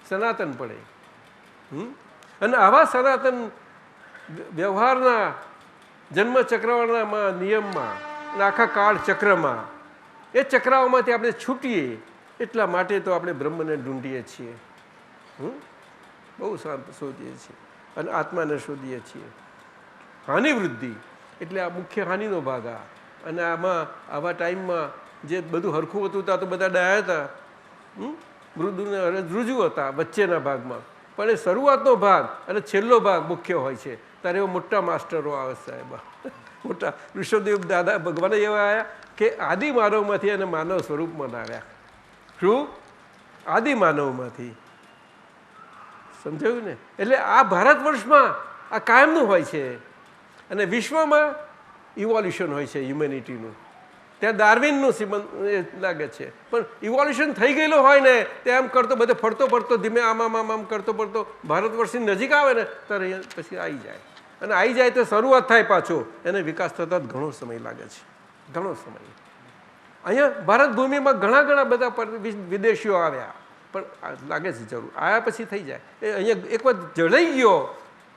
સનાતન પડે. અને આવા સનાતન વ્યવહારના જન્મ ચક્રવાળામાં નિયમમાં અને આખા કાળ ચક્રમાં એ ચક્રાઓમાંથી આપણે છૂટીએ એટલા માટે તો આપણે બ્રહ્મને ઢૂંઢીએ છીએ, બહુ શાંત શોધીએ છીએ અને આત્માને શોધીએ છીએ. હાનિ વૃદ્ધિ એટલે આ મુખ્ય હાનિનો ભાગ આ. અને આમાં આવા ટાઈમમાં જે બધું હરખું હતું ત્યાં તો બધા ડાયા હતા, મૃદુને રુજુ હતા વચ્ચેના ભાગમાં, પણ એ શરૂઆતનો ભાગ અને છેલ્લો ભાગ મુખ્ય હોય છે. ત્યારે એવા મોટા માસ્ટરો આવે સાહેબ, મોટા ઋષભદેવ દાદા ભગવાન એવા આવ્યા કે આદિ માનવમાંથી અને માનવ સ્વરૂપમાં આવ્યા. શું? આદિ માનવમાંથી. સમજાયું ને? એટલે આ ભારત વર્ષમાં આ કાયમનું હોય છે અને વિશ્વમાં ઇવોલ્યુશન હોય છે હ્યુમેનિટીનું. ત્યાં ડાર્વિનનું સંબંધ લાગે છે, પણ ઇવોલ્યુશન થઈ ગયેલો હોય ને તે આમ કરતો બધે ફરતો ફરતો ધીમે આમ કરતો પડતો ભારત વર્ષની નજીક આવે ને ત્યારે પછી આવી જાય. અને આવી જાય તો શરૂઆત થાય પાછો, એને વિકાસ થતા જ ઘણો સમય લાગે છે, ઘણો સમય. અહીંયા ભારત ભૂમિમાં ઘણા બધા વિદેશીઓ આવ્યા, પણ લાગે છે જરૂર આવ્યા પછી થઈ જાય. એ અહીંયા એક વાર જળાઈ ગયો,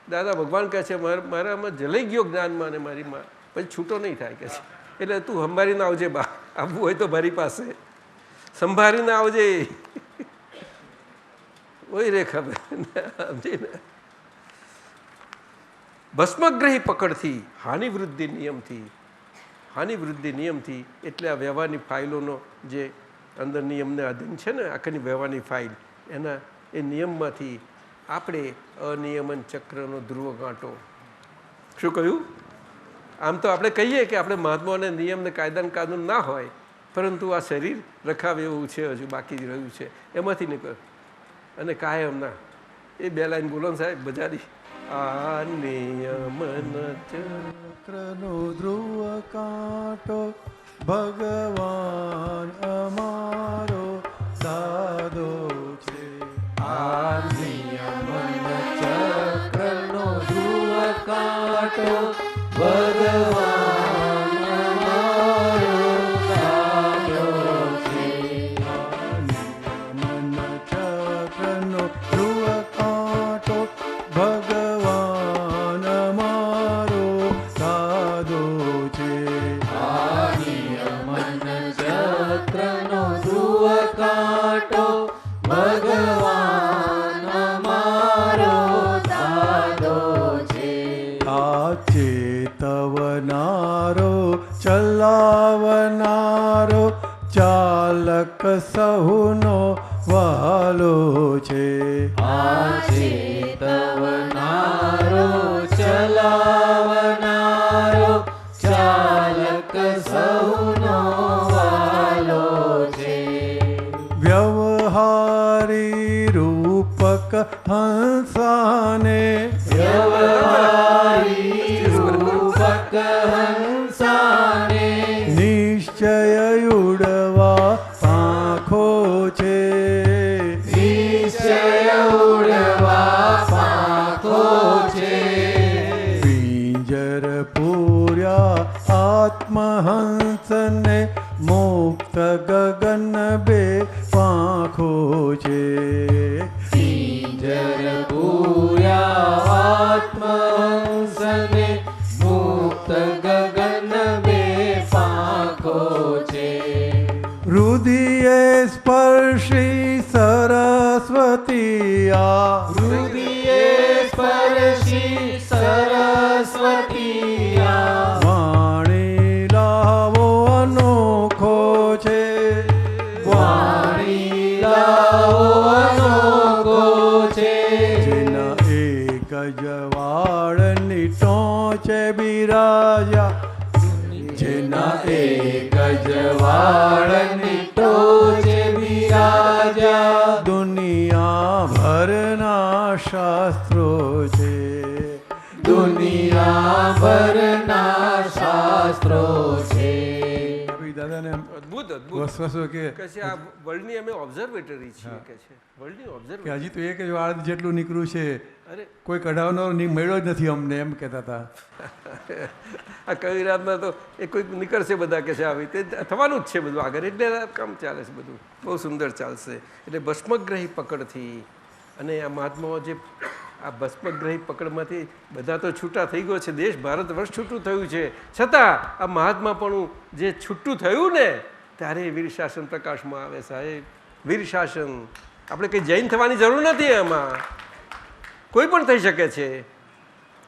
દાદા ભગવાન કહે છે મારામાં જલાઈ ગયો જ્ઞાનમાં અને મારીમાં પછી છૂટો નહીં થાય કે છે. એટલે તું સંભાળીને આવજે બા, આવવું હોય તો મારી પાસે સંભાળીને આવજે. ઓય રે ખબર સમજીને. ભસ્મગ્રહી પકડથી, હાનિ વૃદ્ધિ નિયમથી. હાનિ વૃદ્ધિ નિયમથી એટલે આ વ્યવહારની ફાઇલોનો જે અંદર નિયમને આધીન છે ને આખી વ્યવહારની ફાઇલ, એના એ નિયમમાંથી આપણે અનિયમન ચક્રનો ધ્રુવ ગાંટો. શું કહ્યું? આમ તો આપણે કહીએ કે આપણે મહાત્માઓને નિયમને કાયદાને કાનૂન ના હોય, પરંતુ આ શરીર રખાવે એવું છે, હજુ બાકી રહ્યું છે, એમાંથી નીકળ અને કાયમના એ 2 લાઈન બોલો ને સાહેબ બજારી. આ નિયમન ચક્રનો ધ્રુવ કાંટો ભગવાન અમારો દાદો છે. આ નિયમન ચક્રનો ધ્રુવ કાંટો ભગવાન અમારો દાદો છે. નિયમન ચક્રનો ધ્રુવ ભગવાન અમારો દાદો છે. આ ચેતવનારો ચલાવનારો ચાલક સહુનો વહાલો છે. આ ચેતવનારો ચલાવનારો ચાલક સૌનો વાલો છે. વ્યવહારી રૂપક હંસાને વ્યવહારી રૂપક હંસાને નિશ્ચય ઉડવા પાંખો છે. નિશ્ચય ઉડવા પાંખો છે. પિંજર પૂર્યા આત્મહંસને મુક્ત ગગન બે પાંખો છે. પિંજર પૂર્યા આત્મહંસને મુક્ત ગગન બે પાંખો છે. હૃદયે સ્પર્શી સરસ્વતી આ હૃદયે સ્પર્શી સરસ્વતી આ વાણી લાવો અનોખો છે. વાણી લાવો અનોખો છે. જેના એક જ વાળની ટોચે બિરાજા જેના એક જ વાળની ટોચે બિરાજા દુનિયા ભરના શાસ્ત્રો છે. દુનિયા ભરના શાસ્ત્રો છે. દાદાને અદ્ભુત અદ્ભુત વસવસો કે કે છે આ વર્લ્ડની અમે ઓબ્ઝર્વેટરી છીએ કે છે વર્લ્ડની કે ઓબ્ઝર્વેટરી. હજી તો એક જ વાળ જેટલું નીકળ્યું છે, અરે કોઈ કઢાવનારો મળ્યો જ નથી અમને, એમ કહેતા હતા. આ કવિરાજમાં તો એ કોઈક નીકળશે બધા કે છે આવી તે થવાનું જ છે બધું આગળ, એટલે આ કામ ચાલે છે બધું બહુ સુંદર ચાલશે. એટલે ભસ્મગ્રહી પકડથી અને આ મહાત્માઓ જે આ ભસ્મગ્રહી પકડમાંથી બધા તો છૂટા થઈ ગયો છે, દેશ ભારત વર્ષ છૂટું થયું છે, છતાં આ મહાત્માપણું જે છૂટું થયું ને ત્યારે વીર શાસન પ્રકાશમાં આવે સાહેબ. વીર શાસન આપણે કંઈ જૈન થવાની જરૂર નથી, એમાં કોઈ પણ થઈ શકે છે.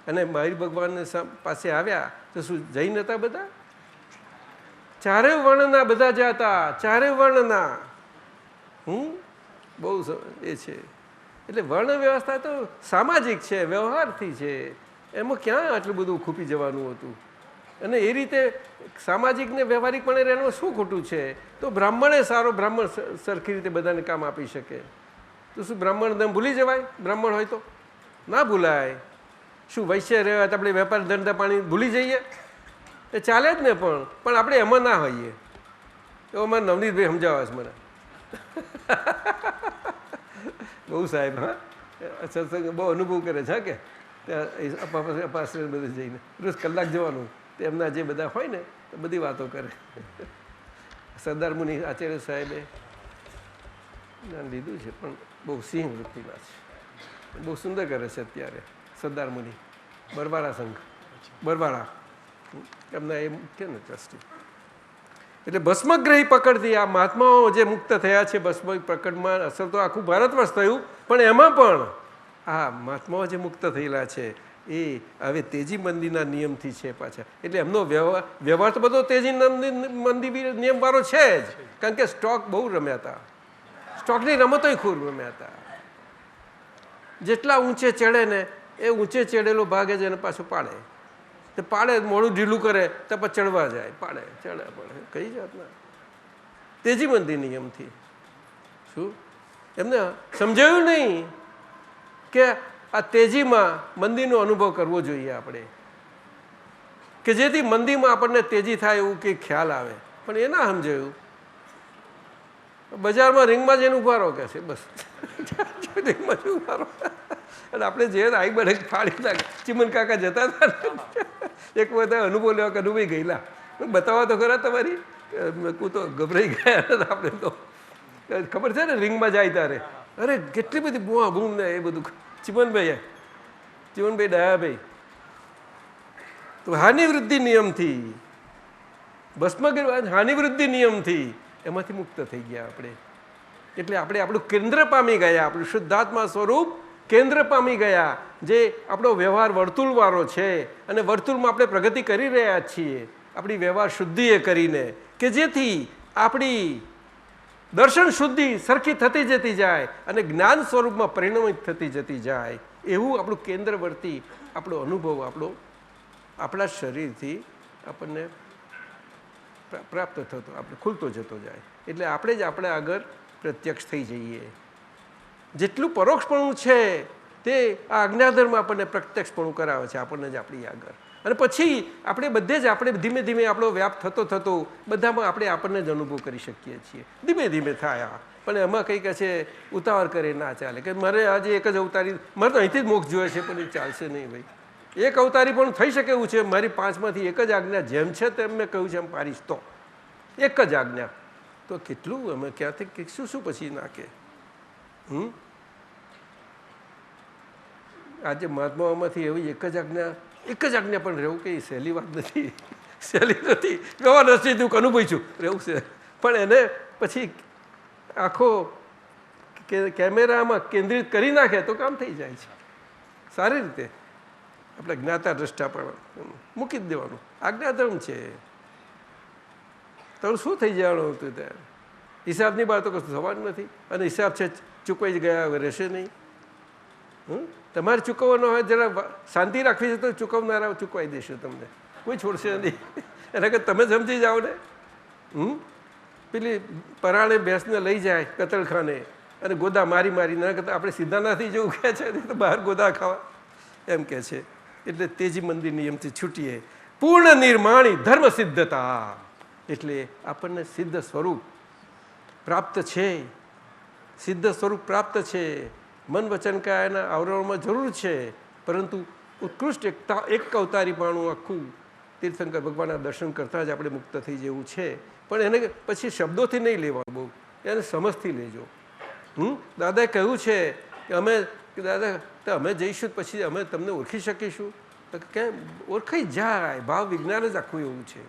અને મહાવીર ભગવાન પાસે આવ્યા તો શું જૈન હતા બધા? ચારે વર્ણના બધા જ હતા, ચારે વર્ણના. બહુ એ છે. એટલે વર્ણ વ્યવસ્થા તો સામાજિક છે, વ્યવહારથી છે, એમાં ક્યાં આટલું બધું ખૂપી જવાનું હતું? અને એ રીતે સામાજિક ને વ્યવહારિકપણે રહેવાનું શું ખોટું છે? તો બ્રાહ્મણે સારો બ્રાહ્મણ સરખી રીતે બધાને કામ આપી શકે. તો શું બ્રાહ્મણ દમ ભૂલી જવાય? બ્રાહ્મણ હોય તો ના ભૂલાય. શું વૈશ્ય રહેવા આપણે વેપાર ધંધા પાણી ભૂલી જઈએ? એ ચાલે જ ને, પણ આપણે એમાં ના હોઈએ. એવો મારે નવનીતભાઈ સમજાવે છે મને. બહુ સાહેબ, હા સત્સંગ બહુ અનુભવ કરે છે કે ત્યાં અપાશ્રય બધે જઈને રોજ કલાક જવાનું, તે એમના જે બધા હોય ને તો બધી વાતો કરે. સરદાર મુનિ આચાર્ય સાહેબે જ્ઞાન લીધું છે, પણ બહુ સિંહ વૃત્તિના છે, બહુ સુંદર કરે છે અત્યારે સરદાર મુનિ. બરવાળા સંઘ, બરવાળા એમના એ મુખ્ય ને ટ્રસ્ટી. એટલે ભસ્મગ્રહી પકડથી આ મહાત્માઓ જે મુક્ત થયા છે ભસ્મ પકડમાં, અસર તો આખું ભારત વર્ષ થયું, પણ એમાં પણ આ મહાત્માઓ જે મુક્ત થયેલા છે એ હવે તેજી મંદીના નિયમથી છે પાછા. એટલે એમનો વ્યવહાર તો બધો તેજી મંદી નિયમવાળો છે જ, કારણ કે સ્ટોક બહુ રમ્યા હતા, સ્ટોકની રમતોય ખૂબ રમ્યા હતા. જેટલા ઊંચે ચડે ને એ ઊંચે ચડેલો ભાગે જ એને પાછું પાડે, તે પાડે મોડું ઢીલું કરે તો પછી ચડવા જાય, પાડે ચડે પડે કઈ જાતના તેજી મંદી નિયમથી. શું એમને સમજાયું નહીં કે આ તેજીમાં મંદીનો અનુભવ કરવો જોઈએ આપણે, કે જેથી મંદીમાં આપણને તેજી થાય એવું કંઈક ખ્યાલ આવે. પણ એ ના સમજાયું. બજારમાં રિંગમાં જઈને ઉભા રહો કે છે, બસ રિંગમાં જ ઉભા રહો. અને આપણે જે આઈ બને ફાડી નાખે. ચિમન કાકા જતા હતા એક વખત અનુભવ લેવા કે અનુભવી ગયેલા, બતાવવા તો ખરા તમારી, હું તો ગભરાઈ ગયા હતા. આપણે તો ખબર છે ને રિંગમાં જાય ત્યારે અરે કેટલી બધી બુઆ બૂમ ને એ બધું. ચિમનભાઈ દયાભાઈ તો હાનિવૃદ્ધિ નિયમથી ભસ્મગીર હાનિવૃદ્ધિ નિયમથી એમાંથી મુક્ત થઈ ગયા આપણે. એટલે આપણે આપણું કેન્દ્ર પામી ગયા, આપણું શુદ્ધાત્મા સ્વરૂપ કેન્દ્ર પામી ગયા, જે આપણો વ્યવહાર વર્તુળવાળો છે અને વર્તુળમાં આપણે પ્રગતિ કરી રહ્યા છીએ આપણી વ્યવહાર શુદ્ધિએ કરીને, કે જેથી આપણી દર્શન શુદ્ધિ સરખી થતી જતી જાય અને જ્ઞાન સ્વરૂપમાં પરિણમિત થતી જતી જાય. એવું આપણું કેન્દ્રવર્તી આપણો અનુભવ આપણા શરીરથી આપણને પ્રાપ્ત થતો, આપણે ખુલતો જતો જાય. એટલે આપણે જ આપણે આગળ પ્રત્યક્ષ થઈ જઈએ. જેટલું પરોક્ષપણું છે તે આ આજ્ઞાધર્મ આપણને પ્રત્યક્ષપણું કરાવે છે આપણને જ આપણી આગળ. અને પછી આપણે બધે જ આપણે ધીમે ધીમે આપણો વ્યાપ થતો થતો બધામાં આપણે આપણને જ અનુભવ કરી શકીએ છીએ. ધીમે ધીમે થાય. પણ એમાં કંઈ કહે છે ઉતાવળ કરે ના ચાલે, કે મારે આજે એક જ અવતારી, મારે તો અહીંથી જ મોક્ષ જોઈએ છે, પણ એ ચાલશે નહીં ભાઈ. એક અવતારી પણ થઈ શકે એવું છે. મારી 5માંથી એક જ આજ્ઞા જેમ છે તેમ મેં કહ્યું છે એમ પાડીશ તો એક જ આજ્ઞા, તો કેટલું અમે ક્યાંથી શું શું પછી નાખે. આજે મહાત્માઓમાંથી એવી એક જ આજ્ઞા પણ રહેવું કે સહેલી વાત નથી, સહેલી નથી. વ્યવહાર નથી તું અનુભવી છું રહેવું છે, પણ એને પછી આખો કેમેરામાં કેન્દ્રિત કરી નાખે તો કામ થઈ જાય છે સારી રીતે. આપણે જ્ઞાતા દ્રષ્ટા પણ મૂકી જ દેવાનું. આજ્ઞાધર્મ છે, તારું શું થઈ જવાનું હતું ત્યારે? હિસાબની બહાર તો કશું થવાનું નથી, અને હિસાબ છે ચૂકવાઈ જ ગયા હવે રહેશે નહીં. તમારે ચૂકવવાનો હોય જરા શાંતિ રાખવી છે તો ચૂકવનારા ચૂકવાઈ દેશે તમને, કોઈ છોડશે નહીં. એના કરતાં તમે સમજી જાઓ ને. પેલી પરાણે ભેંસને લઈ જાય કતલખાને અને ગોદા મારી મારીને, એના કરતાં આપણે સીધા નથી જેવું કહે છે તો બહાર ગોદા ખાવા એમ કહે છે. એટલે તેજી મંદિર નિયમથી છૂટીએ. પૂર્ણ નિર્માણી ધર્મ સિદ્ધતા, એટલે આપણને સિદ્ધ સ્વરૂપ પ્રાપ્ત છે, સિદ્ધ સ્વરૂપ પ્રાપ્ત છે. મન વચન કાયાના આવરણમાં જરૂર છે, પરંતુ ઉત્કૃષ્ટ એક અવતારીપણું આખું તીર્થંકર ભગવાનના દર્શન કરતાં જ આપણે મુક્ત થઈ જવું છે. પણ એને પછી શબ્દોથી નહીં લેવાનું, બહુ એને સમજથી લેજો. દાદાએ કહ્યું છે કે દાદા અમે જઈશું પછી અમે તમને ઓળખી શકીશું? તો કેમ? ઓળખાઈ જાય. ભાવ વિજ્ઞાન જ આખું એવું છે.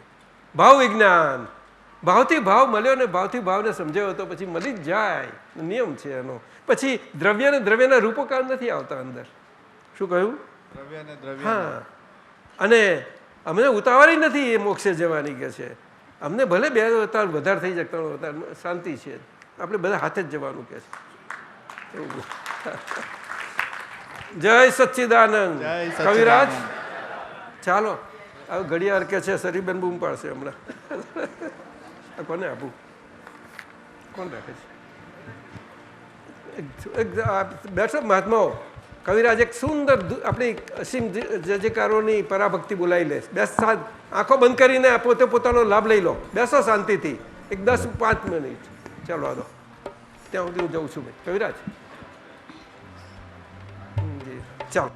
ભાવ વિજ્ઞાન, ભાવથી ભાવ મળ્યો ને ભાવથી ભાવને સમજાયો તો પછી મળી જ જાય. નિયમ છે એનો. પછી દ્રવ્ય ને દ્રવ્યના રૂપકાળ નથી આવતા અંદર. શું કહ્યું? હા. અને અમને ઉતાવળી નથી એ મોક્ષે જવાની કે છે. અમને ભલે 2 અવતાર વધારે થઈ જાય, 3 અવતાર શાંતિ છે, આપણે બધા હાથે જ જવાનું કે છે. જય સચ્ચિદાનંદ. કવિરાજ ચાલો હવે ઘડિયાળ કે છે સરીબેન બૂમ પાડશે હમણાં. કોને આપું? કોણ રાખે છે? બેઠો મહાત્માઓ. કવિરાજ એક સુંદર આપણી અસીમ જજકારોની પરાભક્તિ બોલાવી લે. બેસ, આંખો બંધ કરીને પોતે પોતાનો લાભ લઈ લો. બેસો શાંતિથી એક 10-5 મિનિટ. ચાલો આ દો, ત્યાં સુધી હું જઉં છું ભાઈ. કવિરાજ ચાલો.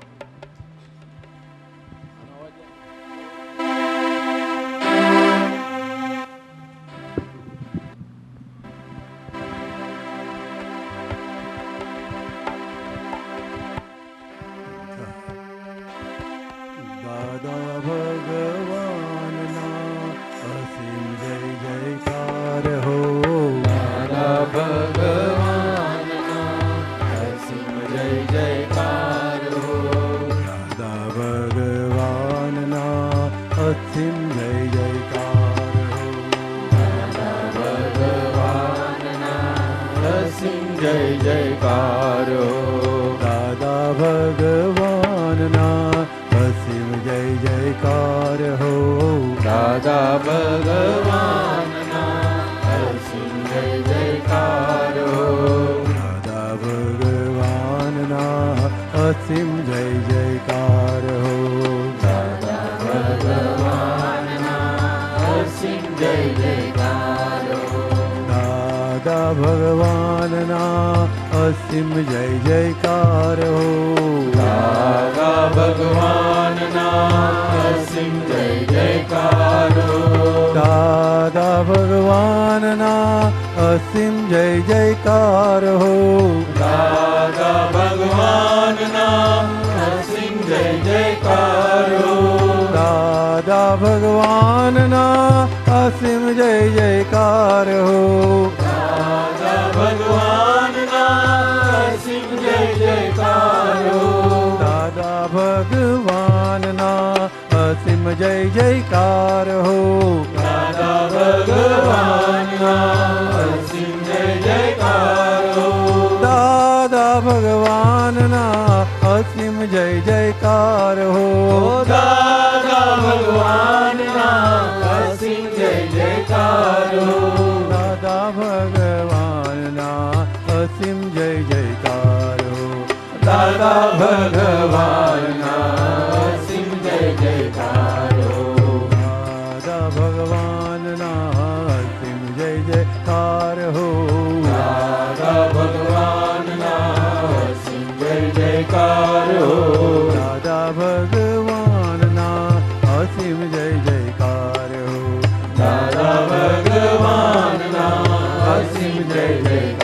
ભગવાન જયકાર હો. દાદા ભગવાનના અસીમ જય જયકાર હો. દાદા ભગવાનના અસીમ જય જયકાર હો. દાદા ભગવાનના અસીમ જય જયકાર હો. દાદા ભગવાનના અસીમ જય જયકાર હો. દાદા ભગવાનના અસીમ જય જયકાર હો. દાદા ભગવાનના અસીમ જય જયકાર હો. દાદા ભગવાનના અસીમ જય જયકાર હો. દાદા ભગવાનના અસીમ જય જયકાર હો. દાદા ભગવાનના અસીમ જય જયકાર